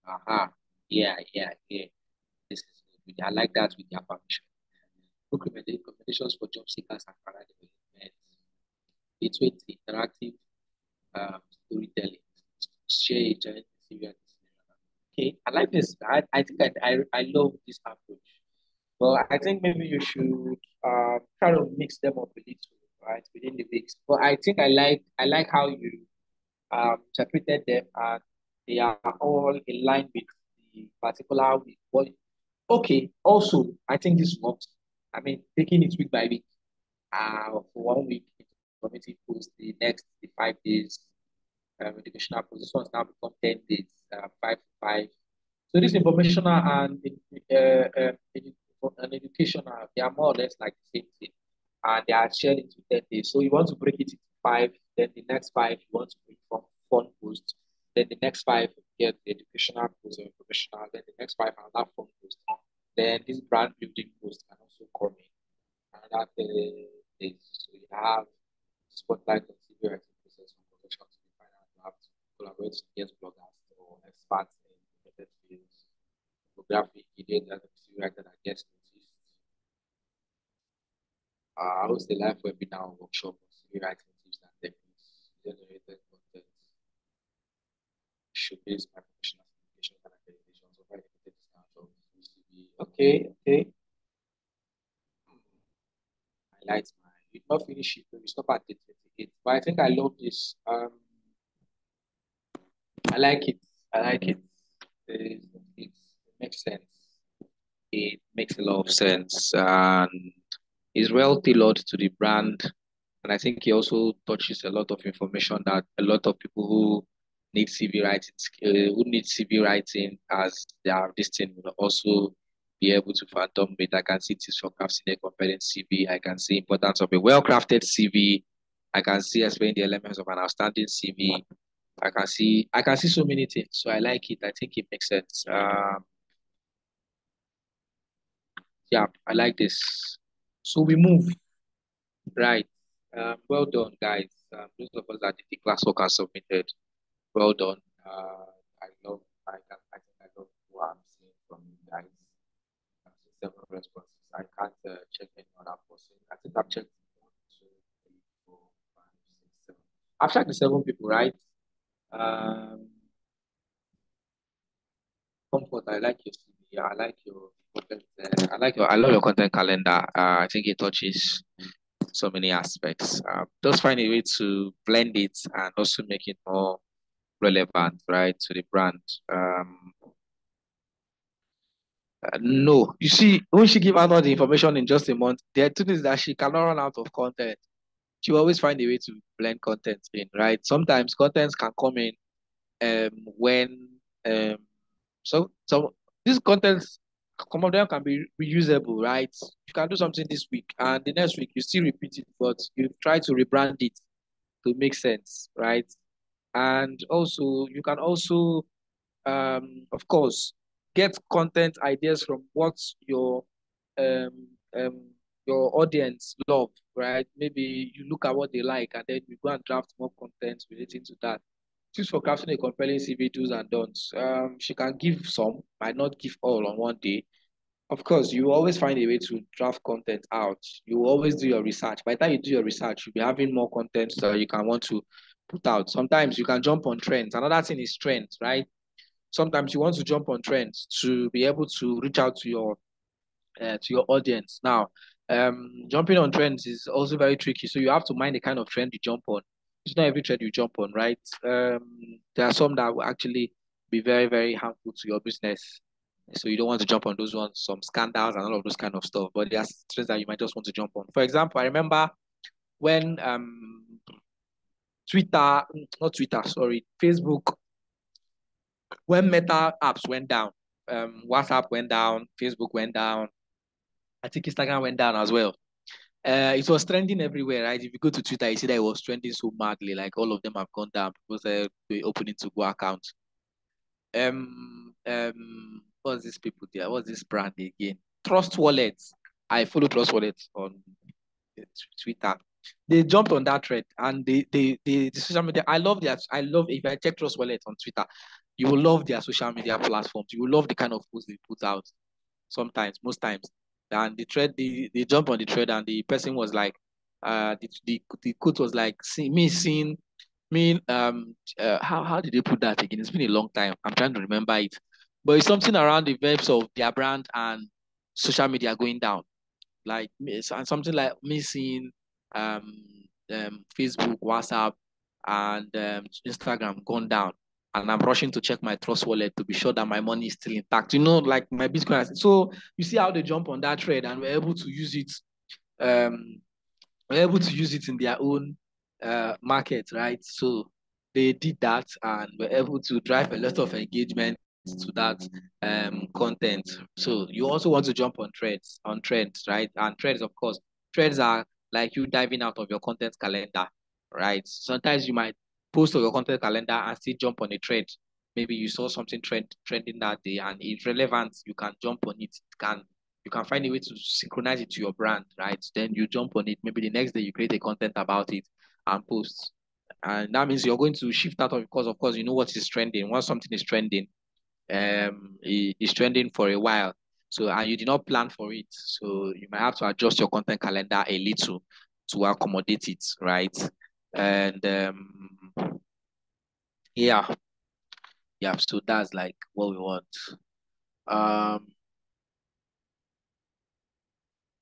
Aha. Yeah. This is good. I like that with their permission. Book recommendations for job seekers and career development. It's with interactive storytelling. share a challenging CV. Okay, I like this. I think I love this approach. Well, I think maybe you should try to mix them up a little, right, within the weeks. But I think I like how you interpreted them, and they are all in line with the particular week. But okay, also I think this works. I mean, taking it week by week. For 1 week, committee post the 5 days educational post. This one's now become 10 days, 5 to 5. So this informational and educational, they are more or less like the same thing. And they are shared into 10 days. So you want to break it into 5, then the next 5 you want to bring from fun post. Then the next 5 you get the educational post or informational. Then the next 5 another fun post. Then this brand building post can also come in. And that is so you have spotlight on CV writing process from professional to define and you have to collaborate with guest bloggers or experts in related fields. Photography, idiot, and CV writer that gets noticed. I host a live webinar workshop on CV writing tips and techniques, generated content, showcase my professional certifications and accreditations, provide limited discounts of CV. Okay, okay. Highlights my you not finish it, we stop at the 28. But I think I love this. I like it. I like it. It makes sense. It makes a lot of sense. And it's well tailored to the brand. And I think he also touches a lot of information that a lot of people who need CV writing who need CV writing as their this thing will also be able to fathom it. I can see tips for crafting a compelling CV. I can see importance of a well-crafted CV. I can see explain the elements of an outstanding CV. I can see so many things. So I like it. I think it makes sense. Yeah, I like this. So we move. Right. Well done, guys. Those of us that did the classwork are submitted. Well done. I think I love what I'm seeing from you guys. I've seen several responses. I can't check any other person. I think I've checked 1, 2, 3, 4, 5, 6, 7. I've checked the 7 people, right? Um, Comfort, I like your CV. I like your content. I love your content calendar. I think it touches so many aspects. Just find a way to blend it and also make it more relevant, right, to the brand. No, you see, when she give out all the information in just a month, the truth is that she cannot run out of content. She will always find a way to blend content in, right? Sometimes contents can come in when so these contents, some of them can be reusable, right? You can do something this week and the next week you still repeat it, but you try to rebrand it to make sense, right? And also you can also of course get content ideas from what um um your audience love, right? Maybe you look at what they like and then you go and draft more content relating to that. Tips for crafting a compelling CV do's and don'ts. She can give some, might not give all on one day. Of course, you always find a way to draft content out. You always do your research. By the time you do your research, you'll be having more content that you can want to put out. Sometimes you can jump on trends. Another thing is trends, right? Sometimes you want to jump on trends to be able to reach out to your audience. Now, jumping on trends is also very tricky. So you have to mind the kind of trend you jump on. It's not every trend you jump on, right? There are some that will actually be very, very harmful to your business. So you don't want to jump on those ones, some scandals and all of those kind of stuff. But there are trends that you might just want to jump on. For example, I remember when Twitter, not Twitter, sorry, Facebook, when Meta apps went down, WhatsApp went down, Facebook went down, I think Instagram went down as well. It was trending everywhere, right? If you go to Twitter, you see that it was trending so madly, like all of them have gone down. People said they opening to go accounts. What's this people there? What's this brand again? Trust Wallets. I follow Trust Wallets on Twitter. They jumped on that thread and the social media. I love if I check Trust Wallet on Twitter, you will love their social media platforms. You will love the kind of posts they put out sometimes, most times. And the thread, they jump on the thread and the person was like, the quote was like, see me seeing mean, how did they put that again? It's been a long time. I'm trying to remember it, but it's something around the verbs of their brand and social media going down, like something like missing Facebook, WhatsApp, and Instagram gone down. And I'm rushing to check my Trust wallet to be sure that my money is still intact. Like my Bitcoin. So you see how they jump on that thread and we're able to use it. Um, we're able to use it in their own market, right? So they did that and were able to drive a lot of engagement to that content. So you also want to jump on trends, right? And trends, of course, trends are like you diving out of your content calendar, right? Sometimes you might post on your content calendar and still jump on a trend. Maybe you saw something trending that day and it's relevant, you can jump on it. You can find a way to synchronize it to your brand, right? Then you jump on it. Maybe the next day you create a content about it and post. And that means you're going to shift out because, of course, you know what is trending. Once something is trending, it's trending for a while. So, and you did not plan for it. So you might have to adjust your content calendar a little to accommodate it, right? And yeah, yeah. So that's like what we want. Um,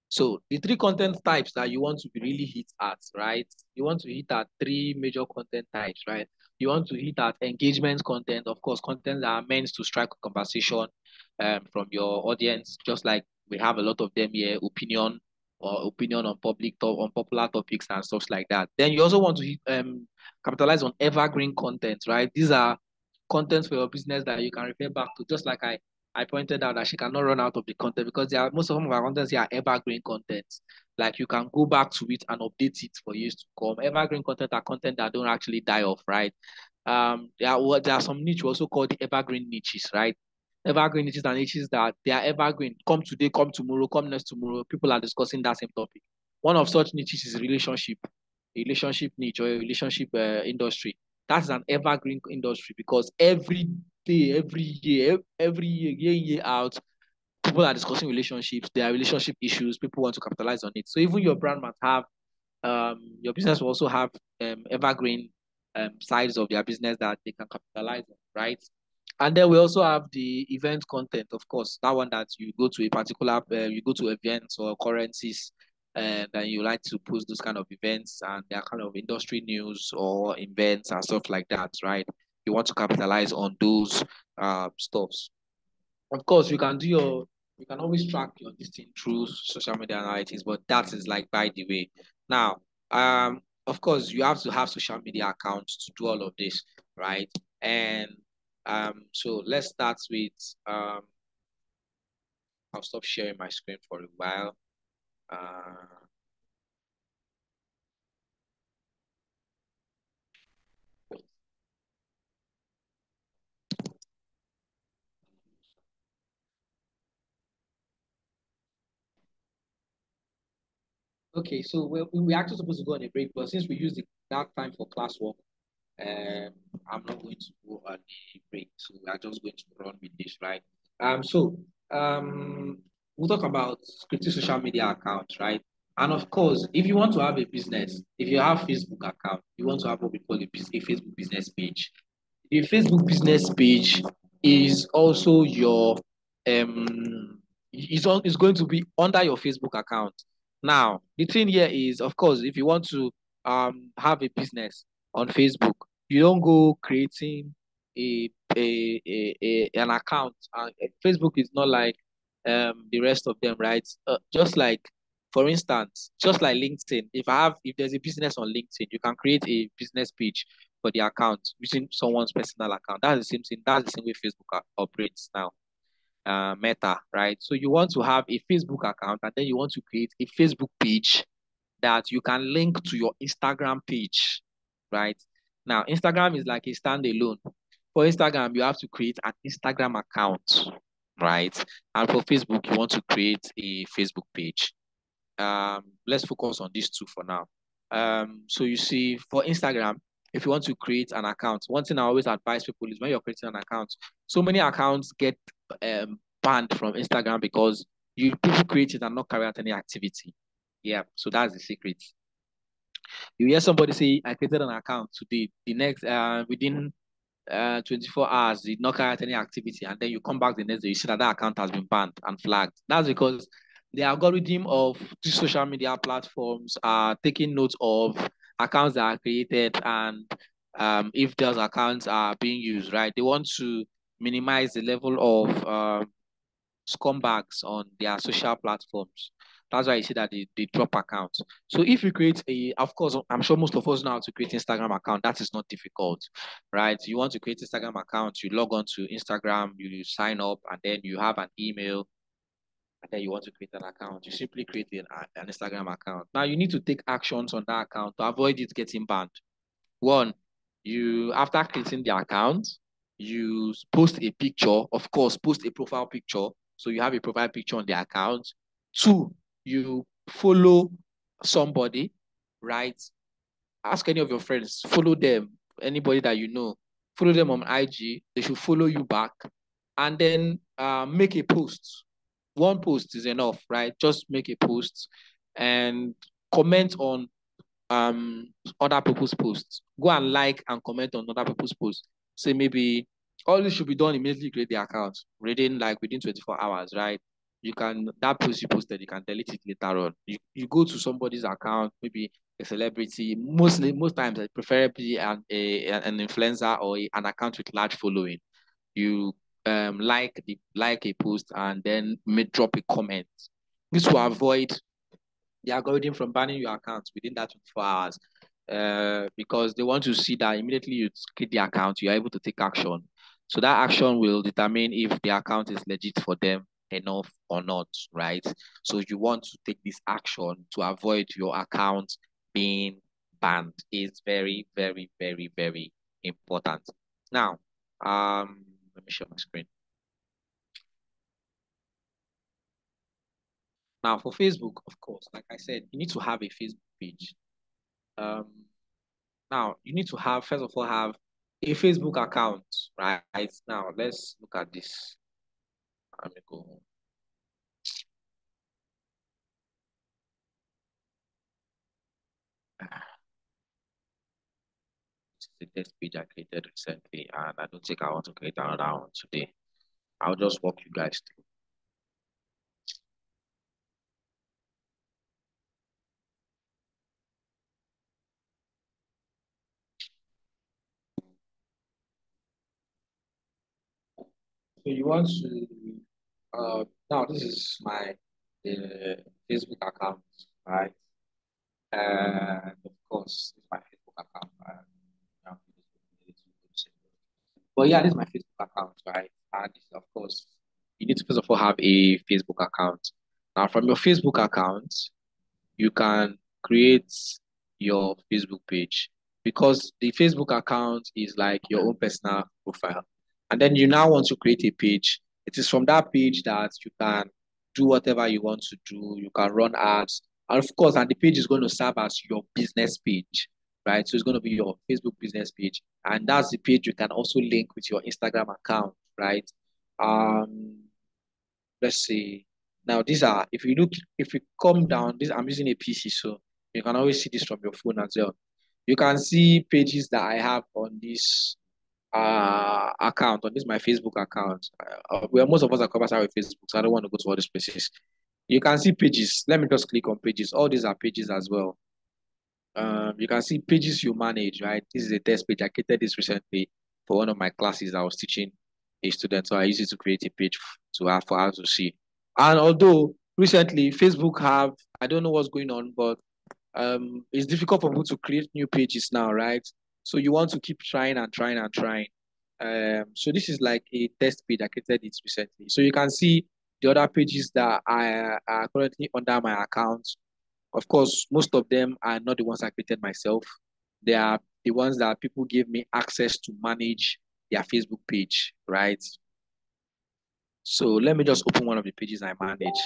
So the three content types that you want to be really hit at, right? You want to hit at three major content types, right? You want to hit at engagement content, of course, content that are meant to strike a conversation from your audience, just like we have a lot of them here, opinion on on popular topics and stuff like that. Then you also want to capitalize on evergreen content, right? These are contents for your business that you can refer back to, just like I pointed out that she cannot run out of the content because most of our contents here are evergreen content. Like you can go back to it and update it for years to come. Evergreen content are content that don't actually die off, right? There are some niche we also call the evergreen niches, right? Evergreen niches are niches that they are evergreen. Come today, come tomorrow, come next tomorrow. People are discussing that same topic. One of such niches is relationship niche or a relationship industry. That's an evergreen industry because every day, year in, year out, people are discussing relationships. There are relationship issues. People want to capitalize on it. So even your brand might have, your business will also have evergreen sides of their business that they can capitalize on, right? And then we also have the event content, of course, that one that you go to a particular, you go to events or occurrences, and then you like to post those kind of events and they're kind of industry news or events and stuff like that, right? You want to capitalize on those stuffs. Of course, you can always track your this thing through social media analytics, but that is like by the way. Now, of course, you have to have social media accounts to do all of this, right? And so let's start with I'll stop sharing my screen for a while. Okay, so we're actually supposed to go on a break, but since we used that time for classwork, um, I'm not going to go on a break, so we are just going to run with this, right? So we'll talk about creating social media accounts, right? And of course, if you want to have a business, if you have Facebook account, you want to have what we call a Facebook business page. The Facebook business page is also your is going to be under your Facebook account. Now, the thing here is, of course, if you want to have a business on Facebook, you don't go creating an account. Facebook is not like the rest of them, right? Just like, for instance, just like LinkedIn, if there's a business on LinkedIn, you can create a business page for the account using someone's personal account. That's the same thing. That's the same way Facebook operates now. Meta, right? So you want to have a Facebook account and then you want to create a Facebook page that you can link to your Instagram page, right? Now, Instagram is like a standalone. For Instagram, you have to create an Instagram account, right? And for Facebook, you want to create a Facebook page. Let's focus on these two for now. So you see, for Instagram, if you want to create an account, one thing I always advise people is when you're creating an account, so many accounts get banned from Instagram because people create it and not carry out any activity. Yeah, so that's the secret. You hear somebody say, I created an account today. The next, within 24 hours, did not carry out any activity, and then you come back the next day, you see that that account has been banned and flagged. That's because the algorithm of these social media platforms are taking note of accounts that are created, and if those accounts are being used, right? They want to minimize the level of scumbags on their social platforms. That's why you see that they drop accounts. So if you create of course, I'm sure most of us know how to create Instagram account. That is not difficult, right? You want to create Instagram account, you log on to Instagram, you sign up, and then you have an email, and then you want to create an account. You simply create an Instagram account. Now you need to take actions on that account to avoid it getting banned. One, you after creating the account, you post a picture, of course, post a profile picture. So you have a profile picture on the account. Two, you follow somebody, right? Ask any of your friends, follow them, anybody that you know, follow them on IG. They should follow you back, and then make a post. One post is enough, right? Just make a post and comment on other people's posts. Go and like and comment on other people's posts. Say maybe all this should be done immediately. Create the account within 24 hours, right? You can that post you posted, you can delete it later on. You go to somebody's account, maybe a celebrity, most times preferably an influencer or an account with large following. You like a post and then drop a comment. This will avoid the algorithm from banning your account within that 24 hours, because they want to see that immediately you create the account, you're able to take action. So that action will determine if the account is legit for them enough or not, right? So you want to take this action to avoid your account being banned. It's very, very, very, very important. Now, let me share my screen. Now, for Facebook, of course, like I said, you need to have a Facebook page. Now, you need to have, first of all, have a Facebook account, right? Now, let's look at this. Let me go. This is the test page I created recently, and I don't think I want to create another one today. I'll just walk you guys through. So you want to, now this is my Facebook account, right? And of course, it's my Facebook account. But yeah, this is my Facebook account, right? And of course, you need to first of all have a Facebook account. Now, from your Facebook account, you can create your Facebook page, because the Facebook account is like your own personal profile. And then you now want to create a page. It is from that page that you can do whatever you want to do. You can run ads. And of course, and the page is going to serve as your business page, right? So it's going to be your Facebook business page. And that's the page you can also link with your Instagram account, right? Let's see. Now these are, if you come down, this I'm using a PC, so you can always see this from your phone as well. You can see pages that I have on this account, on this my Facebook account. Where most of us are covered with Facebook, so I don't want to go to all these places. You can see pages. Let me just click on pages. All these are pages as well. You can see pages you manage, right? This is a test page. I created this recently for one of my classes. I was teaching a student, so I used it to create a page to have for her to see. And although recently Facebook have, I don't know what's going on, but it's difficult for people to create new pages now, right? So you want to keep trying and trying and trying. So this is like a test page. I created it recently, so you can see the other pages that I are currently under my account. Of course, most of them are not the ones I created myself. They are the ones that people give me access to manage their Facebook page, right? So let me just open one of the pages I manage.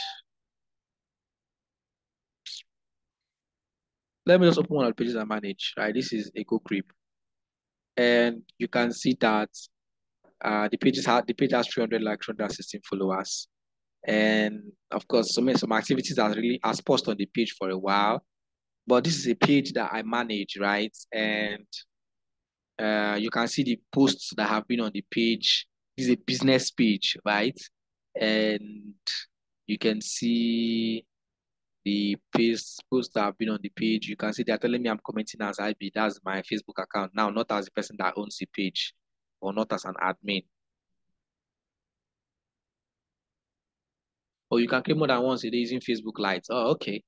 Let me just open one of the pages I manage, right? This is a Go Grip. And you can see that the page has 300 likes, 316 followers. And of course, some activities are really has paused on the page for a while. but this is a page that I manage, right? And you can see the posts that have been on the page. This is a business page, right? And you can see the posts that have been on the page. You can see they're telling me I'm commenting as IB. That's my Facebook account now, not as the person that owns the page or not as an admin. Or you can create more than once a day using Facebook Lights. Oh, okay.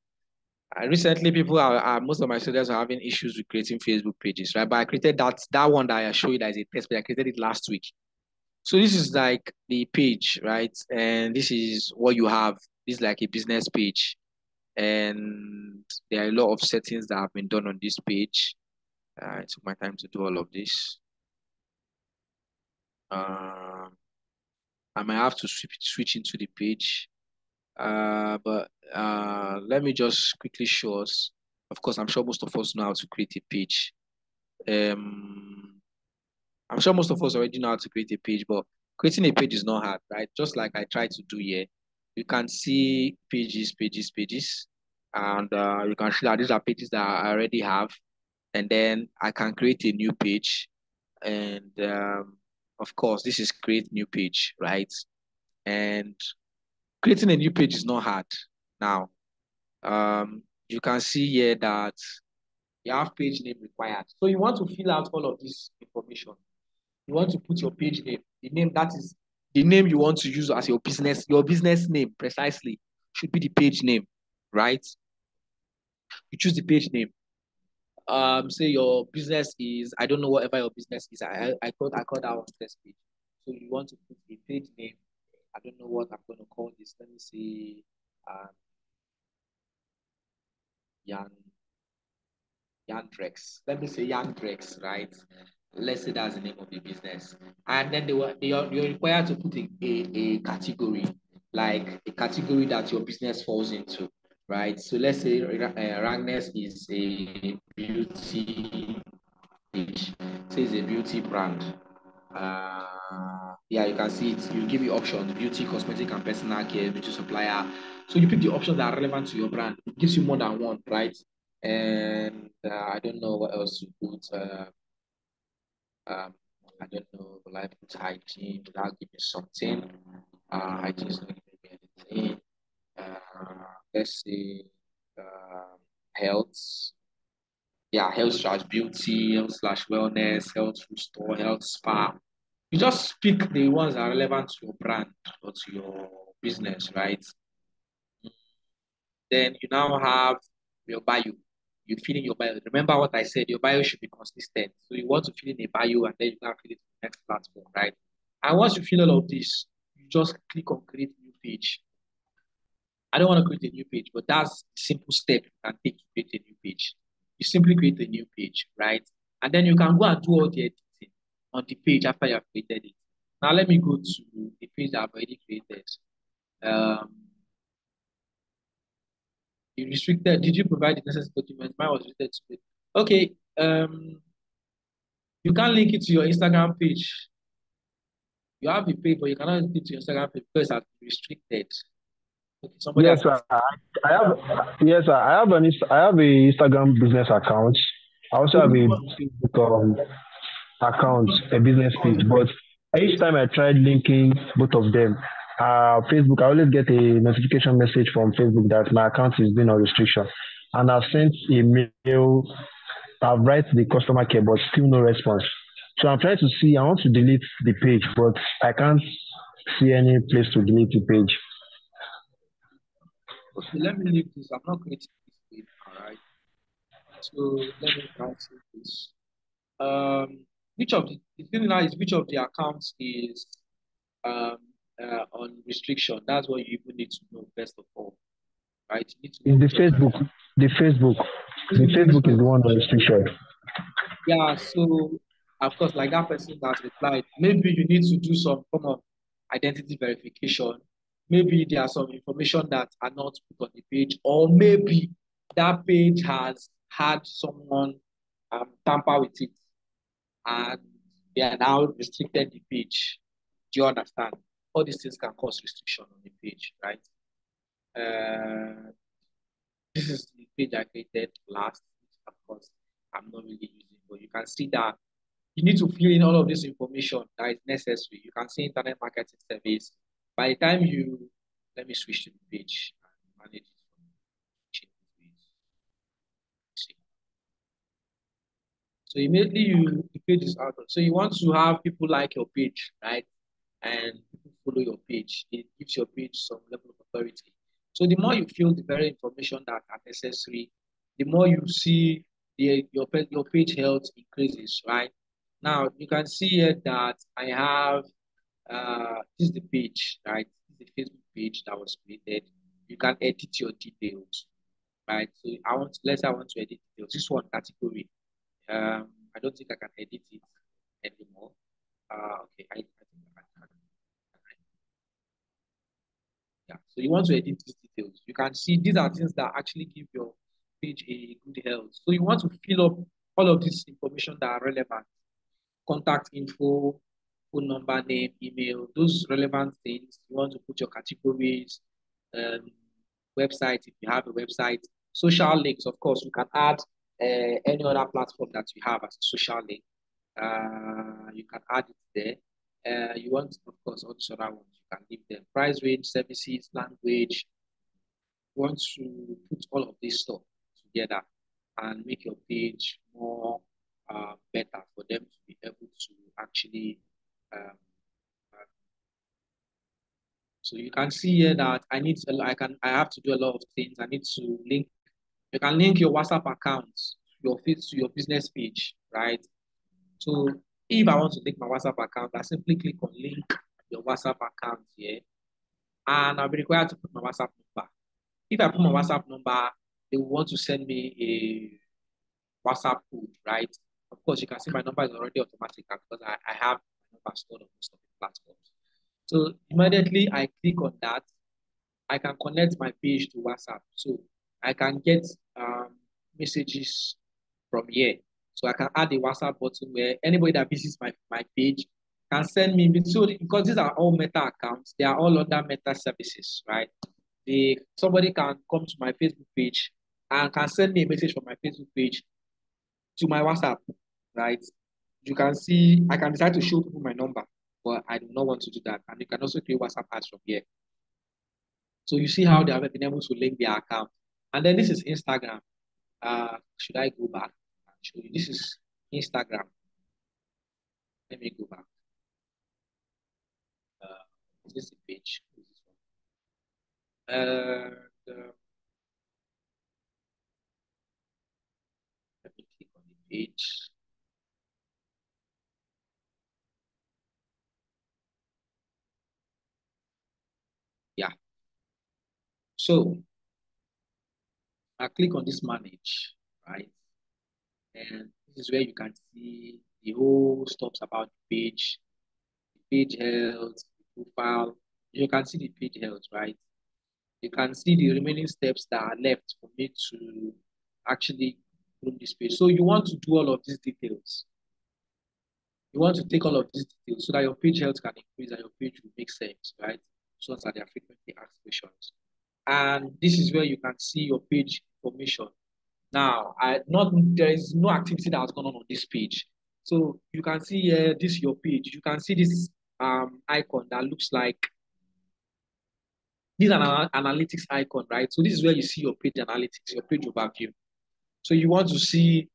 Recently, most of my students are having issues with creating Facebook pages, right? But I created that one that I showed you that is a test page. I created it last week. So this is like the page, right? And this is what you have. This is like a business page. And there are a lot of settings that have been done on this page. It took my time to do all of this. I might have to switch into the page. But let me just quickly show us. Of course, I'm sure most of us know how to create a page. I'm sure most of us already know how to create a page, but creating a page is not hard, right? Just like I tried to do here. You can see pages, and you can see that these are pages that I already have. And then I can create a new page. And of course, this is create new page, right? And creating a new page is not hard. Now, you can see here that you have page name required. So you want to fill out all of this information. You want to put your page name, the name that is the name you want to use as your business name precisely should be the page name, right? You choose the page name. Say your business is, I don't know whatever your business is. I call that one test page. So you want to put a page name. I don't know what I'm going to call this. Let me see. Yandrex. Let me say Yandrex, right? Let's say that's the name of the business. And then you're required to put a category, like a category that your business falls into, right? So let's say Ragnes is a beauty page. Say it's a beauty brand. Yeah, you can see it. You give you options: beauty, cosmetic, and personal care, beauty supplier. So you pick the options that are relevant to your brand. It gives you more than one, right? And I don't know what else to put. I don't know. Will I put hygiene? That'll give me something. Hygiene is not giving me anything. Let's see. Health. Yeah, health slash beauty, health slash wellness, health food store, health spa. You just pick the ones that are relevant to your brand or to your business, right? Then you now have your bio. You fill in your bio. Remember what I said, your bio should be consistent. So you want to fill in a bio and then you can fill it to the next platform, right? And once you fill all of this, you just click on create new page. I don't want to create a new page, but that's a simple step you can take to create a new page. You simply create a new page, right? And then you can go and do all the editing on the page after you have created it. Now let me go to the page that I've already created. You restricted. Did you provide the necessary documents? Mine was restricted to it. Okay. You can link it to your Instagram page. You have the page, but you cannot link it to your Instagram page because it's restricted. Okay, somebody Yes, has sir. I have. Yes, sir. I have a Instagram business account. I also have a Facebook account, a business page. But each time I tried linking both of them, Facebook, I always get a notification message from Facebook that my account is being on restriction, and I've sent a mail. I've write the customer care, but still no response. So I'm trying to see. I want to delete the page, but I can't see any place to delete the page. Okay, let me leave this. I'm not creating this page, all right? So let me cancel this. Which of the thing now is which of the accounts is um on restriction? That's what you even need to know first of all, right? You need to know In the which of Facebook, the Facebook, the Facebook is the one on restriction. Yeah, so of course, like that person that's replied, maybe you need to do some form of identity verification. Maybe there are some information that are not put on the page, or maybe that page has had someone tamper with it and they are now restricted the page. Do you understand? All these things can cause restriction on the page, right? This is the page I created last, which of course I'm not really using, but you can see that you need to fill in all of this information that is necessary. You can see internet marketing service. By the time you, let me switch to the page and manage it from change the page. See. So immediately the page is out. So you want to have people like your page, right? And people follow your page. It gives your page some level of authority. So the more you fill the very information that are necessary, the more you see your page health increases, right? Now you can see here that I have this is the page, right? This is the Facebook page that was created. You can edit your details, right? So let's say I want to edit details. This one category. I don't think I can edit it anymore. Okay, I think I can. Yeah. So you want to edit these details. You can see these are things that actually give your page a good health. So you want to fill up all of this information that are relevant. Contact info, phone number, name, email, those relevant things. You want to put your categories, website if you have a website, social links. Of course, you can add any other platform that you have as a social link. You can add it there. You want, of course, all these other ones. You can leave them. Price range, services, language. You want to put all of this stuff together and make your page more better for them to be able to actually. Um, so you can see here that I have to do a lot of things. I need to link. You can link your WhatsApp account, to your business page, right? So if I want to link my WhatsApp account, I simply click on link your WhatsApp account here, and I'll be required to put my WhatsApp number. If I put my WhatsApp number, they will want to send me a WhatsApp code, right? Of course, you can see my number is already automatic because I have my number stored on most of the platforms. So immediately I click on that, I can connect my page to WhatsApp. So I can get messages from here. So I can add a WhatsApp button where anybody that visits my page can send me. So because these are all Meta accounts, they are all under Meta services, right? Somebody can come to my Facebook page and can send me a message from my Facebook page to my WhatsApp, right? You can see I can decide to show people my number, but I do not want to do that. And you can also create WhatsApp ads from here. So you see how they have been able to link their account. And then this is Instagram. Should I go back and show you? This is Instagram. Let me go back. Is this the page? This is one. Let me click on the page. Yeah. So I click on this manage, right? And this is where you can see the whole stuff about the page health, the profile. You can see the page health, right? You can see the remaining steps that are left for me to actually groom this page. So you want to do all of these details. You want to take all of these details so that your page health can increase and your page will make sense, right? So that they are frequently asked questions. And this is where you can see your page information. Now, there is no activity that has gone on this page. So you can see here, this is your page. You can see this icon that looks like this is an analytics icon, right? So this is where you see your page analytics, your page overview. So you want to see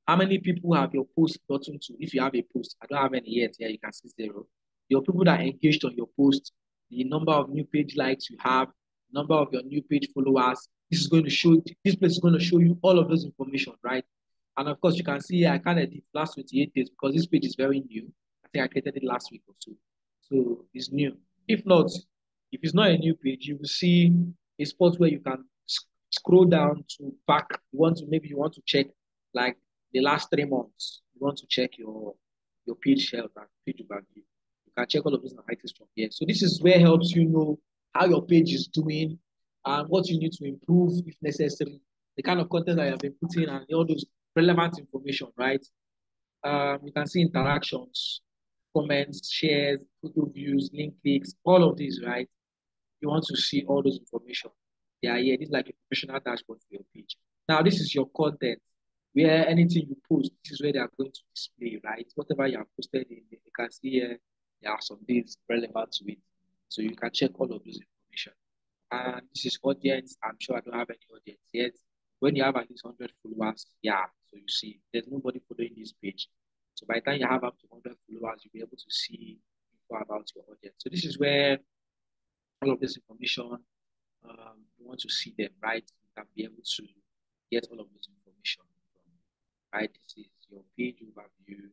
how many people have your post gotten to. If you have a post, I don't have any yet. Here you can see 0. Your people that are engaged on your post, the number of new page likes you have, number of your new page followers. This place is going to show you all of those information, right? And of course, you can see here, I can't edit last 28 days because this page is very new. I think I created it last week or so. So it's new. If not, if it's not a new page, you will see a spot where you can scroll down to back. Maybe you want to check like the last 3 months. You want to check your page health and page overview. You can check all of those analytics from here. So this is where helps you know how your page is doing and what you need to improve if necessary, the kind of content that you have been putting and all those relevant information, right? You can see interactions, comments, shares, photo views, link clicks, all of these, right? You want to see all those information. They are here. This is like a professional dashboard for your page. Now, this is your content where anything you post, this is where they are going to display, right? Whatever you have posted in, you can see here, there are some things relevant to it. So you can check all of those information. And this is audience. I'm sure I don't have any audience yet. When you have at least 100 followers, yeah, so you see, there's nobody following this page. So by the time you have up to 100 followers, you'll be able to see info about your audience. So this is where all of this information, you want to see them, right? You can be able to get all of this information from, right? This is your page overview.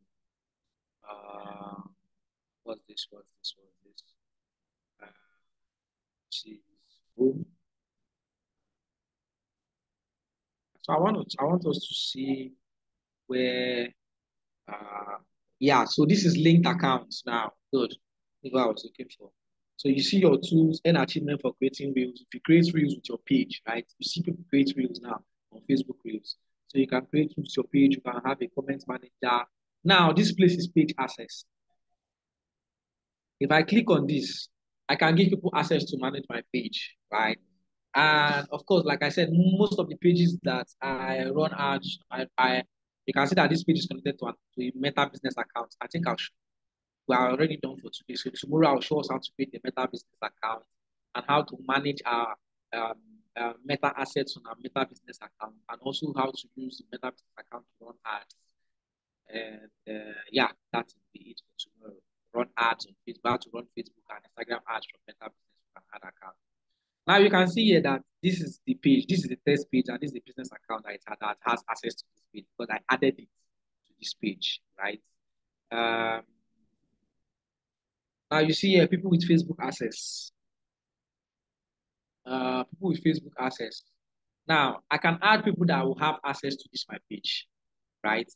What's this? This is home. So I want us to see where, yeah, so this is linked accounts now. Good. That's what I was looking for. So you see your tools and achievement for creating reels. If you create reels with your page, right? You see people create reels now on Facebook Reels. So you can create reels with your page. You can have a comment manager. Now, this place is page access. If I click on this, I can give people access to manage my page, right? And of course, like I said, most of the pages that I run ads, you can see that this page is connected to a Meta business account. I think we are already done for today. So tomorrow I'll show us how to create the Meta business account and how to manage our Meta assets on our Meta business account, and also how to use the Meta business account to run ads. And yeah, that's it for tomorrow. Run ads on Facebook, how to run Facebook and Instagram ads from Meta business ad account. Now you can see here that this is the page, this is the test page, and this is the business account that has access to this page because I added it to this page, right? Now you see here people with Facebook access. People with Facebook access. Now I can add people that will have access to this my page, right?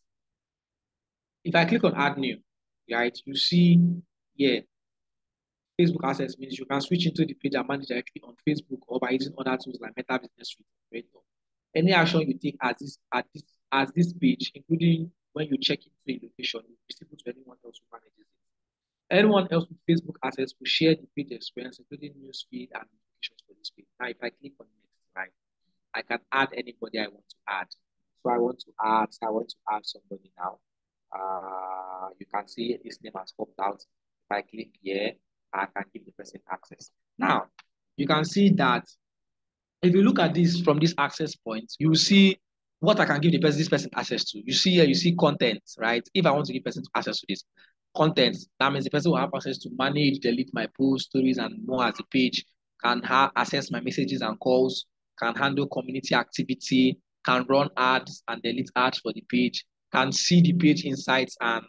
If I click on add new, right, you see here Facebook access means you can switch into the page and manage directly on Facebook or by using other tools like Meta Business Suite Operator. Any action you take as this page, including when you check into a location, will be visible to anyone else who manages it. Anyone else with Facebook access will share the page experience, including newsfeed and notifications for this page. Now, if I click on next, right, I can add anybody I want to add. So I want to add somebody now. You can see this name has popped out. If I click here, I can give the person access. Now, you can see that if you look at this from this access point, you will see what I can give this person access to. You see here, you see content, right? If I want to give person access to this content, that means the person will have access to manage, delete my posts, stories, and more as a page, can access my messages and calls, can handle community activity, can run ads and delete ads for the page, can see the page insights and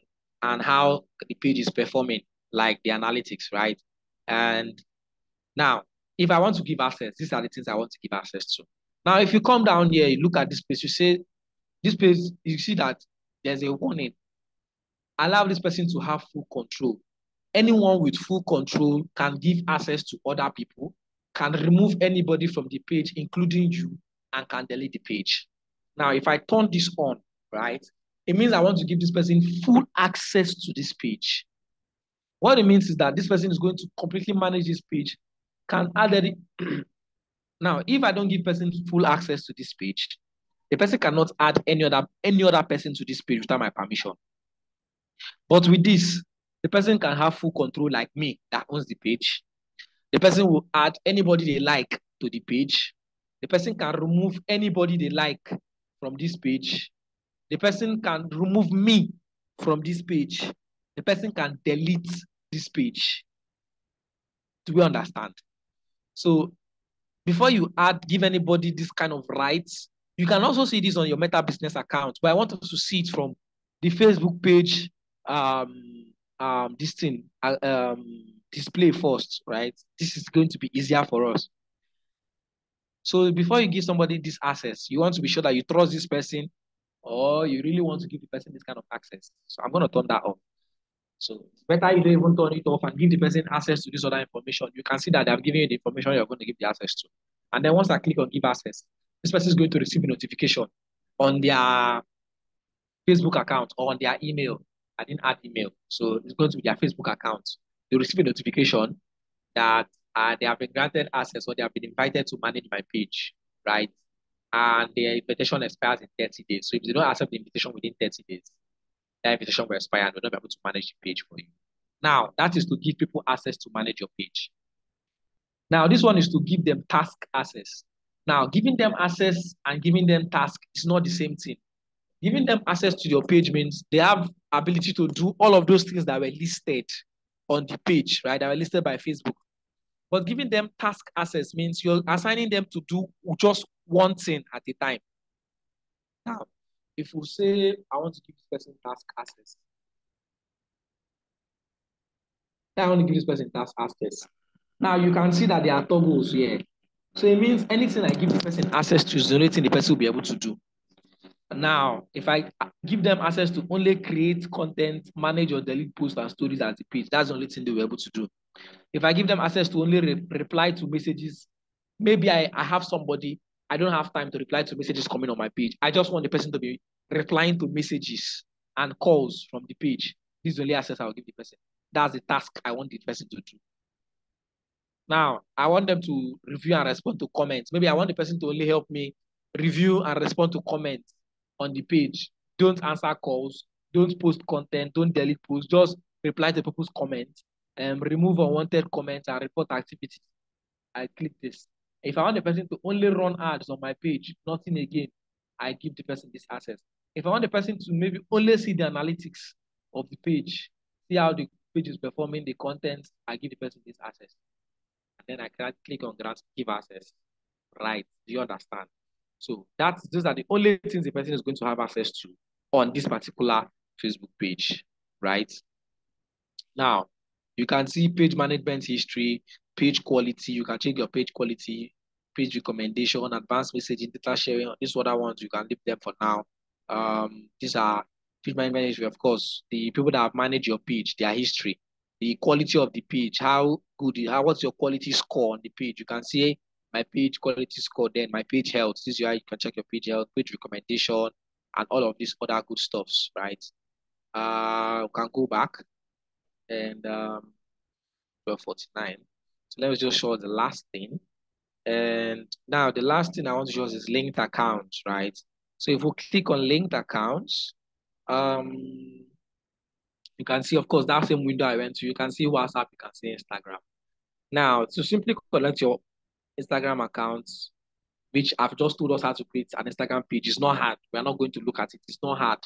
how the page is performing, like the analytics, right? And now, if I want to give access, these are the things I want to give access to. Now, if you come down here, you look at this page, you say, this page, you see that there's a warning. Allow this person to have full control. Anyone with full control can give access to other people, can remove anybody from the page, including you, and can delete the page. Now, if I turn this on, right, it means I want to give this person full access to this page. What it means is that this person is going to completely manage this page, can add it. Now, if I don't give person full access to this page, the person cannot add any other person to this page without my permission. But with this, the person can have full control like me that owns the page. The person will add anybody they like to the page. The person can remove anybody they like from this page. The person can remove me from this page. The person can delete this page. Do we understand? So before you give anybody this kind of rights, you can also see this on your Meta business account, but I want us to see it from the Facebook page, display first, right? This is going to be easier for us. So before you give somebody this access, you want to be sure that you trust this person, or you really want to give the person this kind of access. So I'm going to turn that off. So it's better you don't even turn it off and give the person access to this other information. You can see that they're giving you the information you're going to give the access to. And then once I click on give access, this person is going to receive a notification on their Facebook account or on their email. I didn't add email. So it's going to be their Facebook account. They receive a notification that they have been granted access or they have been invited to manage my page, right? And their invitation expires in 30 days. So if they don't accept the invitation within 30 days, that invitation will expire and we'll not be able to manage the page for you. Now, that is to give people access to manage your page. Now, this one is to give them task access. Now, giving them access and giving them task is not the same thing. Giving them access to your page means they have ability to do all of those things that were listed on the page, right? That were listed by Facebook. But giving them task access means you're assigning them to do just one thing at a time. Now, if we say, I want to give this person task access. I want to give this person task access. Now, you can see that there are toggles here. So it means anything I give the person access to is the only thing the person will be able to do. Now, if I give them access to only create content, manage or delete posts and stories as the page, that's the only thing they'll be able to do. If I give them access to only reply to messages, maybe I have somebody, I don't have time to reply to messages coming on my page. I just want the person to be replying to messages and calls from the page. This is the only access I'll give the person. That's the task I want the person to do. Now, I want them to review and respond to comments. Maybe I want the person to only help me review and respond to comments on the page. Don't answer calls, don't post content, don't delete posts, just reply to people's comments, remove unwanted comments and report activities. I click this. If I want the person to only run ads on my page, nothing again, I give the person this access. If I want the person to maybe only see the analytics of the page, see how the page is performing, the content, I give the person this access. And then I can click on grant give access. Right. Do you understand? So those are the only things the person is going to have access to on this particular Facebook page, right? Now, you can see page management history, page quality. You can check your page quality, page recommendation, advanced messaging, data sharing. These other ones, you can leave them for now. These are page management history, of course. The people that have managed your page, their history, the quality of the page, how good, what's your quality score on the page? You can see my page quality score, then my page health. This is how you can check your page health, page recommendation, and all of these other good stuffs, right? We can go back and 1249. So let me just show the last thing. And now the last thing I want to show is linked accounts, right? So if we click on linked accounts, you can see, of course, that same window I went to, you can see WhatsApp, you can see Instagram. Now, to simply connect your Instagram accounts, which I've just told us how to create an Instagram page, is not hard. We're not going to look at it. It's not hard.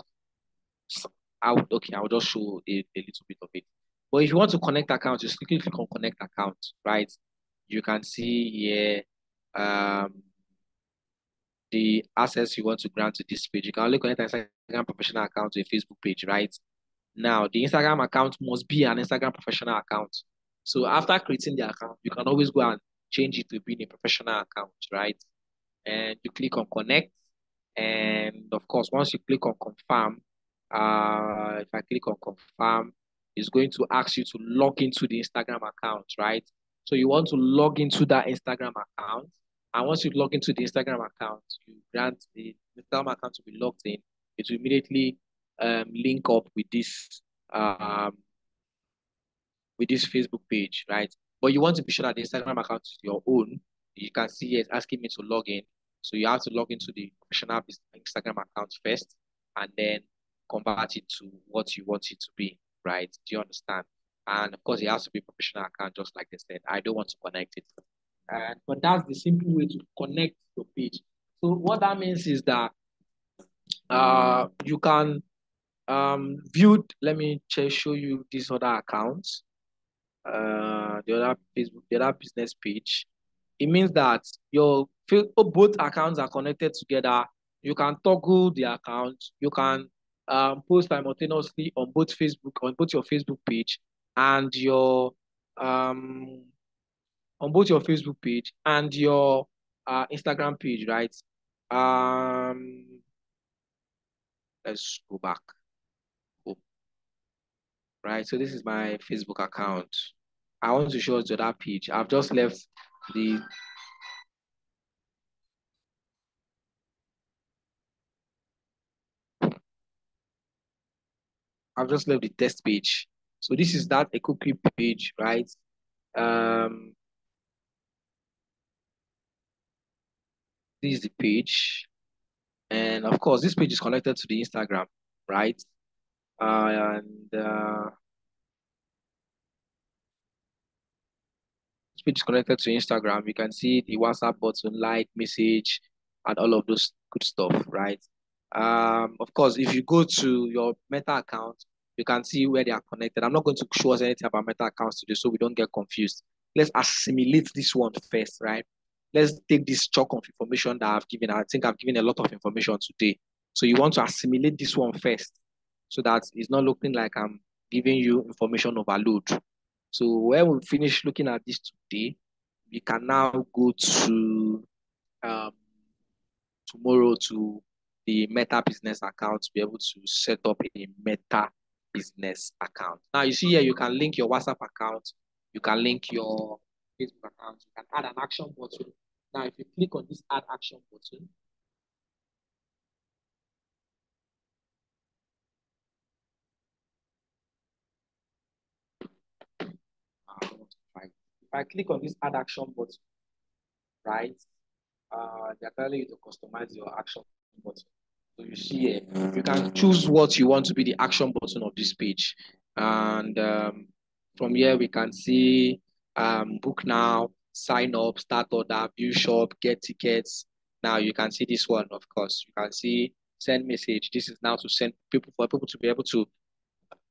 So I'll just show a little bit of it. But if you want to connect accounts, just click on connect account, right? You can see here the access you want to grant to this page. You can only connect an Instagram professional account to a Facebook page, right? Now, the Instagram account must be an Instagram professional account. So after creating the account, you can always go and change it to being a professional account, right? And you click on connect. And of course, once you click on confirm, if I click on confirm, it's going to ask you to log into the Instagram account, right? So you want to log into that Instagram account. And once you log into the Instagram account, you grant the Instagram account to be logged in. It will immediately link up with this Facebook page, right? But you want to be sure that the Instagram account is your own. You can see it's asking me to log in. So you have to log into the professional Instagram account first and then convert it to what you want it to be, right? Do you understand? And of course, it has to be a professional account, just like they said. I don't want to connect it. But that's the simple way to connect your page. So what that means is that you can view, let me show you these other accounts. The other Facebook, the other business page. It means that both accounts are connected together. You can toggle the account. You can post simultaneously on both your Facebook page and your on both your Facebook page and your Instagram page, right? Let's go back. Right, so this is my Facebook account. I want to show us the other page. I've just left the test page. So this is that a cookie page, right? This is the page. And of course, this page is connected to the Instagram, right? And this page is connected to Instagram. You can see the WhatsApp button, like, message, and all of those good stuff, right? Of course, if you go to your Meta account, you can see where they are connected. I'm not going to show us anything about Meta accounts today, so we don't get confused. Let's assimilate this one first, right? Let's take this chunk of information that I've given. I think I've given a lot of information today. So you want to assimilate this one first so that it's not looking like I'm giving you information overload. So when we finish looking at this today, we can now go to um, tomorrow to the Meta business account to be able to set up a Meta business account. Now you see here, you can link your WhatsApp account, you can link your Facebook account, you can add an action button. Now, if you click on this add action button, if I click on this add action button, right, they're telling you to customize your action button. So you see here, you can choose what you want to be the action button of this page. And from here, we can see book now, sign up, start order, view shop, get tickets. Now you can see this one, of course. You can see send message. This is now to send people, for people to be able to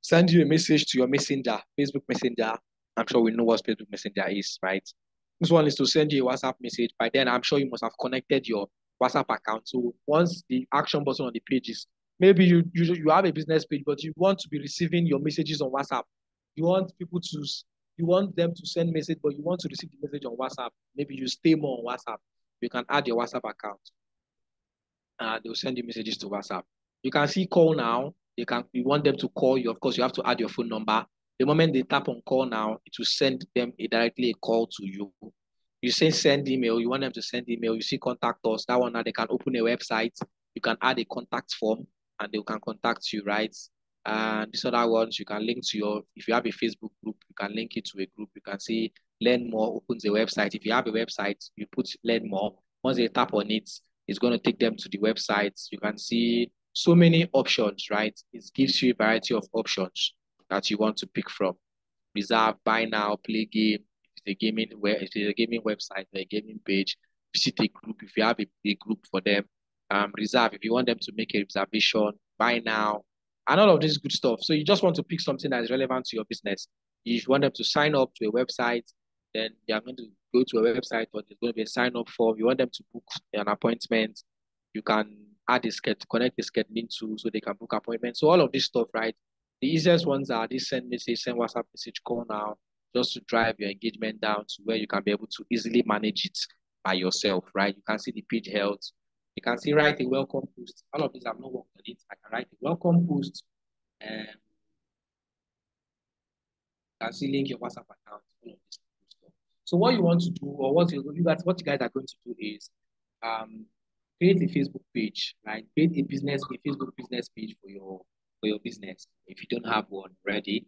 send you a message to your messenger, Facebook Messenger. I'm sure we know what Facebook Messenger is, right? This one is to send you a WhatsApp message. By then, I'm sure you must have connected your WhatsApp account. So once the action button on the page is, maybe you have a business page, but you want to be receiving your messages on WhatsApp. You want people to, you want them to send message, but you want to receive the message on WhatsApp. Maybe you stay more on WhatsApp. You can add your WhatsApp account. They'll send you messages to WhatsApp. You can see call now. You want them to call you. Of course, you have to add your phone number. The moment they tap on call now, it will send them directly a call to you. You say send email, you want them to send email, you see contact us. That one now they can open a website. You can add a contact form and they can contact you, right? And these other ones you can link to your, if you have a Facebook group, you can link it to a group. You can see learn more, opens a website. If you have a website, you put learn more. Once they tap on it, it's going to take them to the website. You can see so many options, right? It gives you a variety of options that you want to pick from. Reserve, buy now, play game. If it's a gaming website or a gaming page, visit a group if you have a group for them. Reserve if you want them to make a reservation, buy now, and all of this good stuff. So you just want to pick something that is relevant to your business. If you want them to sign up to a website, then they are going to go to a website or there's going to be a sign up form. You want them to book an appointment, you can add a schedule, connect the scheduling tool so they can book appointments. So all of this stuff, right? The easiest ones are this send message, send WhatsApp message, call now, just to drive your engagement down to where you can be able to easily manage it by yourself, right? You can see the page health. You can see write a welcome post. All of these I've not worked on it. I can write a welcome post and you can see link your WhatsApp account. All of this stuff. So what you want to do, or what you guys are going to do is create a Facebook page, right? Create a Facebook business page for your business. If you don't have one ready,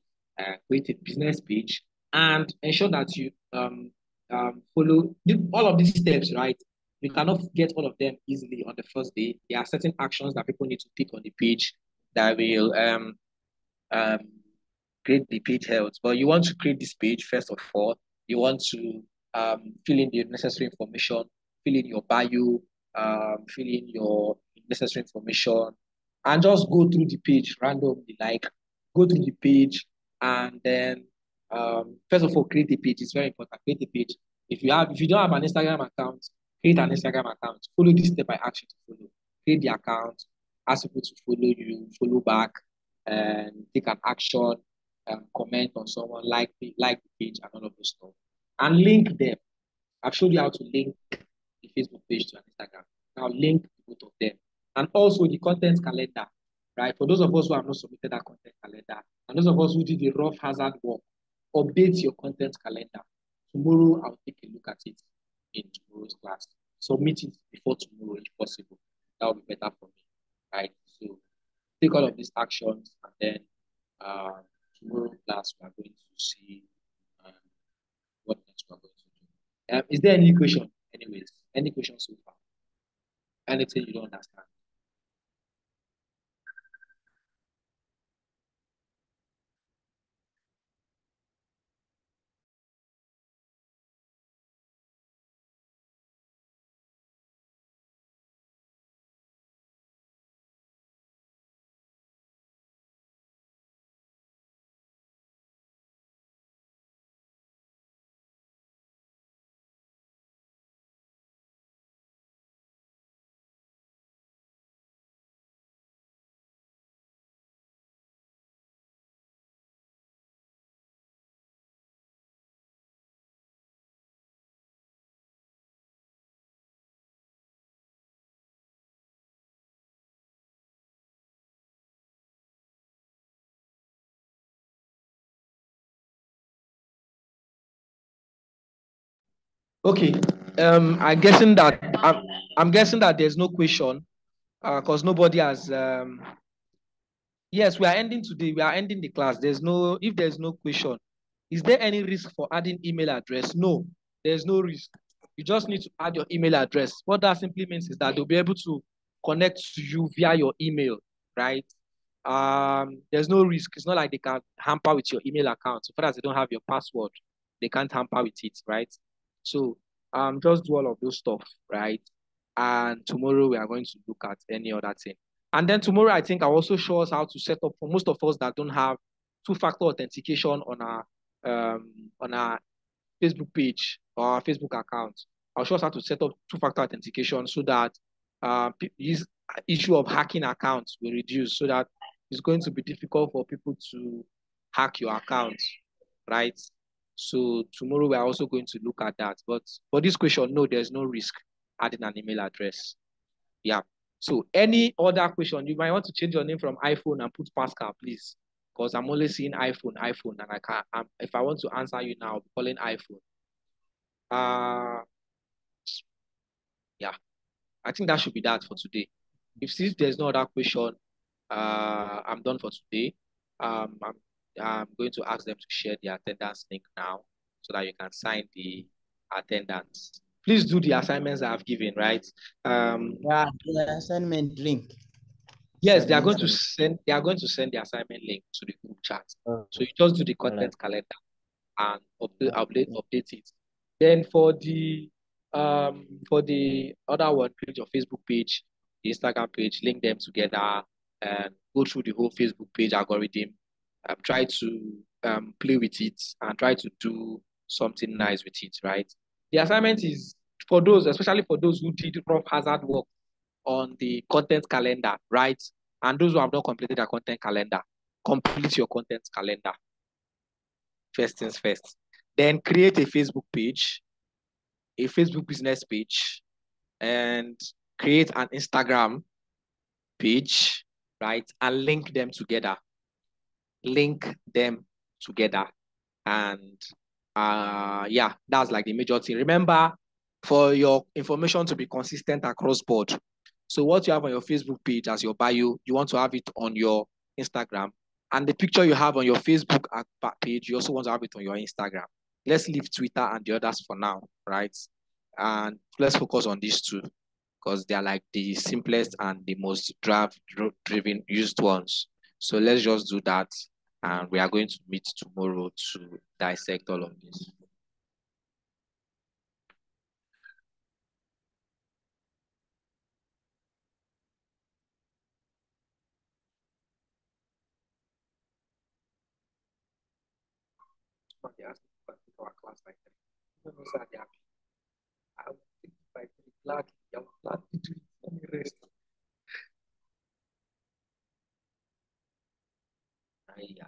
create a business page and ensure that you follow all of these steps, right? You cannot get all of them easily on the first day. There are certain actions that people need to take on the page that will um, create the page health. But you want to create this page first of all. You want to fill in the necessary information, fill in your bio, fill in your necessary information, and just go through the page randomly. Like go through the page, and then first of all, create a page. It's very important. Create a page. If you don't have an Instagram account, create an Instagram account. Follow this step I ask you to follow. Create the account. Ask people to follow you. Follow back and take an action, comment on someone, like the page and all of those stuff. And link them. I've showed you how to link the Facebook page to an Instagram. Now link both of them. And also the content calendar, right? For those of us who have not submitted that content calendar, and those of us who did the rough hazard work, update your content calendar. Tomorrow I'll take a look at it in tomorrow's class. Submit it before tomorrow if possible. That will be better for me, right? So take all of these actions and then tomorrow class we are going to see what next we are going to do. Is there any question? Anyways, any questions so far? Anything you don't understand. Okay. I'm guessing that I'm guessing that there's no question because nobody has yes, we are ending today. We are ending the class. If there's no question, is there any risk for adding email address? No, there's no risk. You just need to add your email address. What that simply means is that they'll be able to connect to you via your email, right? There's no risk. It's not like they can hamper with your email account. So far as they don't have your password, they can't hamper with it, right? So just do all of those stuff, right? And tomorrow we are going to look at any other thing. And then tomorrow, I think I'll also show us how to set up for most of us that don't have two-factor authentication on our Facebook page or our Facebook account. I'll show us how to set up two-factor authentication so that this issue of hacking accounts will reduce so that it's going to be difficult for people to hack your account, right? So tomorrow we're also going to look at that. But for this question, no, there's no risk adding an email address. Yeah. So any other question, you might want to change your name from iPhone and put Pascal, please. Because I'm only seeing iPhone, and I can't, if I want to answer you now, I'll be calling iPhone. Yeah, I think that should be that for today. If there's no other question, I'm done for today. I'm going to ask them to share the attendance link now so that you can sign the attendance. Please do the assignments I've given, right? Yeah, the assignment link. Yes, they are going to send the assignment link to the group chat. So you just do the content calendar and update it. Then for the other one page, your Facebook page, the Instagram page, link them together and go through the whole Facebook page algorithm. Try to play with it and try to do something nice with it, right? The assignment is for those, especially for those who did rough hazard work on the content calendar, right? And those who have not completed their content calendar, complete your content calendar. First things first. Then create a Facebook page, a Facebook business page, and create an Instagram page, right? And link them together. Link them together. And yeah, that's like the major thing. Remember, for your information to be consistent across board. So what you have on your Facebook page as your bio, you want to have it on your Instagram. And the picture you have on your Facebook page, you also want to have it on your Instagram. Let's leave Twitter and the others for now, right? And let's focus on these two because they are like the simplest and the most driven used ones. So let's just do that. And we are going to meet tomorrow to dissect all of this. They asked me to complete our class by 3. I don't know, sir, they are happy. I will take it by 3 gladly. I will gladly do it. Let me rest. Yeah.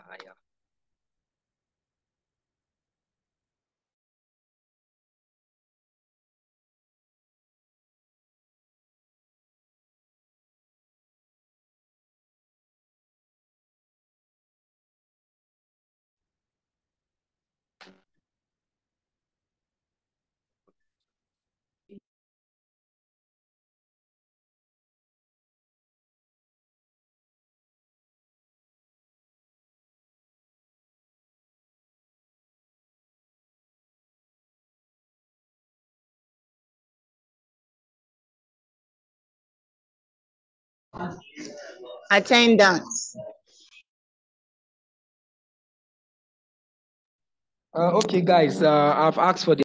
Attendance. Okay, guys, I've asked for the